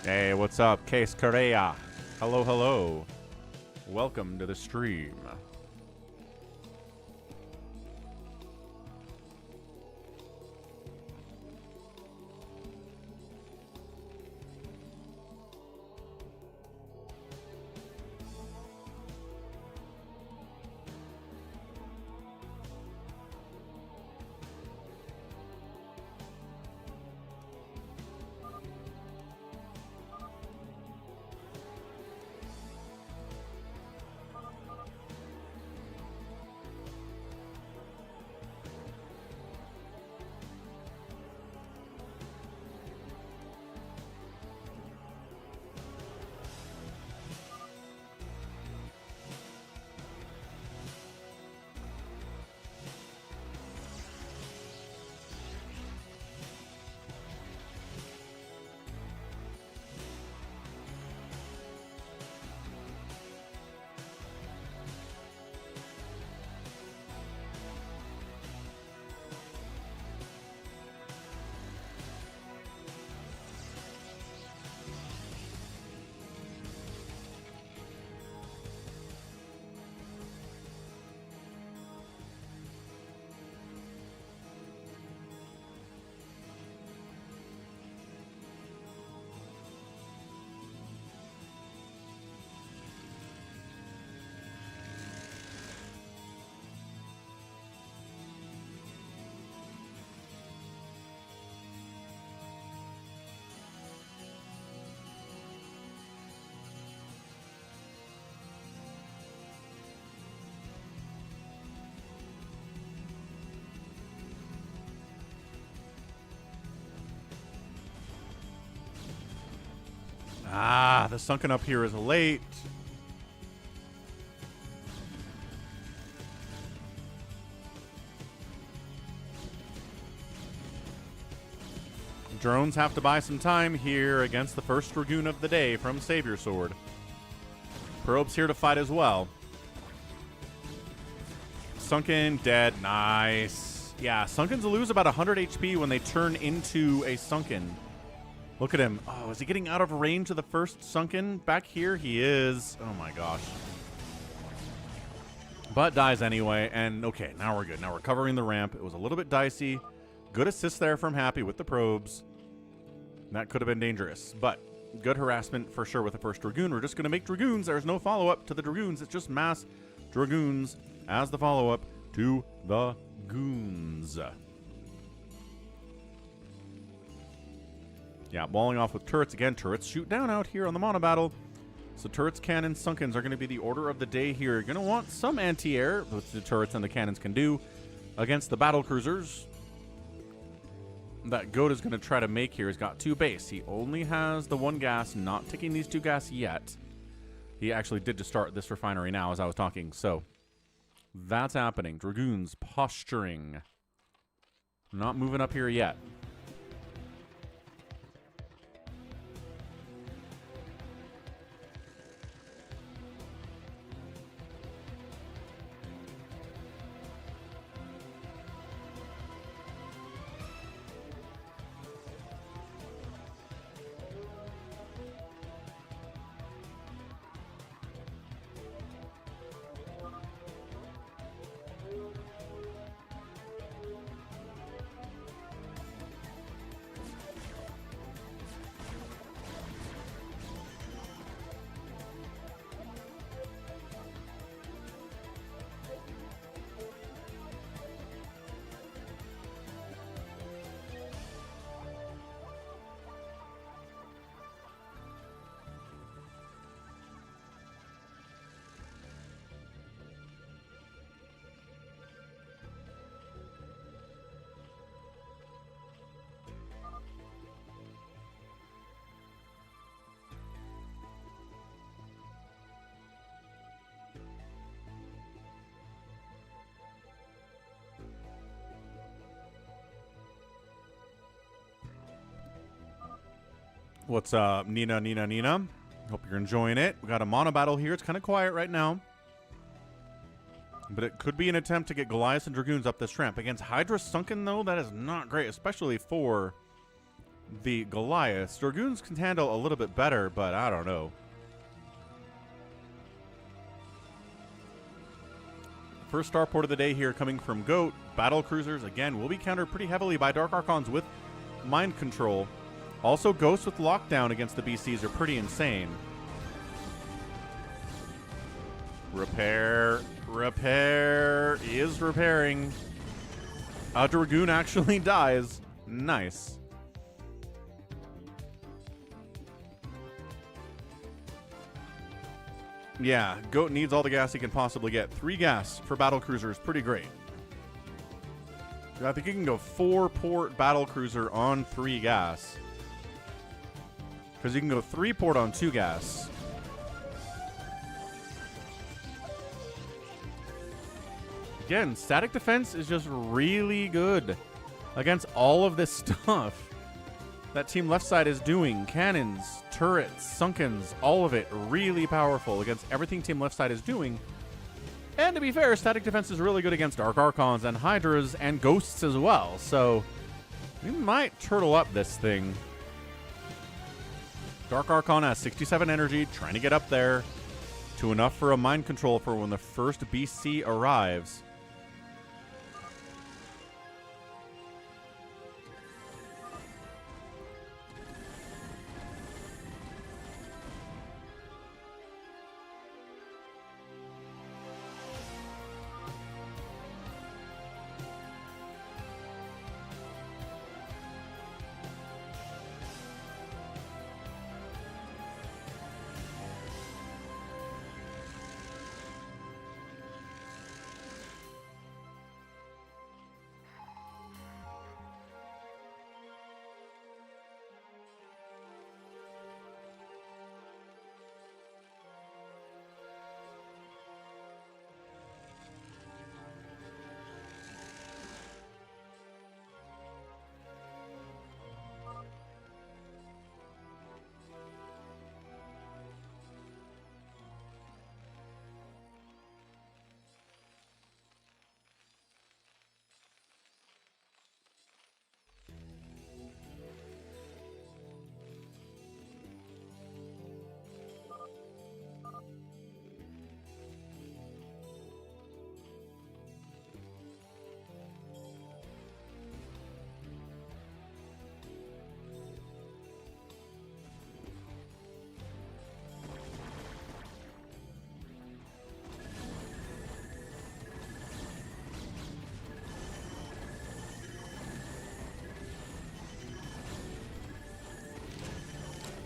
Hey, what's up? Case Correa. Hello, hello. Welcome to the stream. Ah, the sunken up here is late. Drones have to buy some time here against the first Dragoon of the day from Saber Sword. Probe's here to fight as well. Sunken, dead, nice. Yeah, Sunkens lose about 100 HP when they turn into a Sunken. Look at him. Oh, is he getting out of range of the first Sunken? Back here, he is. Oh my gosh. But dies anyway, and okay, now we're good. Now we're covering the ramp. It was a little bit dicey. Good assist there from Happy with the probes. That could have been dangerous, but good harassment for sure with the first Dragoon. We're just going to make Dragoons. There's no follow-up to the Dragoons. It's just mass Dragoons as the follow-up to the Goons. Yeah, walling off with turrets. Again, turrets shoot down out here on the Monobattle. So turrets, cannons, Sunkens are going to be the order of the day here. You're going to want some anti-air, which the turrets and the cannons can do, against the battle cruisers. That GOAT is going to try to make here. He's got 2 base. He only has the 1 gas, not taking these 2 gas yet. He actually did just start this refinery now as I was talking. So that's happening. Dragoons posturing. Not moving up here yet. What's up, Nina? Hope you're enjoying it. We got a Monobattle here. It's kind of quiet right now. But it could be an attempt to get Goliaths and Dragoons up this ramp. Against Hydra Sunken, though, that is not great, especially for the Goliaths. Dragoons can handle a little bit better, but I don't know. First starport of the day here coming from GOAT. Battle Cruisers, again, will be countered pretty heavily by Dark Archons with Mind Control. Also, Ghosts with Lockdown against the BCs are pretty insane. Repair is repairing. A Dragoon actually dies. Nice. Yeah, GOAT needs all the gas he can possibly get. 3 gas for Battle Cruiser is pretty great. I think you can go 4-port Battle Cruiser on 3 gas. Because you can go 3-port on 2 gas. Again, static defense is just really good against all of this stuff that team left side is doing. Cannons, turrets, sunkens, all of it really powerful against everything team left side is doing. And to be fair, static defense is really good against Dark Archons and Hydras and Ghosts as well. So we might turtle up this thing. Dark Archon has 67 energy, trying to get up there to enough for a mind control for when the first BC arrives.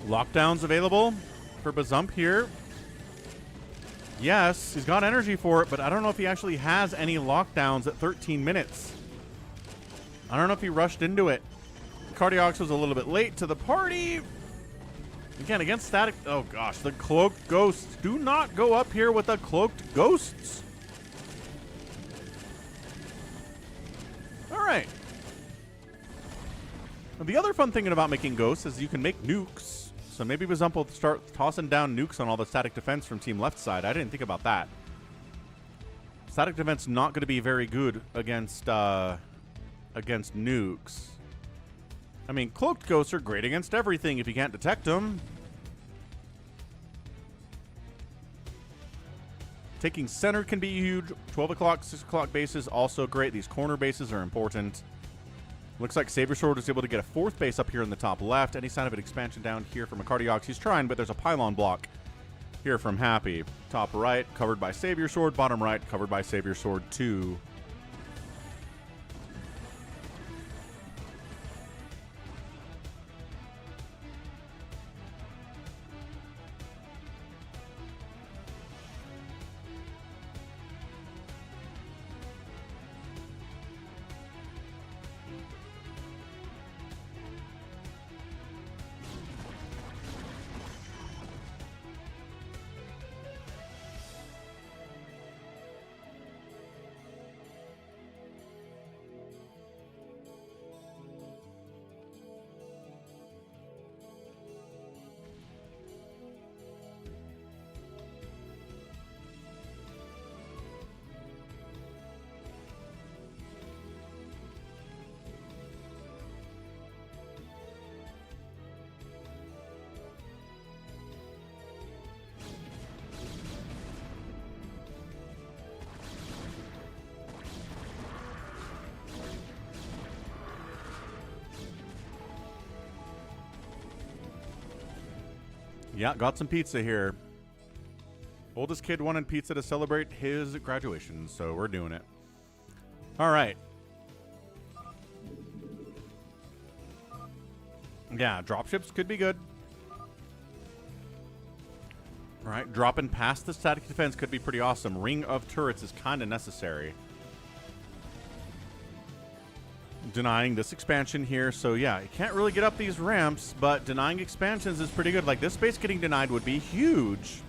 Lockdowns available for Bazump here. Yes, he's got energy for it, but I don't know if he actually has any lockdowns at 13 minutes. I don't know if he rushed into it. Cardiox was a little bit late to the party. Again, against static. Oh gosh, the cloaked ghosts. Do not go up here with the cloaked ghosts. All right. Now, the other fun thing about making ghosts is you can make nukes. So maybe Bazump will start tossing down nukes on all the static defense from team left side. I didn't think about that. Static defense not going to be very good against nukes. I mean, cloaked ghosts are great against everything if you can't detect them. Taking center can be huge. 12 o'clock, 6 o'clock bases also great. These corner bases are important. Looks like Saber Sword is able to get a 4th base up here in the top left. Any sign of an expansion down here from a Cardiox? He's trying, but there's a pylon block here from Happy. Top right, covered by Saber Sword. Bottom right, covered by Saber Sword 2. Yeah, got some pizza here. Oldest kid wanted pizza to celebrate his graduation, so we're doing it. All right. Yeah, dropships could be good. All right, dropping past the static defense could be pretty awesome. Ring of turrets is kind of necessary. Denying this expansion here, so yeah, you can't really get up these ramps, but denying expansions is pretty good. Like, this space getting denied would be huge.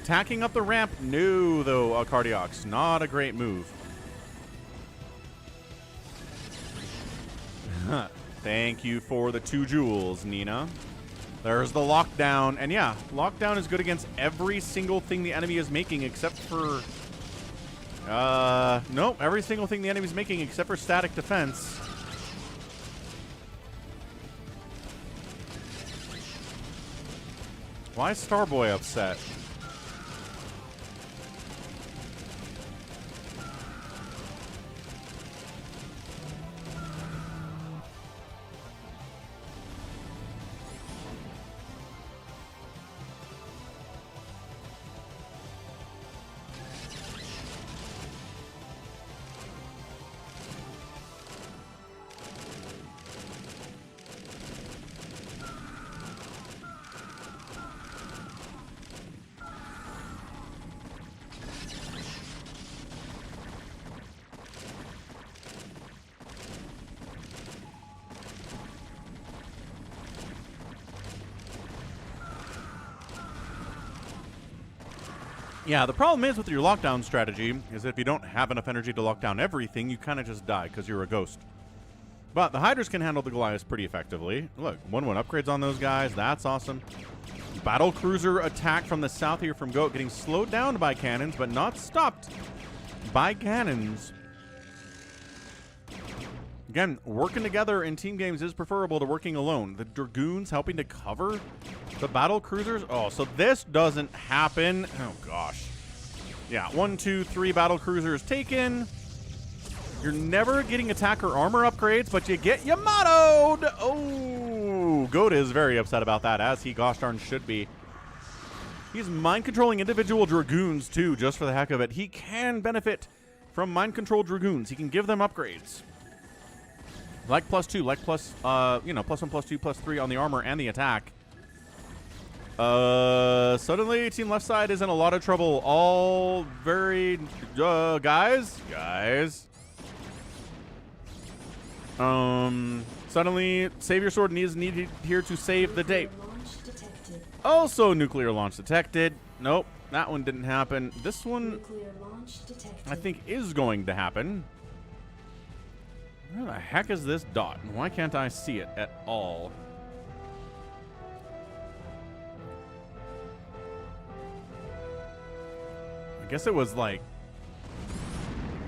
Tacking up the ramp, no, though, Cardiox. Not a great move. Thank you for the 2 jewels, Nina. There's the lockdown. And yeah, lockdown is good against every single thing the enemy is making except for... nope, every single thing the enemy's making except for static defense. Why is Starboy upset? Yeah, the problem is with your lockdown strategy is if you don't have enough energy to lock down everything, you kind of just die because you're a ghost. But the Hydras can handle the Goliaths pretty effectively. Look, 1-1 upgrades on those guys. That's awesome. Battle Cruiser attack from the south here from Goat, getting slowed down by cannons, but not stopped by cannons. Again, working together in team games is preferable to working alone. The Dragoons helping to cover the Battle Cruisers. Oh, so this doesn't happen. Oh, gosh. Yeah, 1, 2, 3 Battle Cruisers taken. You're never getting attacker armor upgrades, but you get Yamato'd. Oh, Goat is very upset about that, as he gosh darn should be. He's mind controlling individual Dragoons, too, just for the heck of it. He can benefit from mind control Dragoons. He can give them upgrades. Like +2, like plus, +1, +2, +3 on the armor and the attack. Suddenly, team left side is in a lot of trouble. All very, guys. Suddenly, Savior Sword is needed here to save the day. Also, nuclear launch detected. Nope, that one didn't happen. This one, I think, is going to happen. Where the heck is this dot? Why can't I see it at all? I guess it was like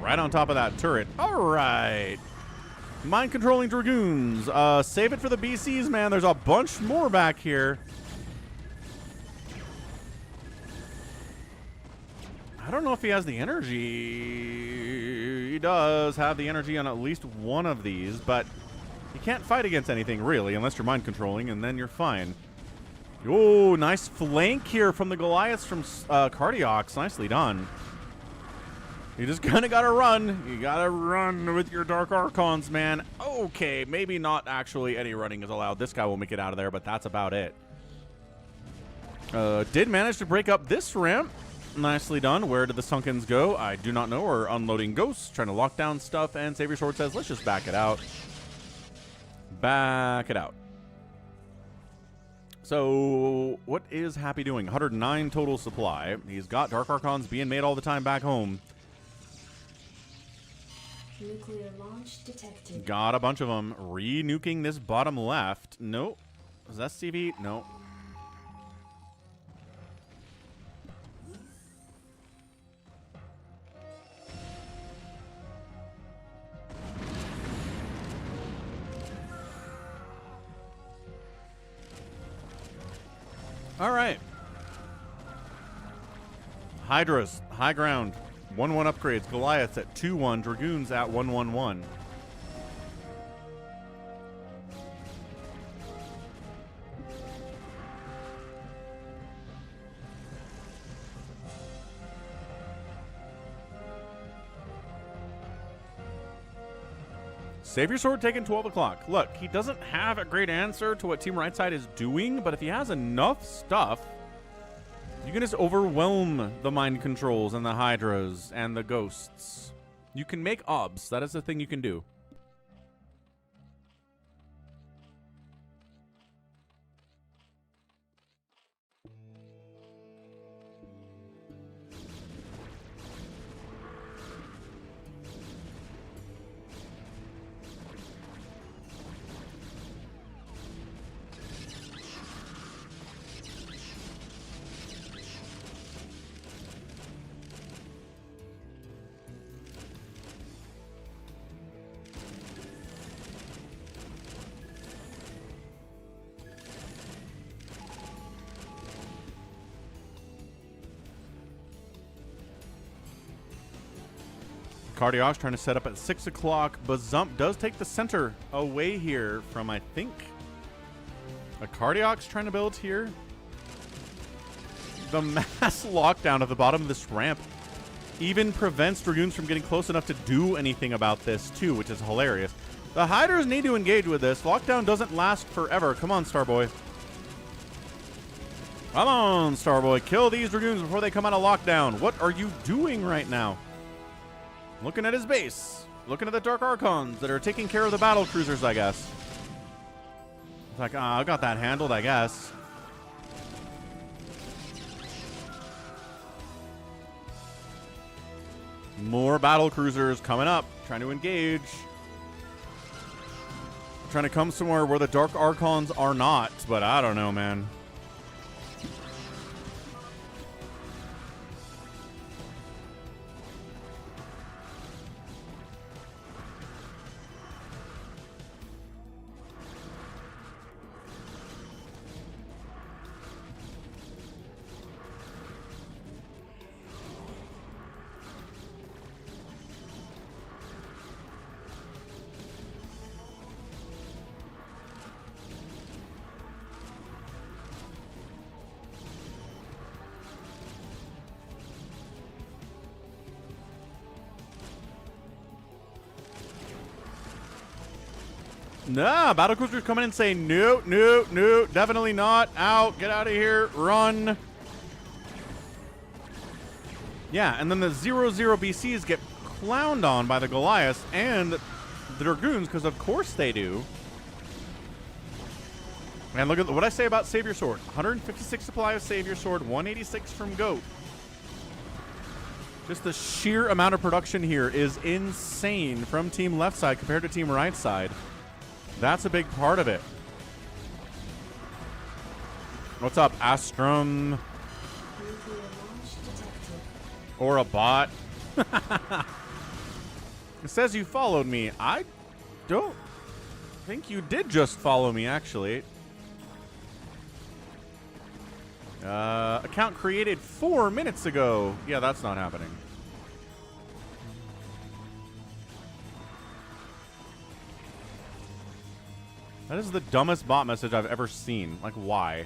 right on top of that turret. All right. Mind controlling Dragoons. Save it for the BCs, man. There's a bunch more back here. I don't know if he has the energy. He does have the energy on at least one of these, but you can't fight against anything, really, unless you're mind controlling, and then you're fine. Oh, nice flank here from the Goliaths from Cardiox. Nicely done. You just kind of got to run. You got to run with your Dark Archons, man. Okay, maybe not actually any running is allowed. This guy will make it out of there, but that's about it. Did manage to break up this ramp. Nicely done. Where did the Sunkens go? I do not know. We're unloading ghosts, trying to lock down stuff, and Savior Sword says, let's just back it out. Back it out. So, what is Happy doing? 109 total supply. He's got Dark Archons being made all the time back home. Nuclear launch detected. Got a bunch of them. Re-nuking this bottom left. Nope. Is that CV? Nope. All right. Hydras, high ground. 1-1 upgrades. Goliaths at 2-1. Dragoons at 1-1-1. Save your sword taking 12 o'clock. Look, he doesn't have a great answer to what Team Right Side is doing, but if he has enough stuff, you can just overwhelm the mind controls and the hydras and the ghosts. You can make obs. That is the thing you can do. Cardiac's trying to set up at 6 o'clock. Bazump does take the center away here from, I think, a Cardiac's trying to build here. The mass lockdown at the bottom of this ramp even prevents Dragoons from getting close enough to do anything about this, too, which is hilarious. The Hydras need to engage with this. Lockdown doesn't last forever. Come on, Starboy. Come on, Starboy. Kill these Dragoons before they come out of lockdown. What are you doing right now? Looking at his base. Looking at the Dark Archons that are taking care of the battle cruisers, I guess. It's like, I got that handled, I guess. More battle cruisers coming up, trying to engage. Trying to come somewhere where the Dark Archons are not, but I don't know, man. Nah, battlecruisers come in and say, no, no, no, definitely not. Out, get out of here, run. Yeah, and then the 0-0 BCs get clowned on by the Goliaths and the Dragoons, because of course they do. And look at what I say about Savior Sword. 156 supply of Savior Sword, 186 from Goat. Just the sheer amount of production here is insane from Team Left Side compared to Team Right Side. That's a big part of it. What's up, Astrum? Or a bot? It says you followed me. I don't think you did just follow me, actually. Account created 4 minutes ago. Yeah, that's not happening. That is the dumbest bot message I've ever seen. Like, why?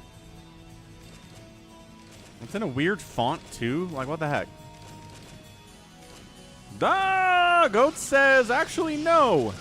It's in a weird font, too. Like, what the heck? Ah! Goat says, actually, no.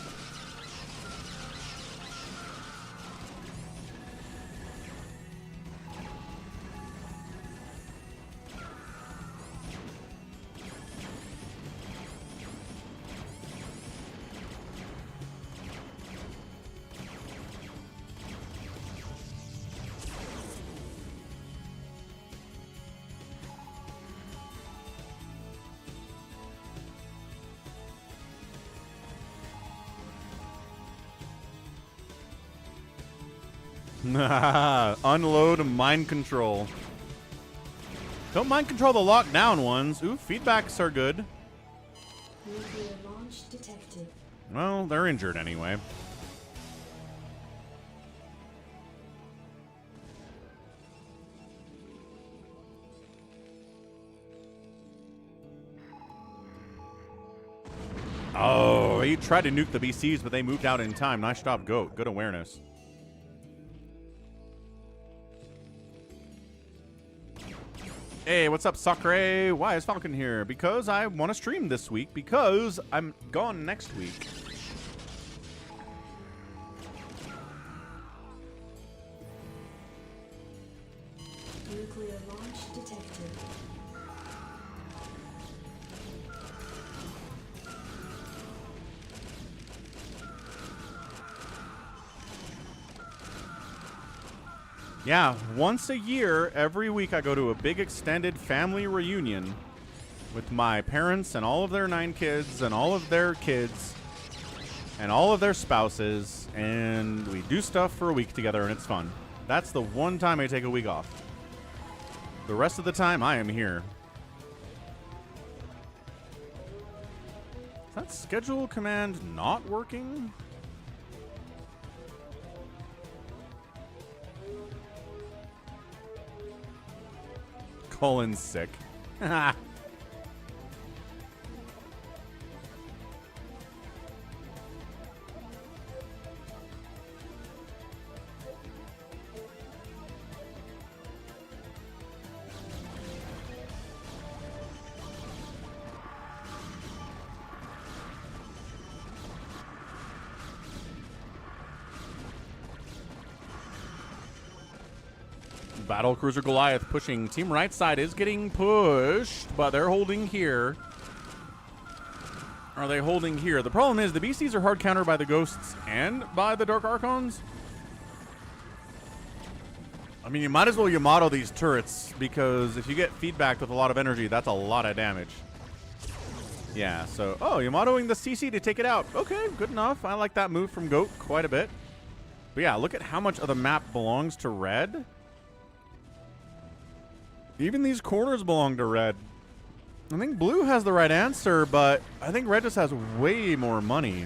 Unload mind control. Don't mind control the lockdown ones. Ooh, feedbacks are good. Nuclear launch detected. Well, they're injured anyway. Oh, he tried to nuke the BCs, but they moved out in time. Nice job, Goat. Good awareness. Hey, what's up, Sakre? Why is Falcon here? Because I want to stream this week, because I'm gone next week. Yeah, once a year, every week I go to a big extended family reunion with my parents and all of their 9 kids and all of their kids and all of their spouses, and we do stuff for a week together, and it's fun. That's the one time I take a week off. The rest of the time, I am here. Is that schedule command not working? Colin's sick. Battlecruiser Goliath pushing. Team right side is getting pushed, but they're holding here. Are they holding here? The problem is the BCs are hard countered by the Ghosts and by the Dark Archons. I mean, you might as well Yamato these turrets, because if you get feedback with a lot of energy, that's a lot of damage. Yeah, so... Oh, Yamatoing the CC to take it out. Okay, good enough. I like that move from Goat quite a bit. But yeah, look at how much of the map belongs to red. Even these corners belong to red. I think blue has the right answer, but I think red just has way more money.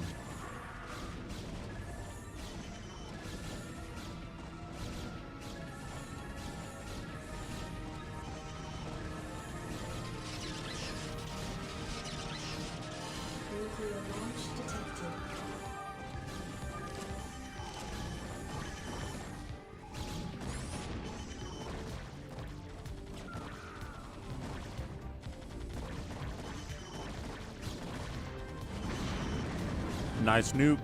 Nuclear launch detected. Nice nuke.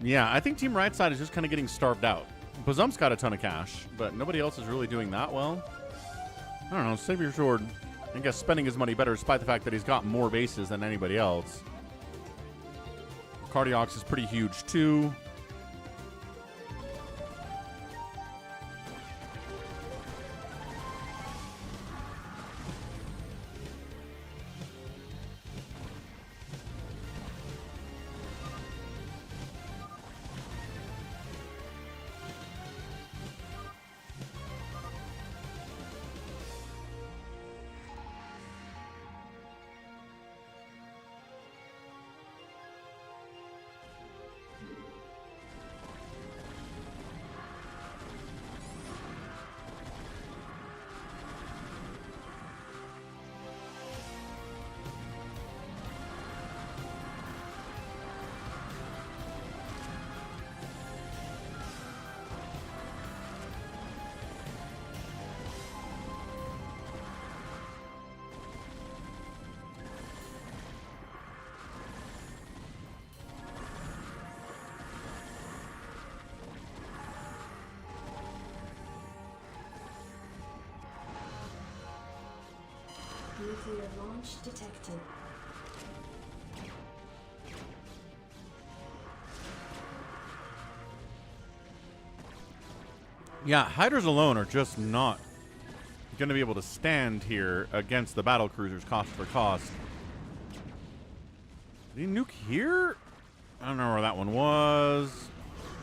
Yeah, I think Team Right Side is just kind of getting starved out. Bazump's got a ton of cash, but nobody else is really doing that well. I don't know, Saber Sword, I guess spending his money better despite the fact that he's got more bases than anybody else. Cardiox is pretty huge too. Nuclear launch detected. Yeah, Hydras alone are just not going to be able to stand here against the battle cruisers cost for cost. Did he nuke here? I don't know where that one was.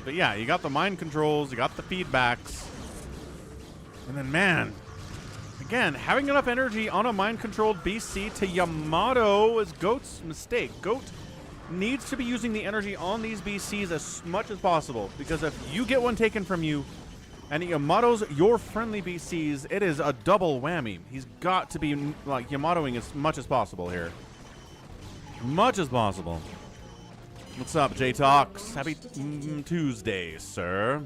But yeah, you got the mind controls, you got the feedbacks. And then, man, again, having enough energy on a mind-controlled BC to Yamato is Goat's mistake. Goat needs to be using the energy on these BCs as much as possible, because if you get one taken from you and Yamato's your friendly BCs, it is a double whammy. He's got to be like Yamatoing as much as possible here. Much as possible. What's up, J-Talks? Happy Tuesday, sir.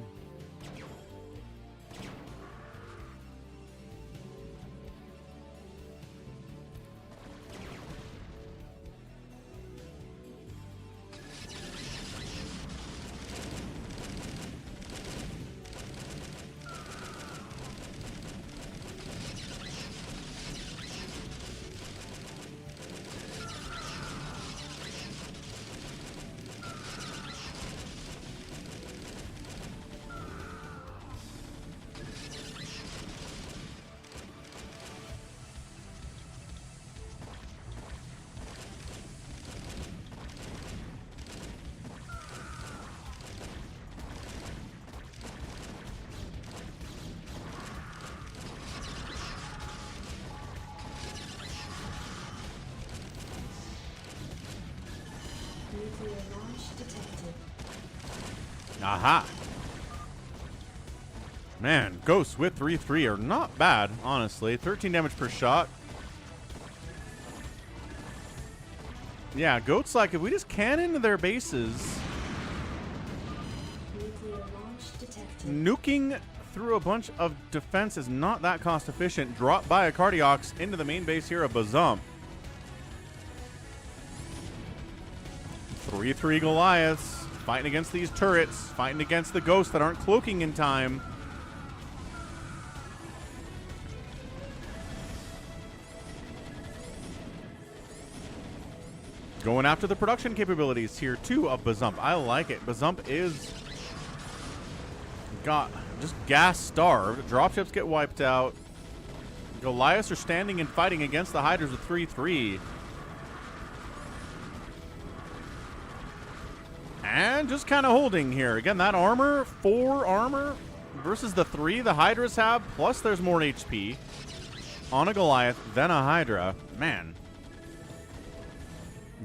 Aha. Man, ghosts with 3/3 are not bad, honestly. 13 damage per shot. Yeah, goats, like, if we just can into their bases, Nuclear launch detected. nuking through a bunch of defense is not that cost efficient. Drop by a Cardiox into the main base here of Bazump. 3/3 Goliaths fighting against these turrets, fighting against the ghosts that aren't cloaking in time. Going after the production capabilities here, too, of Bazump. I like it. Bazump is got just gas starved. Dropships get wiped out. Goliaths are standing and fighting against the Hydras with 3/3. And just kind of holding here. Again, that armor, 4 armor versus the 3 the Hydras have. Plus there's more HP on a Goliath than a Hydra. Man.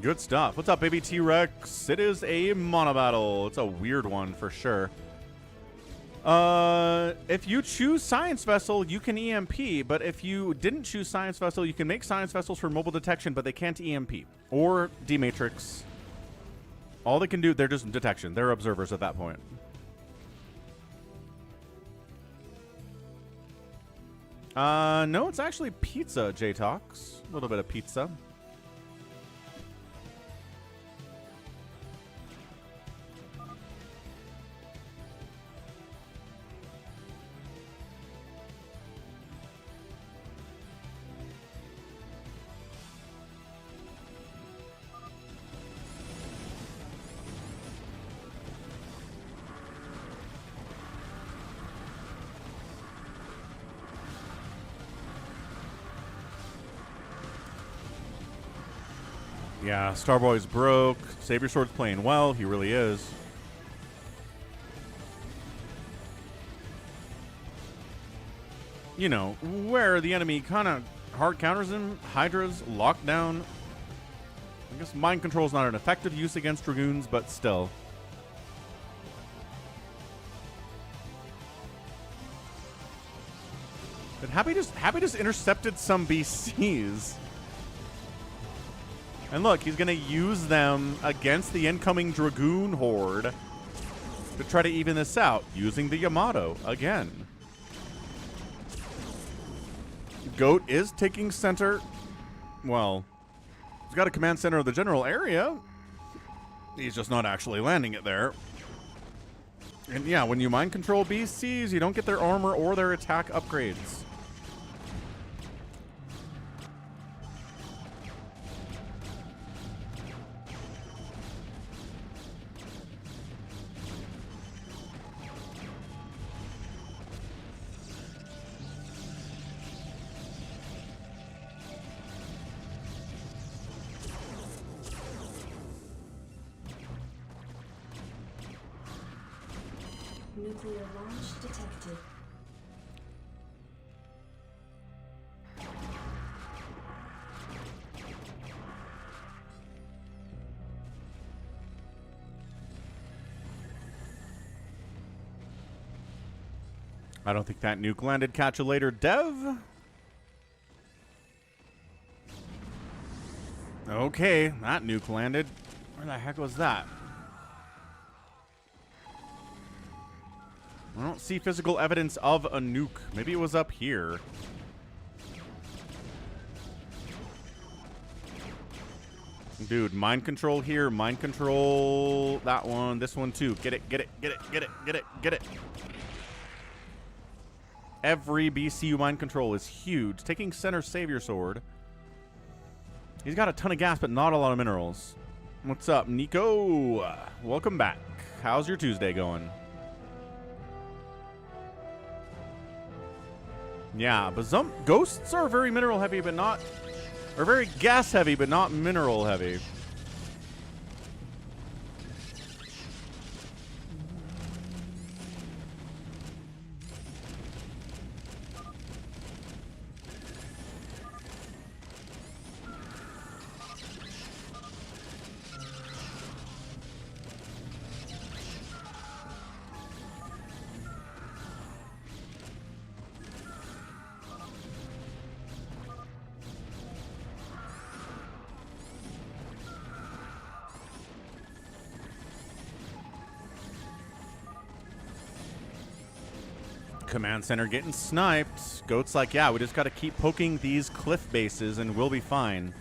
Good stuff. What's up, baby T-Rex? It is a Monobattle. It's a weird one for sure. If you choose Science Vessel, you can EMP, but if you didn't choose Science Vessel, you can make Science Vessels for mobile detection, but they can't EMP. Or D-Matrix. All they can do, they're just detection. They're observers at that point. No, it's actually pizza, J-Tox. A little bit of pizza. Yeah, Starboy's broke. Saber Sword's playing well. He really is. You know, where the enemy kind of hard counters him, Hydra's locked down. I guess mind control is not an effective use against Dragoons, but still. But Happy just intercepted some BCs. And look, he's going to use them against the incoming Dragoon horde to try to even this out, using the Yamato again. Goat is taking center. Well, he's got a command center of the general area. He's just not actually landing it there. And yeah, when you mind control BCs, you don't get their armor or their attack upgrades. Nuclear launch detected. I don't think that nuke landed. Catch you later, Dev. Okay, that nuke landed. Where the heck was that? I don't see physical evidence of a nuke. Maybe it was up here. Dude, mind control here, mind control that one, this one too. Get it, get it, get it, get it, get it, get it. Every BCU mind control is huge. Taking center Savior Sword. He's got a ton of gas, but not a lot of minerals. What's up, Nico? Welcome back. How's your Tuesday going? Yeah, Bazump ghosts are very mineral heavy, but not, or very gas heavy, but not mineral heavy. command center getting sniped. Goat's like, yeah, we just got to keep poking these cliff bases and we'll be fine.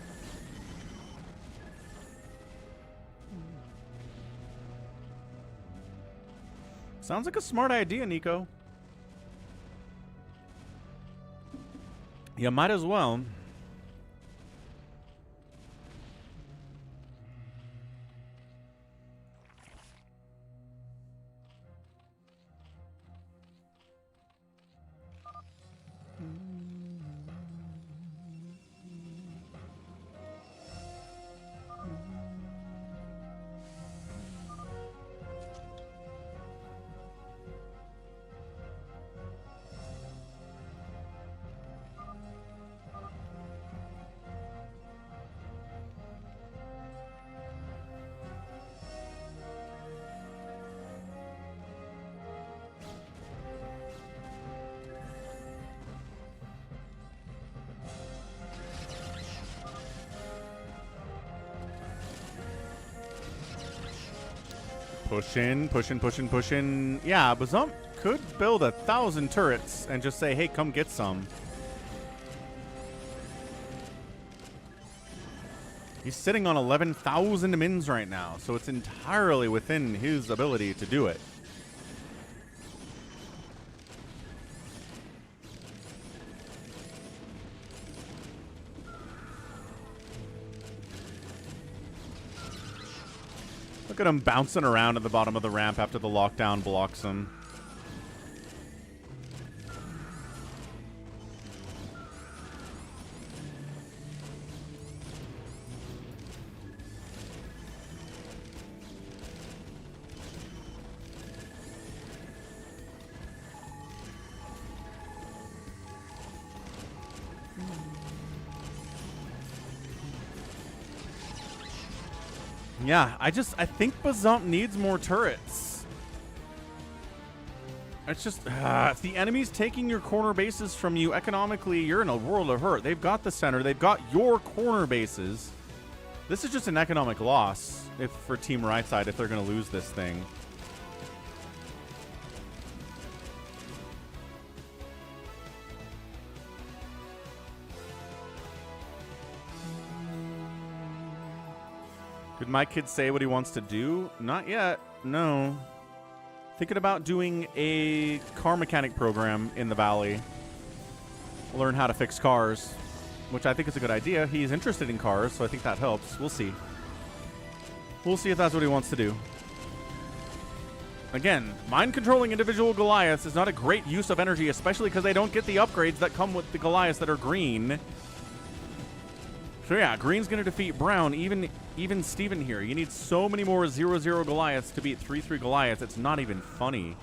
Sounds like a smart idea, Nico. You might as well. Pushing. Yeah, Bazump could build 1,000 turrets and just say, hey, come get some. He's sitting on 11,000 mins right now, so it's entirely within his ability to do it. Look at him bouncing around at the bottom of the ramp after the lockdown blocks him. Yeah, I think Bazump needs more turrets. It's just, if the enemy's taking your corner bases from you economically, you're in a world of hurt. They've got the center. They've got your corner bases. This is just an economic loss for Team Right Side if they're going to lose this thing. Did my kid say what he wants to do? Not yet. No. Thinking about doing a car mechanic program in the Valley. Learn how to fix cars, which I think is a good idea. He's interested in cars, so I think that helps. We'll see. We'll see if that's what he wants to do. Again, mind-controlling individual Goliaths is not a great use of energy, especially because they don't get the upgrades that come with the Goliaths that are green. So yeah, green's going to defeat brown, even Steven here. You need so many more 0-0 Goliaths to beat 3-3 Goliaths. It's not even funny.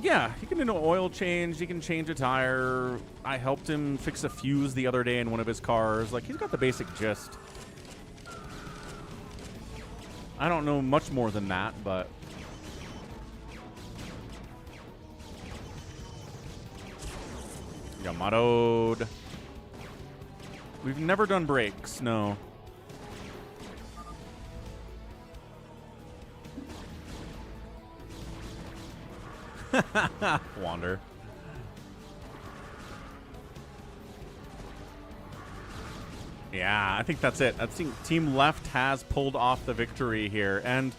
Yeah, he can do an oil change. He can change a tire. I helped him fix a fuse the other day in one of his cars. Like, he's got the basic gist. I don't know much more than that, but... Yamato'd. We've never done breaks, no. Wander. Yeah, I think that's it. I think Team Left has pulled off the victory here, and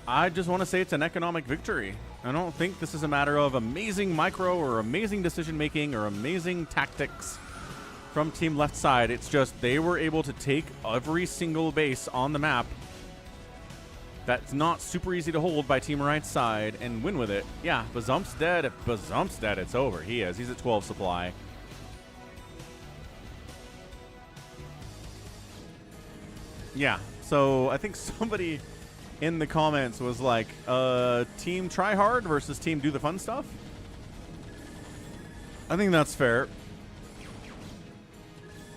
I just want to say it's an economic victory. I don't think this is a matter of amazing micro or amazing decision-making or amazing tactics from Team Left Side. It's just they were able to take every single base on the map that's not super easy to hold by Team Right Side and win with it. Yeah, Bazump's dead. If Bazump's dead, it's over. He is. He's at 12 supply. Yeah, so I think somebody in the comments was like, Team Try Hard versus Team Do the Fun Stuff. I think that's fair.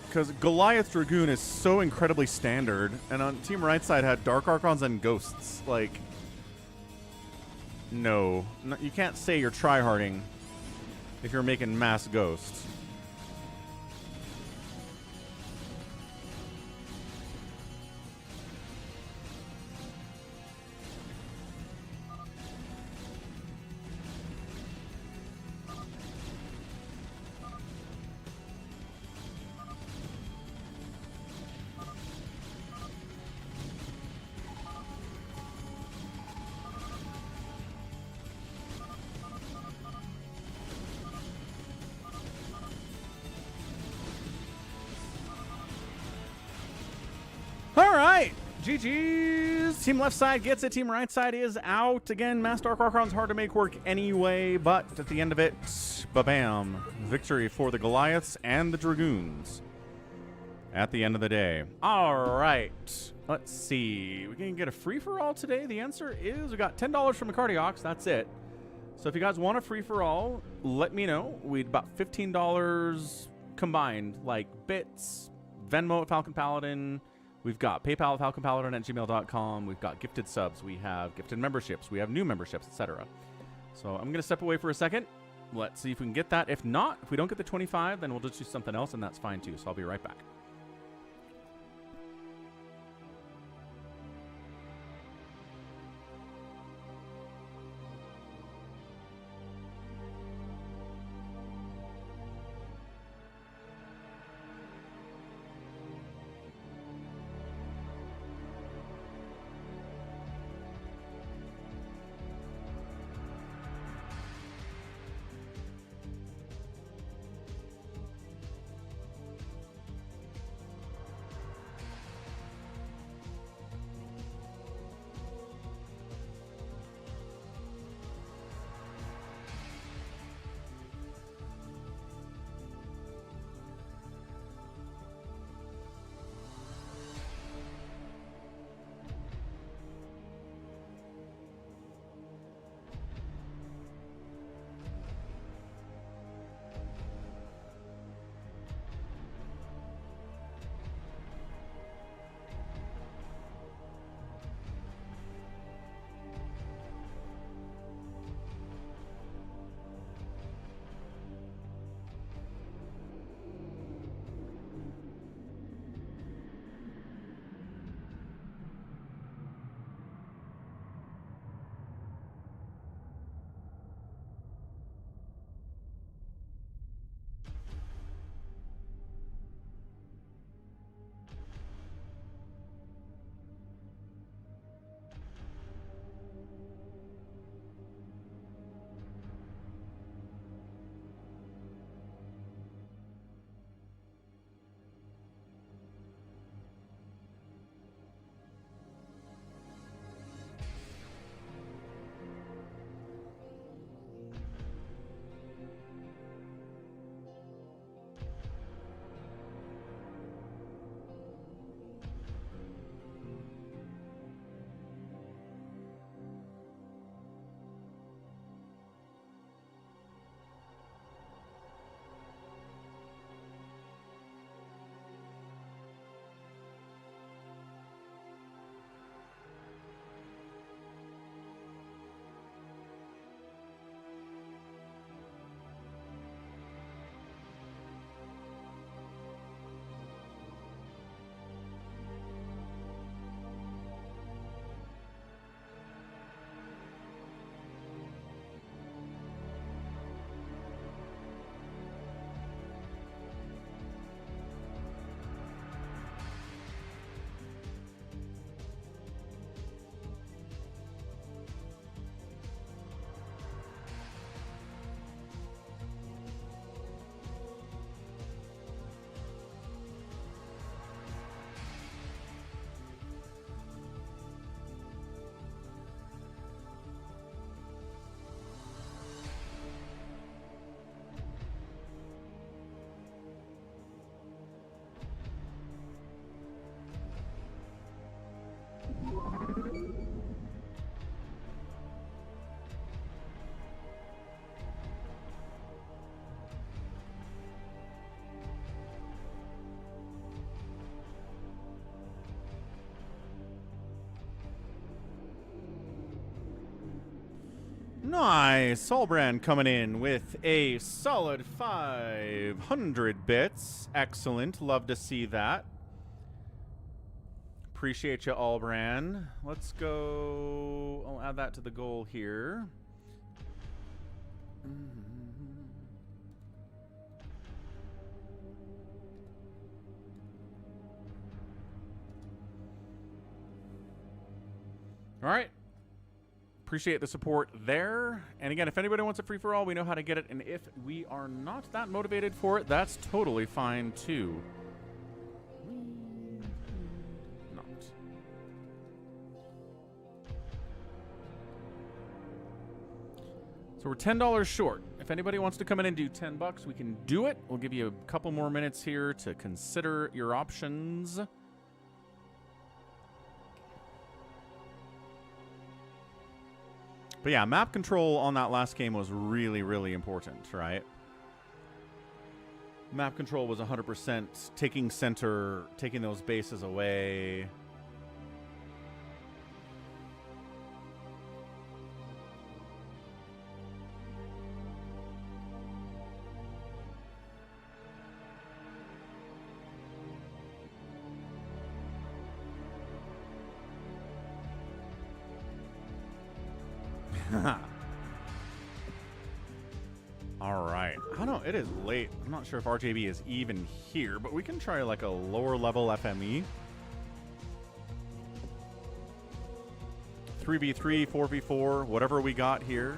Because Goliath Dragoon is so incredibly standard, and on Team Right Side had Dark Archons and Ghosts. Like, no. You can't say you're tryharding if you're making mass Ghosts. GG's. Team left side gets it. Team right side is out. Again, Mass Dark Archon's hard to make work anyway, but at the end of it, ba-bam. Victory for the Goliaths and the Dragoons at the end of the day. All right. Let's see. We can get a free-for-all today. The answer is we got $10 from the Cardiox. That's it. So if you guys want a free-for-all, let me know. We'd about $15 combined, like bits, Venmo at Falcon Paladin. We've got PayPal at falconpaladin@gmail.com. We've got gifted subs. We have gifted memberships. We have new memberships, etc. So I'm going to step away for a second. Let's see if we can get that. If not, if we don't get the 25, then we'll just do something else, and that's fine too. So I'll be right back. Nice. Solbrand coming in with a solid 500 bits. Excellent. Love to see that. Appreciate you, Allbrand. Let's go. I'll add that to the goal here. All right. Appreciate the support there. And again, if anybody wants a free-for-all, we know how to get it. And if we are not that motivated for it, that's totally fine too. Not. So we're $10 short. If anybody wants to come in and do $10, we can do it. We'll give you a couple more minutes here to consider your options. But yeah, map control on that last game was really, really important, right? Map control was 100% taking center, taking those bases away. All right. I don't know. It is late. I'm not sure if RJB is even here, but we can try like a lower level FME. 3v3, 4v4, whatever we got here.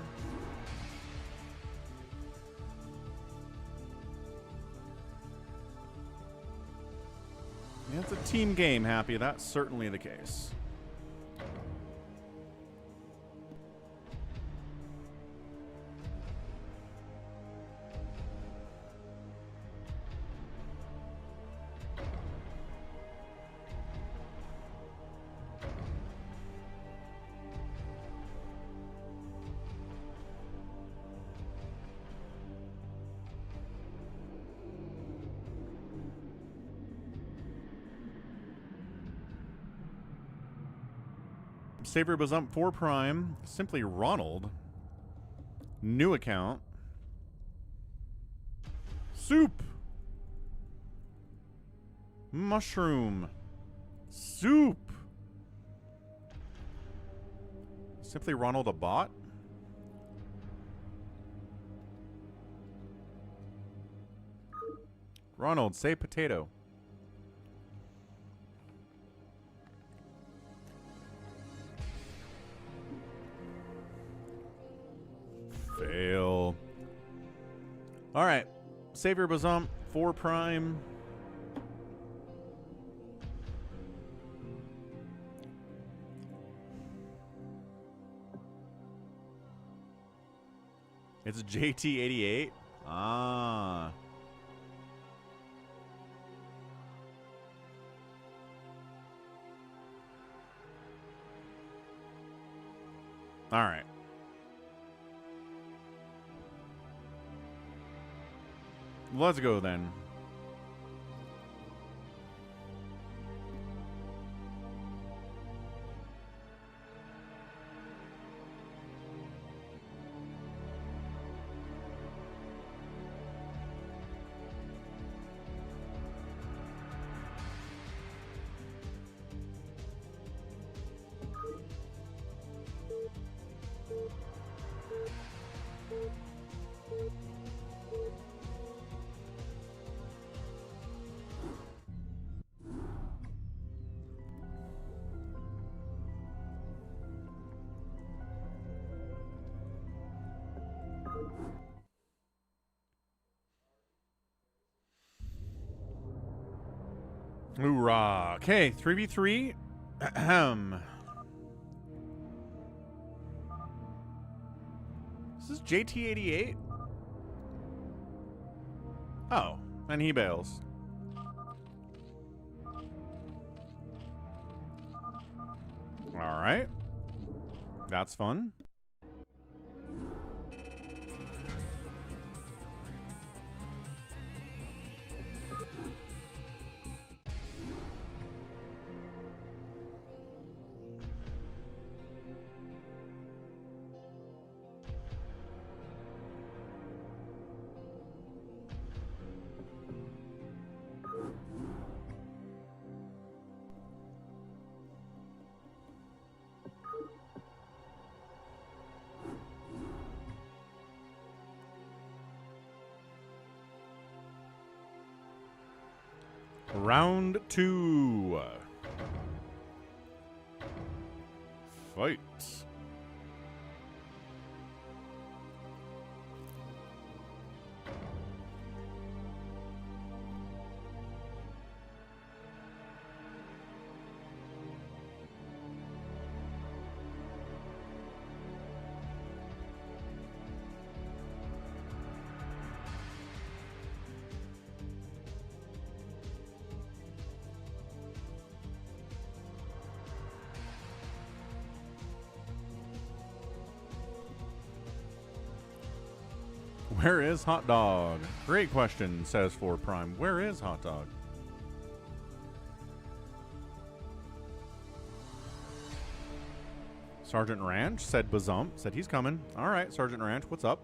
Yeah, it's a team game, Happy. That's certainly the case. Saber was up 4 prime. Simply Ronald. New account. Soup. Mushroom. Soup. Simply Ronald a bot? Ronald, say potato. Fail. All right. Savior Bazump, 4 prime. It's JT88. Ah. All right. Let's go then. Hoorah. Okay, 3v3. Ahem. This is JT88? Oh, and he bails. Alright. That's fun. Round 2. Fight. Where is Hot Dog? Great question, says 4 Prime. Where is Hot Dog? Sergeant Ranch said Bazump. Said he's coming. All right, Sergeant Ranch, what's up?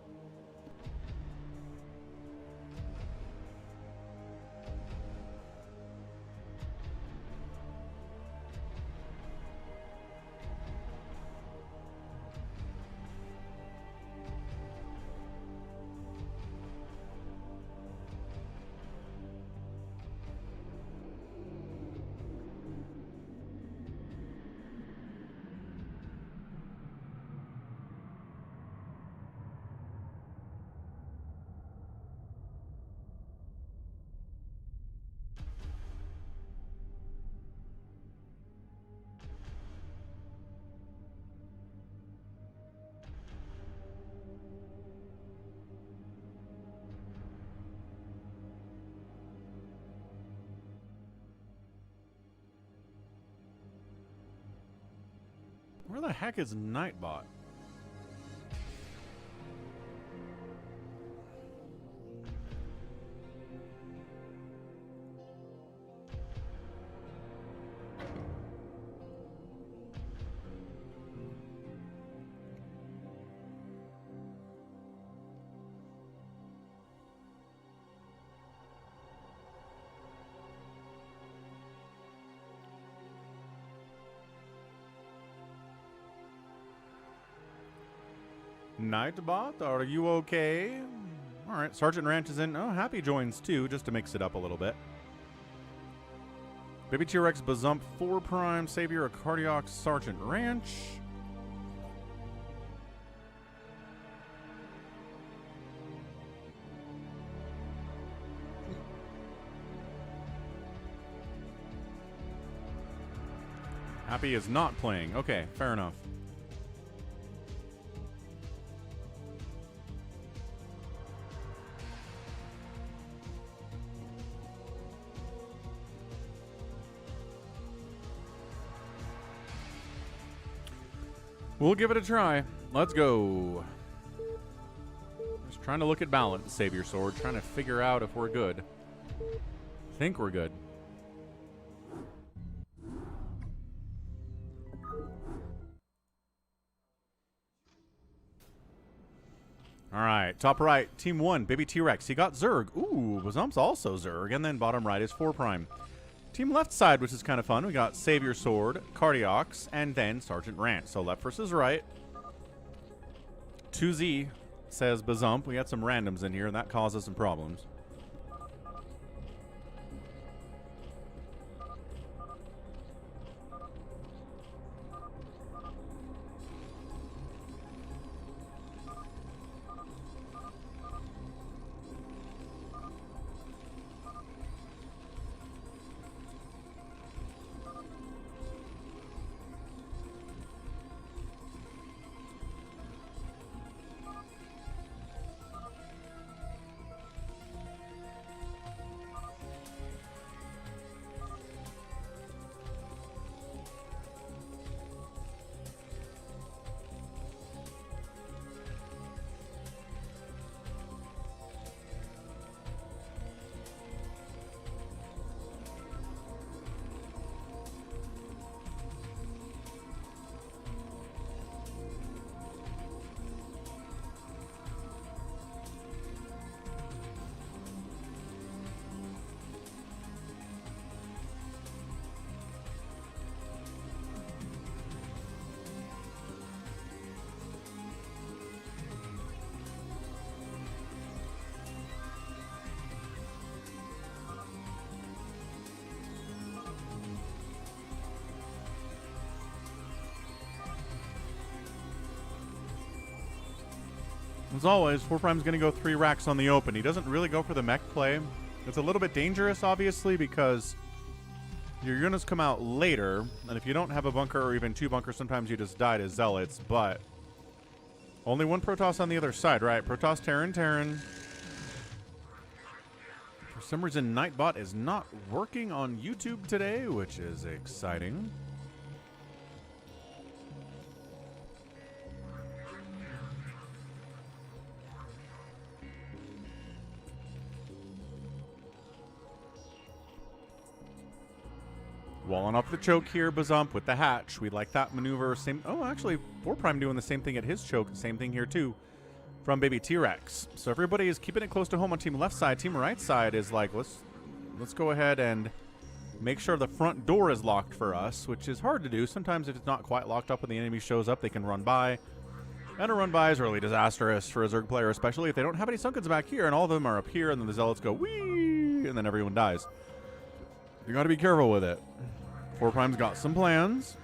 Where the heck is Nightbot? Nightbot, are you okay? All right, Sergeant Ranch is in. Oh, Happy joins too, just to mix it up a little bit. Baby T-Rex, Bazump, 4 Prime, Savior, Cardiac, Sergeant Ranch. Happy is not playing. Okay, fair enough. We'll give it a try. Let's go. Just trying to look at balance, Savior Sword. Trying to figure out if we're good. Think we're good. All right, top right, Team 1, Baby T-Rex. He got Zerg. Ooh, Bazump's also Zerg. And then bottom right is 4 Prime. Team left side, which is kind of fun. We got Savior Sword, Cardiacs, and then Sergeant Rant. So left versus right. 2Z says Bazump. We got some randoms in here, and that causes some problems. As always, 4 Prime's going to go 3 racks on the open. He doesn't really go for the mech play. It's a little bit dangerous, obviously, because your units come out later, and if you don't have a bunker or even 2 bunkers, sometimes you just die to Zealots, but only 1 Protoss on the other side, right? Protoss, Terran. For some reason, Nightbot is not working on YouTube today, which is exciting. Walling up the choke here, Bazump with the hatch. We like that maneuver. Same. Oh, actually, 4 Prime doing the same thing at his choke. Same thing here, too, from Baby T-Rex. So everybody is keeping it close to home on team left side. Team right side is like, let's go ahead and make sure the front door is locked for us, which is hard to do. Sometimes if it's not quite locked up when the enemy shows up, they can run by. And a run by is really disastrous for a Zerg player, especially if they don't have any Sunkens back here, and all of them are up here, and then the Zealots go, whee, and then everyone dies. You got to be careful with it. 4 Prime's got some plans.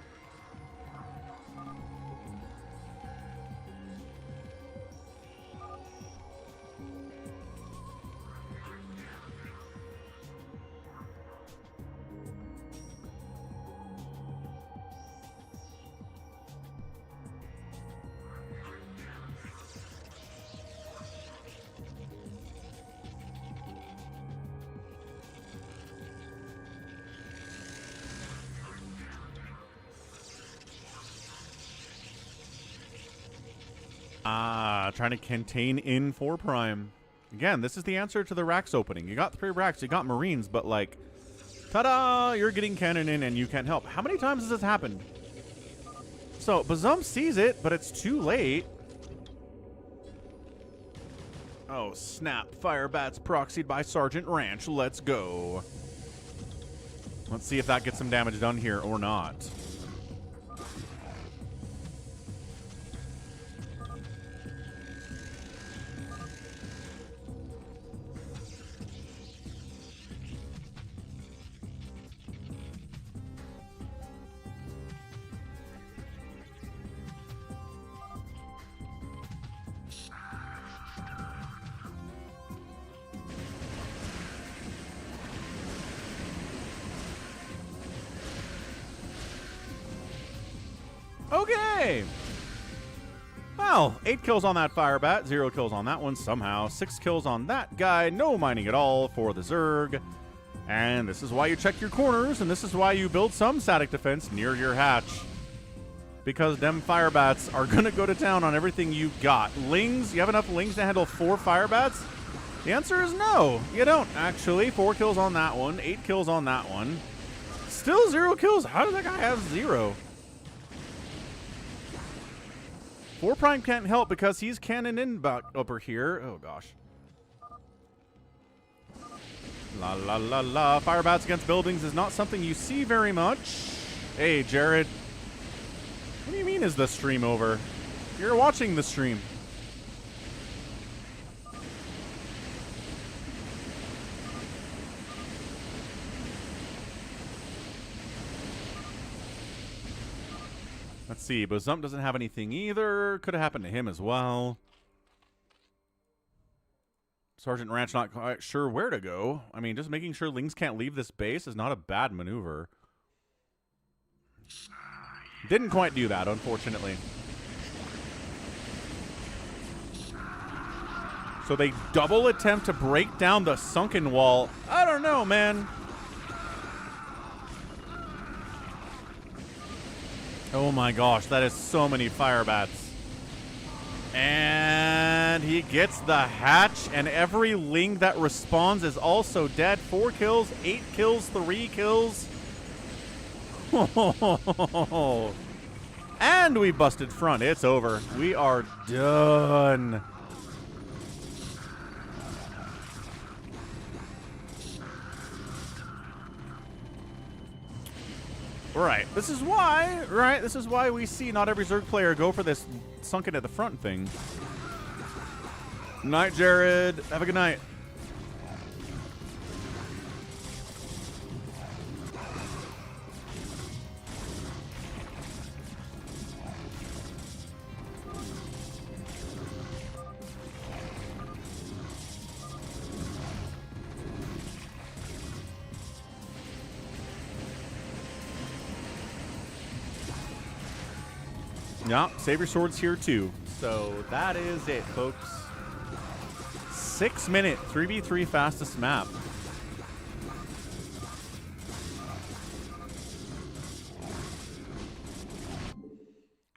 Trying to contain in 4 Prime. Again, this is the answer to the racks opening. You got 3 racks, you got Marines, but like, ta-da, you're getting cannon in and you can't help. How many times has this happened? So, Bazump sees it, but it's too late. Oh, snap. Firebats proxied by Sergeant Ranch. Let's go. Let's see if that gets some damage done here or not. Okay. Well, 8 kills on that Firebat, 0 kills on that one somehow, 6 kills on that guy, no mining at all for the Zerg. And this is why you check your corners, and this is why you build some static defense near your hatch. Because them Firebats are going to go to town on everything you've got. Lings, you have enough Lings to handle 4 Firebats? The answer is no, you don't, actually. 4 kills on that one, 8 kills on that one. Still 0 kills. How does that guy have 0? 4 Prime can't help because he's cannon in back over here. Oh, gosh. La, la, la, la. Firebats against buildings is not something you see very much. Hey, Jared. What do you mean is the stream over? You're watching the stream. Let's see. Bazump doesn't have anything either. Could have happened to him as well. Sergeant Ranch not quite sure where to go. I mean, just making sure Lings can't leave this base is not a bad maneuver. Didn't quite do that, unfortunately. So they double attempt to break down the sunken wall. I don't know, man. Oh my gosh, that is so many Firebats. And he gets the hatch, and every Ling that responds is also dead. 4 kills, 8 kills, 3 kills. And we busted front. It's over. We are done. Right. This is why we see not every Zerg player go for this sunken at the front thing. Night, Jared. Have a good night. Yeah, Saber Sword's here too. So that is it, folks. 6-minute 3v3 fastest map.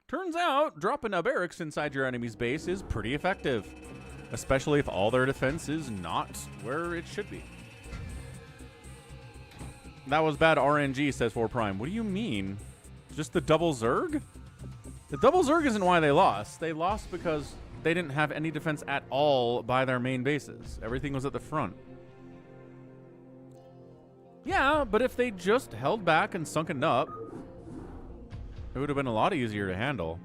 Turns out, dropping a barracks inside your enemy's base is pretty effective. Especially if all their defense is not where it should be. That was bad RNG, says 4 Prime. What do you mean? Just the double Zerg? The double Zerg isn't why they lost. They lost because they didn't have any defense at all by their main bases. Everything was at the front. Yeah, but if they just held back and sunken up, it would have been a lot easier to handle.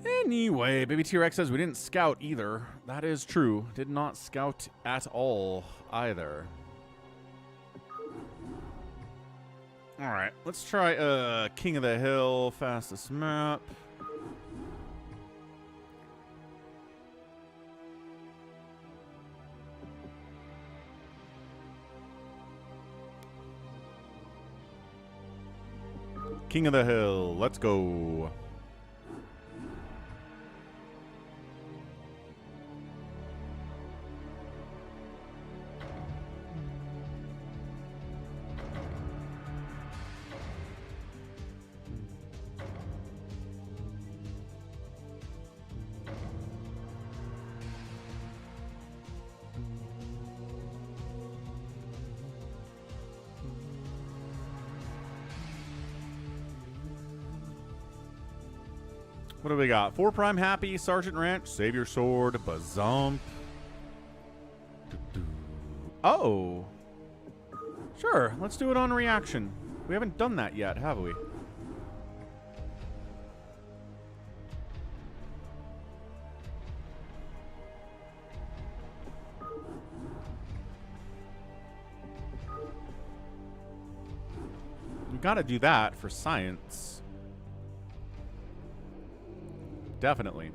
Anyway, Baby T-Rex says we didn't scout either. That is true. Did not scout at all either. Alright, let's try King of the Hill, fastest map. King of the Hill, let's go. What do we got? 4 Prime Happy, Sergeant Ranch, Save Your Sword, Bazump. Oh. Sure, let's do it on reaction. We haven't done that yet, have we? We gotta do that for science. Definitely.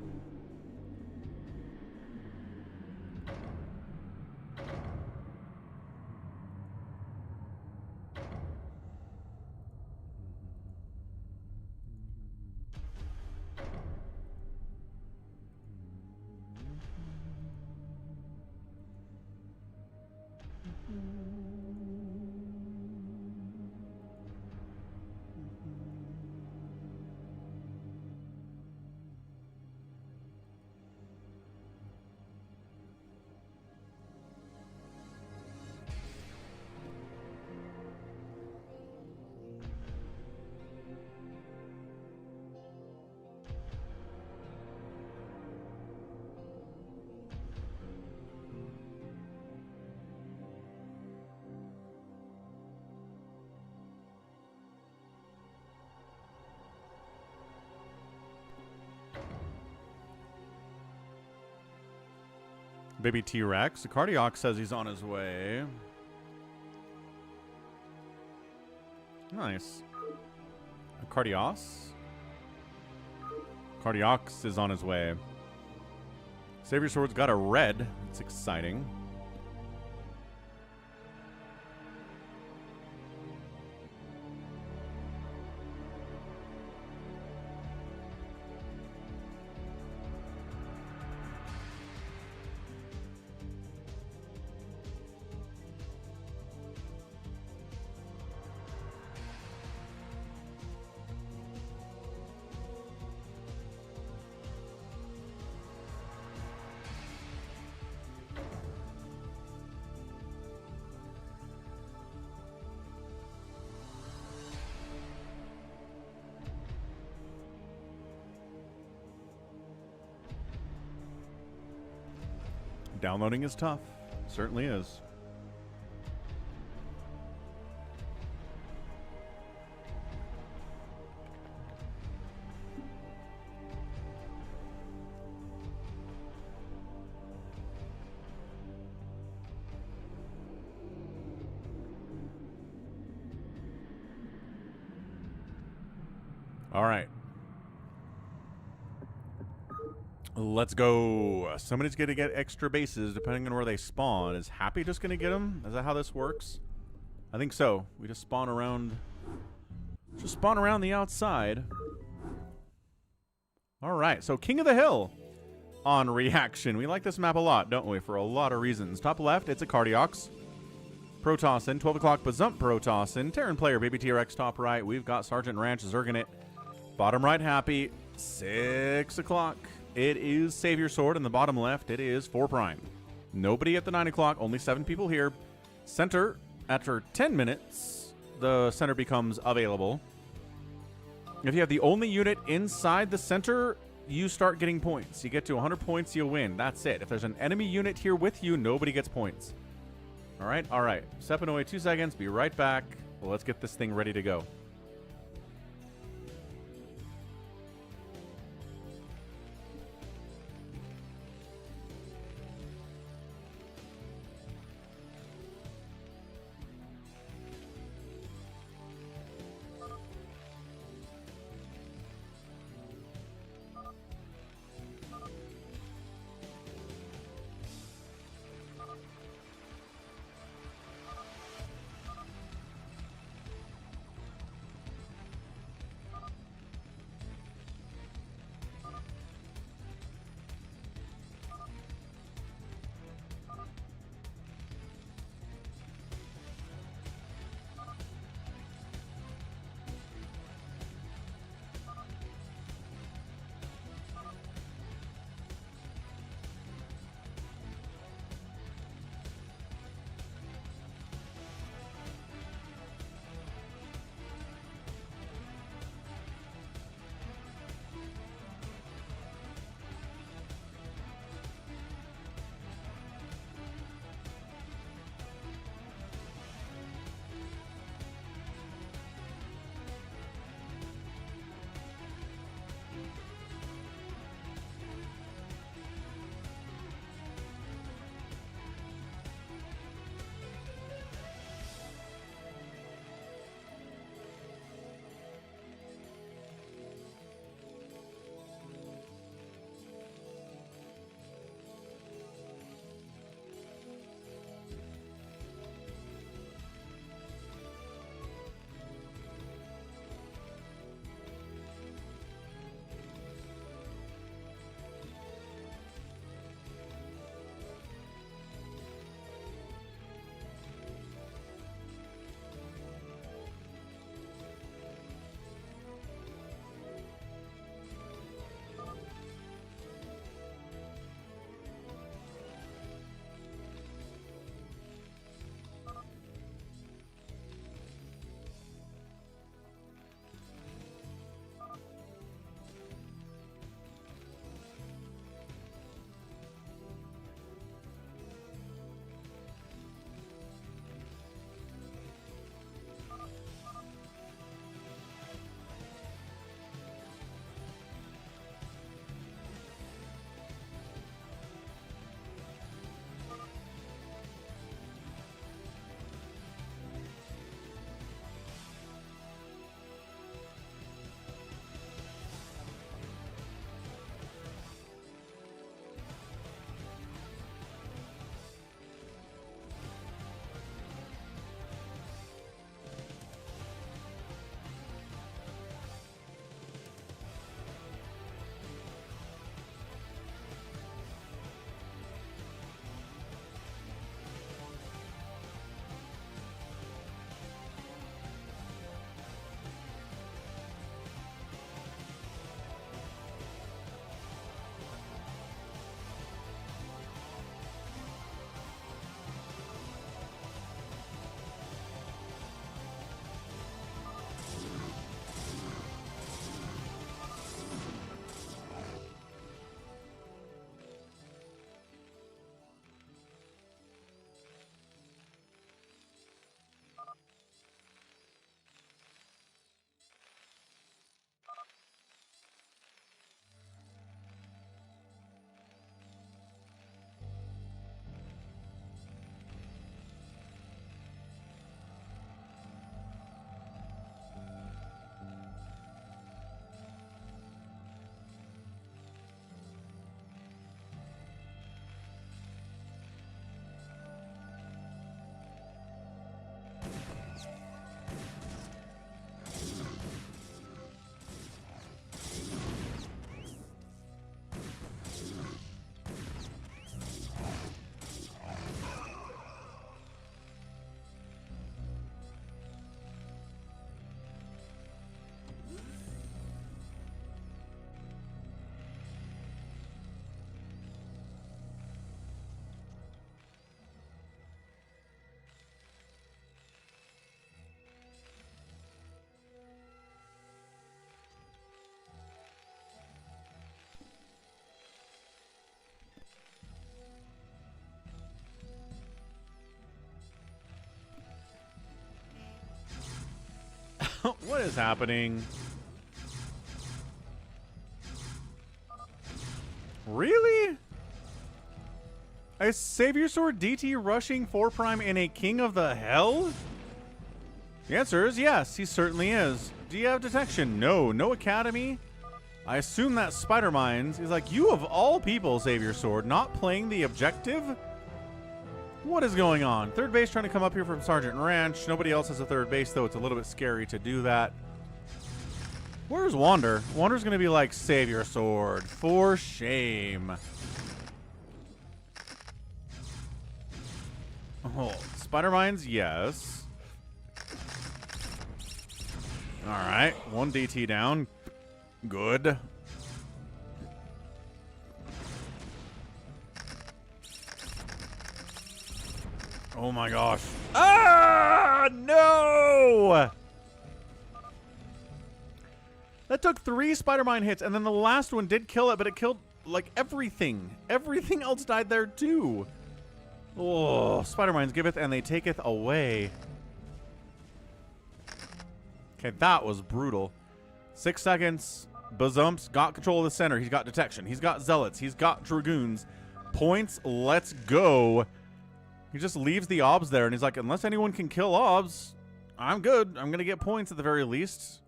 Baby T-Rex. The Cardiac says he's on his way. Nice. Cardios? Cardiax is on his way. Saber Sword's got a red. It's exciting. Downloading is tough. Certainly is. All right. Let's go. Somebody's going to get extra bases depending on where they spawn. Is Happy just going to get them? Is that how this works? I think so. We just spawn around. Just spawn around the outside. All right. So King of the Hill on reaction. We like this map a lot, don't we? For a lot of reasons. Top left, it's a Cardiax. Protossin. 12 o'clock Bazump Protossin. Terran player, Baby T-Rex. Top right, we've got Sergeant Ranch Zergin it. Bottom right, Happy. 6 o'clock. It is Save Your Sword. In the bottom left, it is 4 Prime. Nobody at the 9 o'clock. Only 7 people here. Center, After 10 minutes, the center becomes available. If you have the only unit inside the center, you start getting points. You get to 100 points, you win. That's it. If there's an enemy unit here with you, nobody gets points. All right, all right. Stepping away 2 seconds. Be right back. Well, let's get this thing ready to go. What is happening? Really? A Savior Sword DT rushing 4 Prime in a King of the Hell? The answer is yes, he certainly is. Do you have detection? No. No Academy? I assume that's Spider Mines. He's like, you of all people, Savior Sword, not playing the objective? What is going on? Third base trying to come up here from Sergeant Ranch. Nobody else has a third base, though. It's a little bit scary to do that. Where's Wander? Wander's going to be like, Savior Sword. For shame. Oh, Spider Mines? Yes. Alright. 1 DT down. Good. Oh my gosh. Ah, no! That took 3 Spider-Mine hits, and then the last one did kill it, but it killed, like, everything. Everything else died there, too. Oh, Spider-Mines giveth, and they taketh away. Okay, that was brutal. 6 seconds. Bazump's got control of the center. He's got detection. He's got zealots. He's got dragoons. Points. Let's go. He just leaves the obs there, and he's like, unless anyone can kill obs, I'm good. I'm going to get points at the very least.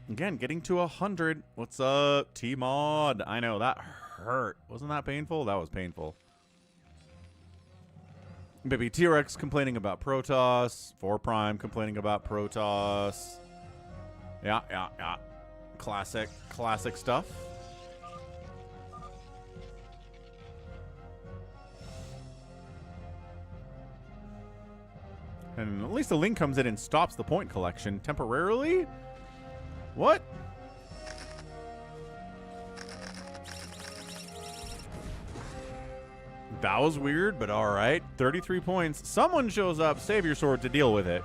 Again, getting to 100. What's up, T-Mod? I know, that hurt. Wasn't that painful? That was painful. Baby T-Rex complaining about Protoss. 4 Prime complaining about Protoss. Yeah. Classic stuff. And at least the Link comes in and stops the point collection temporarily. What? That was weird, but all right. 33 points. Someone shows up, Savior Sword, to deal with it.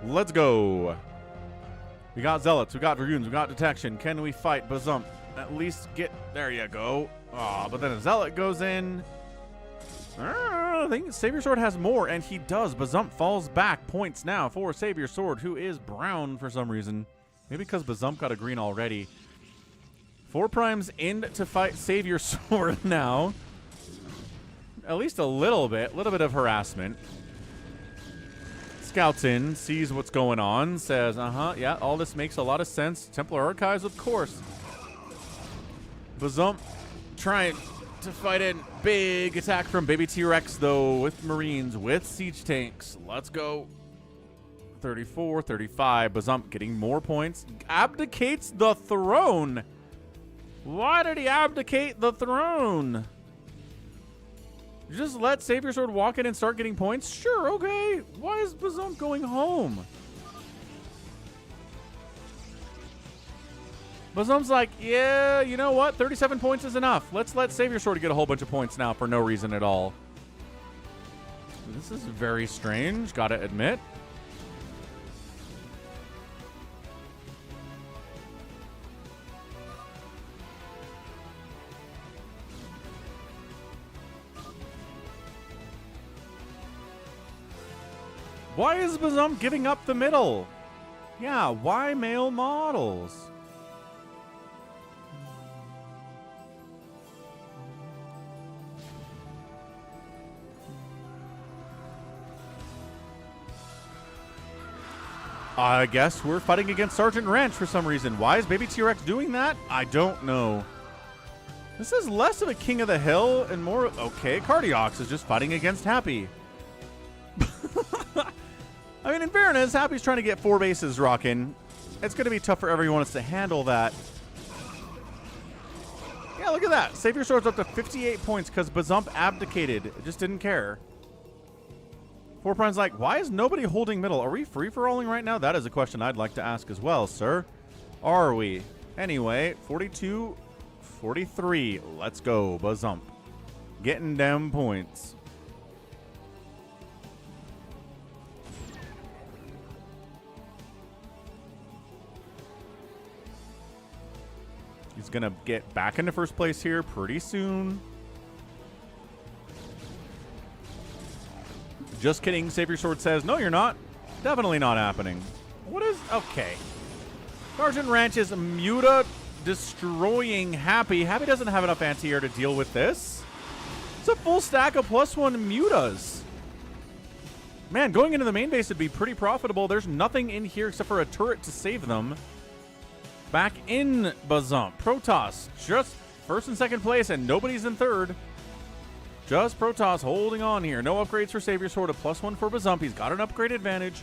Let's go. We got Zealots, we got Dragoons, we got Detection. Can we fight Bazump? At least get... There you go. Oh, but then a Zealot goes in. I think Savior Sword has more, and he does. Bazump falls back. Points now for Savior Sword, who is brown for some reason. Maybe because Bazump got a green already. 4 Prime's in to fight Savior Sword now. At least a little bit of harassment. Scouts in, sees what's going on, says, yeah, all this makes a lot of sense. Templar Archives, of course. Bazump trying to fight in. Big attack from Baby T-Rex, though, with Marines, with siege tanks. Let's go. 34, 35. Bazump getting more points. Abdicates the throne. Why did he abdicate the throne? Just let Savior Sword walk in and start getting points? Sure, okay. Why is Bazump going home? Bazump's like, yeah, you know what? 37 points is enough. Let's let Savior Sword get a whole bunch of points now for no reason at all. This is very strange, gotta admit. Why is Bazump giving up the middle? Yeah, why male models? I guess we're fighting against Sergeant Ranch for some reason. Why is Baby T-Rex doing that? I don't know. This is less of a King of the Hill and more... Okay, Cardiox is just fighting against Happy. I mean, in fairness, Happy's trying to get 4 bases rocking. It's going to be tough for everyone else to handle that. Yeah, look at that. Savior Sword's up to 58 points because Bazump abdicated. It just didn't care. 4 Prime's like, why is nobody holding middle? Are we free-for-alling right now? That is a question I'd like to ask as well, sir. Are we? Anyway, 42, 43. Let's go, Bazump. Getting them points. He's going to get back into first place here pretty soon. Just kidding. Savior Sword says, no, you're not. Definitely not happening. What is... Okay. Sergeant Ranch is Muta destroying Happy. Happy doesn't have enough anti-air to deal with this. It's a full stack of +1 Mutas. Man, going into the main base would be pretty profitable. There's nothing in here except for a turret to save them. Back in Bazump. Protoss just first and second place, and nobody's in third. Just Protoss holding on here. No upgrades for Savior Sword. A +1 for Bazump. He's got an upgrade advantage.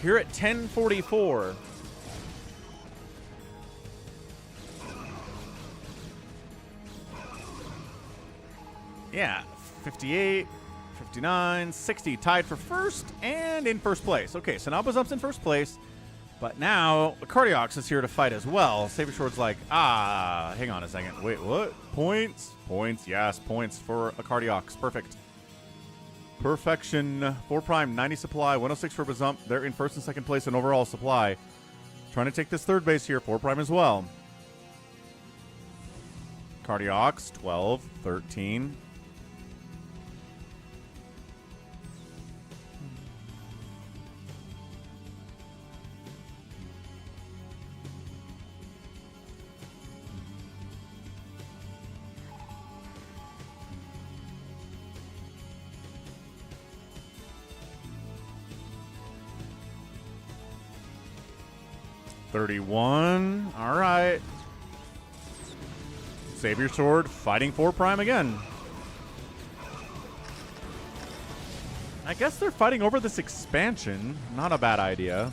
Here at 1044. Yeah, 58, 59, 60. Tied for first and in first place. Okay, so now Bazump's in first place. But now Cardiox is here to fight as well. Saber Sword's like, hang on a second. Wait, what? Points? Points, yes, points for a Cardiox. Perfect. Perfection. 4 Prime, 90 supply, 106 for Bazump. They're in first and second place in overall supply. Trying to take this third base here. 4 Prime as well. Cardiox, 12, 13. $31. All right. Savior Sword fighting 4 Prime again. I guess they're fighting over this expansion. Not a bad idea.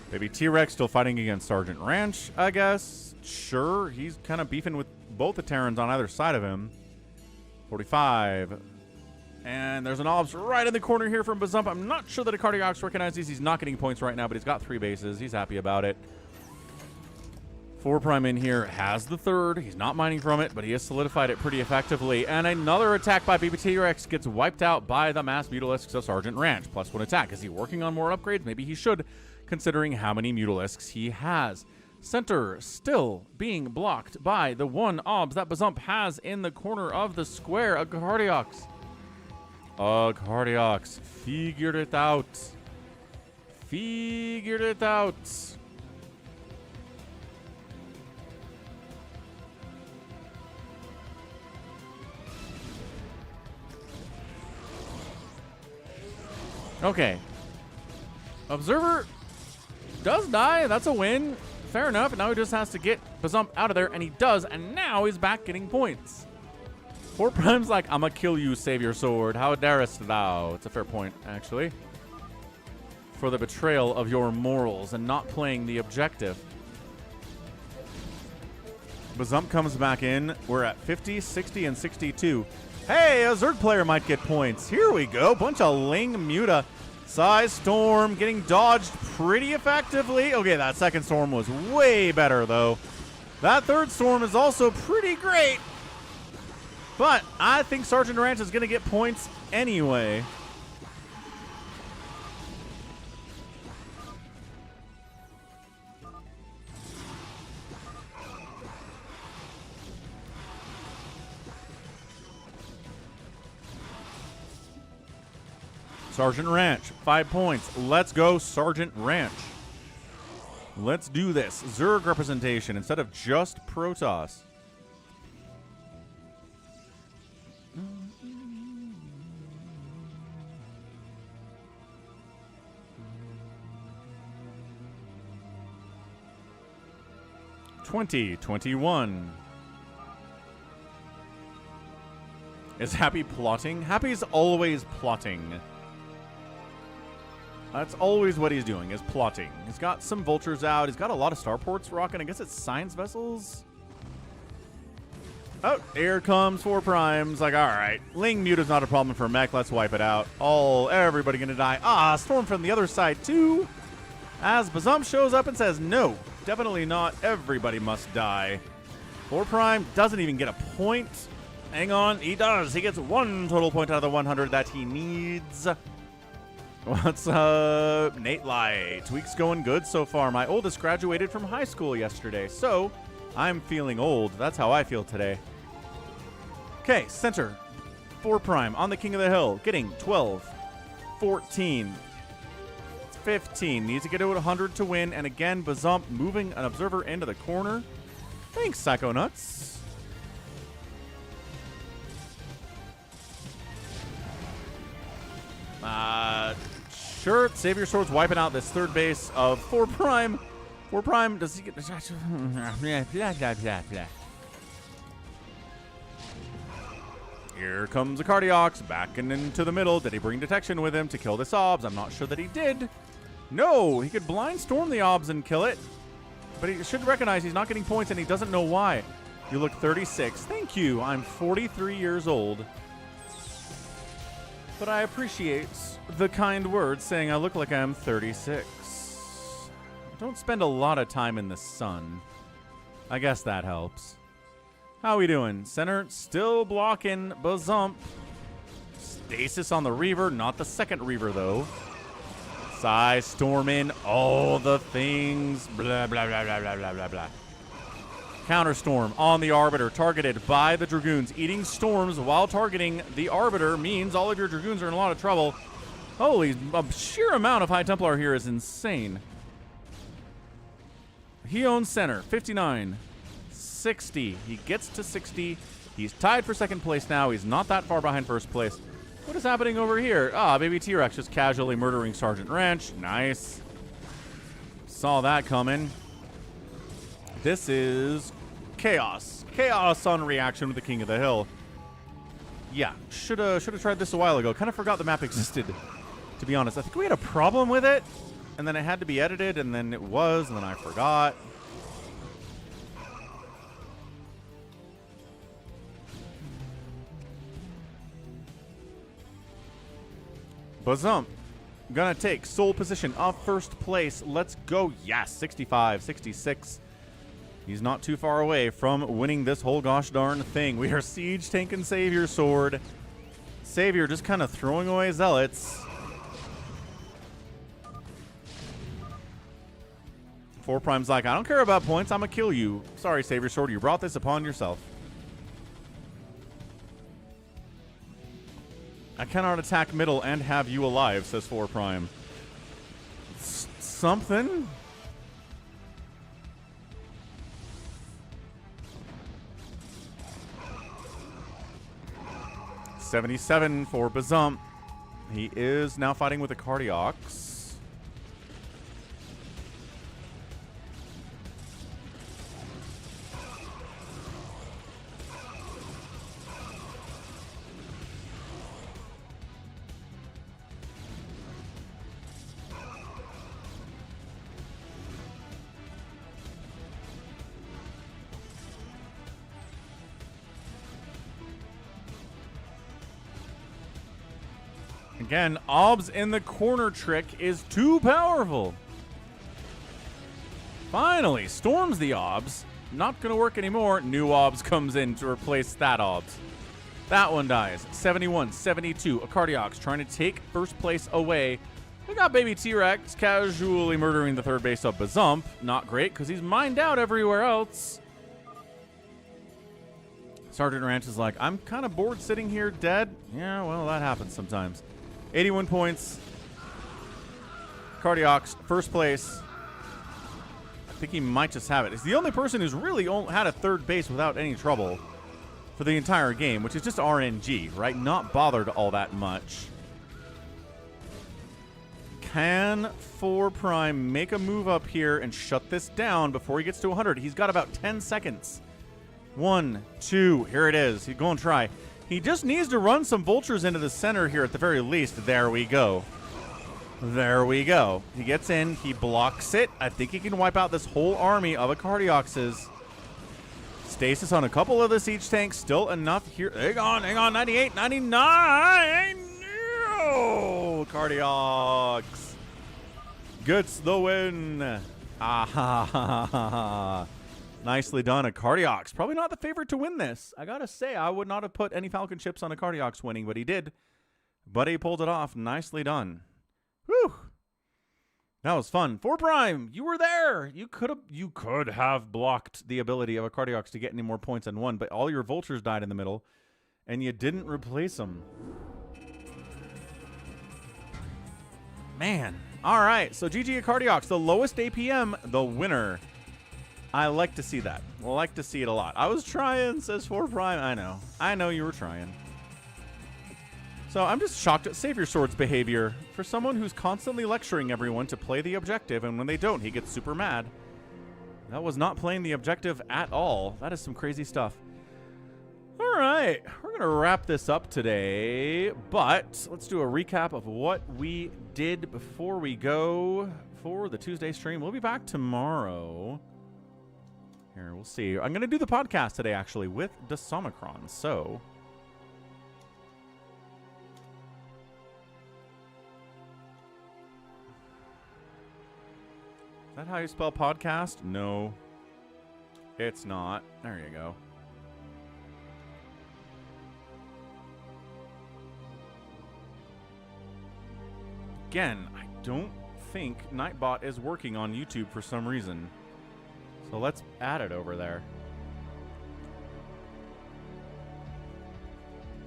Maybe T-Rex still fighting against Sergeant Ranch, I guess. Sure, he's kind of beefing with both the Terrans on either side of him. 45. And there's an Obs right in the corner here from Bazump. I'm not sure that a Cardiox recognizes he's not getting points right now, but he's got 3 bases. He's happy about it. 4 Prime in here has the third. He's not mining from it, but he has solidified it pretty effectively. And another attack by BB T-Rex gets wiped out by the mass Mutalisks of Sergeant Ranch. +1 attack. Is he working on more upgrades? Maybe he should, considering how many Mutalisks he has. Center still being blocked by the 1 Obs that Bazump has in the corner of the square. A Cardiox. A Cardiox. Figured it out. Figured it out. Okay. Observer does die. That's a win. Fair enough. Now he just has to get Bazump out of there, and he does, and now he's back getting points. 4 Prime's like, I'ma kill you, Savior Sword. How darest thou? It's a fair point, actually. For the betrayal of your morals and not playing the objective. Bazump comes back in. We're at 50, 60, and 62. Hey, a Zerg player might get points. Here we go. Bunch of Ling Muta. Size Storm getting dodged pretty effectively. Okay, that second Storm was way better, though. That third Storm is also pretty great. But I think Sergeant Ranch is going to get points anyway. Sergeant Ranch, 5 points. Let's go, Sergeant Ranch. Let's do this. Zerg representation instead of just Protoss. $20.21. Is Happy plotting? Happy's always plotting. That's always what he's doing, is plotting. He's got some vultures out. He's got a lot of starports rocking. I guess it's science vessels. Oh, here comes 4 Primes. Like, all right. Ling Muta's not a problem for mech. Let's wipe it out. Everybody gonna die. Storm from the other side, too. As Bazump shows up and says, no, definitely not. Everybody must die. 4 Prime doesn't even get a point. Hang on. He does. He gets 1 total point out of the 100 that he needs. What's up, Nate Light? Week's going good so far. My oldest graduated from high school yesterday, so I'm feeling old. That's how I feel today. Okay, center. 4 prime on the King of the Hill. Getting 12, 14, 15. Needs to get to 100 to win. And again, Bazump moving an observer into the corner. Thanks, Psycho Nuts. Sure, Savior Sword's wiping out this third base of 4 prime. 4 prime, does he get... Here comes the Cardiox, backing into the middle. Did he bring detection with him to kill this Obs? I'm not sure that he did. No, he could blind storm the Obs and kill it. But he should recognize he's not getting points and he doesn't know why. You look 36. Thank you. I'm 43 years old. But I appreciate the kind words saying I look like I'm 36. Don't spend a lot of time in the sun. I guess that helps. How we doing? Center still blocking Bazump. Stasis on the Reaver. Not the second Reaver, though. Psy, Stormin, all the things. Blah, blah, blah, blah, blah, blah, blah, blah. Counterstorm on the Arbiter, targeted by the Dragoons. Eating storms while targeting the Arbiter means all of your Dragoons are in a lot of trouble. Holy, a sheer amount of High Templar here is insane. He owns center, 59, 60. He gets to 60. He's tied for second place now. He's not that far behind first place. What is happening over here? Ah, baby T-Rex just casually murdering Sergeant Ranch. Nice. Saw that coming. This is Chaos. Chaos on reaction with the King of the Hill. Yeah, should have tried this a while ago. Kind of forgot the map existed, to be honest. I think we had a problem with it, and then it had to be edited, and then it was, and then I forgot. Bazump gonna take sole position of first place. Let's go. Yes, 65, 66. He's not too far away from winning this whole gosh darn thing. We are Siege tanking Savior Sword. Savior just kind of throwing away Zealots. 4 prime's like, I don't care about points. I'm gonna kill you. Sorry, Savior Sword. You brought this upon yourself. I cannot attack middle and have you alive, says 4 prime. Something? $77 for Bazump. He is now fighting with the Cardiox. Again, Obs in the corner trick is too powerful. Finally, storms the Obs. Not going to work anymore. New Obs comes in to replace that Obs. That one dies. 71, 72. A Cardiox trying to take first place away. We got baby T-Rex casually murdering the third base of Bazump. Not great because he's mined out everywhere else. Sergeant Ranch is like, I'm kind of bored sitting here dead. Yeah, well, that happens sometimes. 81 points. Cardiox, first place. I think he might just have it. He's the only person who's really had a third base without any trouble for the entire game, which is just RNG, right? Not bothered all that much. Can 4 prime make a move up here and shut this down before he gets to 100? He's got about 10 seconds. 1, 2, here it is. He's going to try. He just needs to run some vultures into the center here at the very least. There we go. There we go. He gets in. He blocks it. I think he can wipe out this whole army of Cardioxes. Stasis on a couple of the siege tanks. Still enough here. Hang on. 98, 99. No! Cardiox gets the win. Ah ha ha ha ha. Nicely done, a Cardiox. Probably not the favorite to win this. I gotta say, I would not have put any Falcon chips on a Cardiox winning, but he did. But he pulled it off. Nicely done. Whew. That was fun. 4 Prime, you were there. You could have blocked the ability of a Cardiox to get any more points than 1, but all your vultures died in the middle, and you didn't replace them. Man. All right, so GG Cardiox, the lowest APM, the winner. I like to see that. I like to see it a lot. I was trying, says 4 Prime. I know. I know you were trying. So I'm just shocked at Savior Sword's behavior. For someone who's constantly lecturing everyone to play the objective, and when they don't, he gets super mad. That was not playing the objective at all. That is some crazy stuff. All right, we're going to wrap this up today, but let's do a recap of what we did before we go for the Tuesday stream. We'll be back tomorrow. Here, we'll see. I'm going to do the podcast today, actually, with Desomicron, so... Is that how you spell podcast? No. It's not. There you go. Again, I don't think Nightbot is working on YouTube for some reason. So let's add it over there.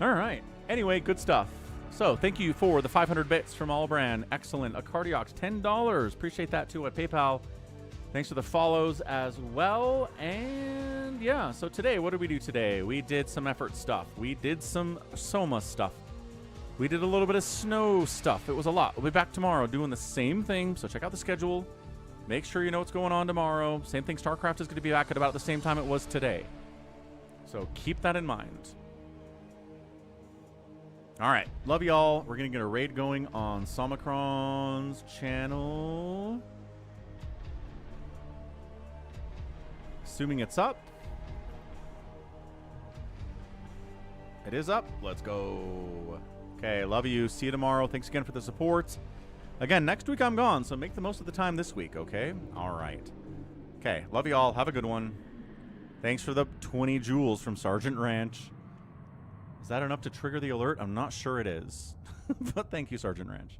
All right. Anyway, good stuff. So thank you for the 500 bits from Allbrand. Excellent. A Cardiox, $10. Appreciate that too at PayPal. Thanks for the follows as well. And yeah, so today, what did we do today? We did some effort stuff. We did some Soma stuff. We did a little bit of snow stuff. It was a lot. We'll be back tomorrow doing the same thing. So check out the schedule. Make sure you know what's going on tomorrow. Same thing, StarCraft is going to be back at about the same time it was today. So keep that in mind. All right. Love y'all. We're going to get a raid going on Somicron's channel. Assuming it's up. It is up. Let's go. Okay. Love you. See you tomorrow. Thanks again for the support. Again, next week I'm gone, so make the most of the time this week, okay? All right. Okay. Love y'all. Have a good one. Thanks for the 20 jewels from Sergeant Ranch. Is that enough to trigger the alert? I'm not sure it is. But thank you, Sergeant Ranch.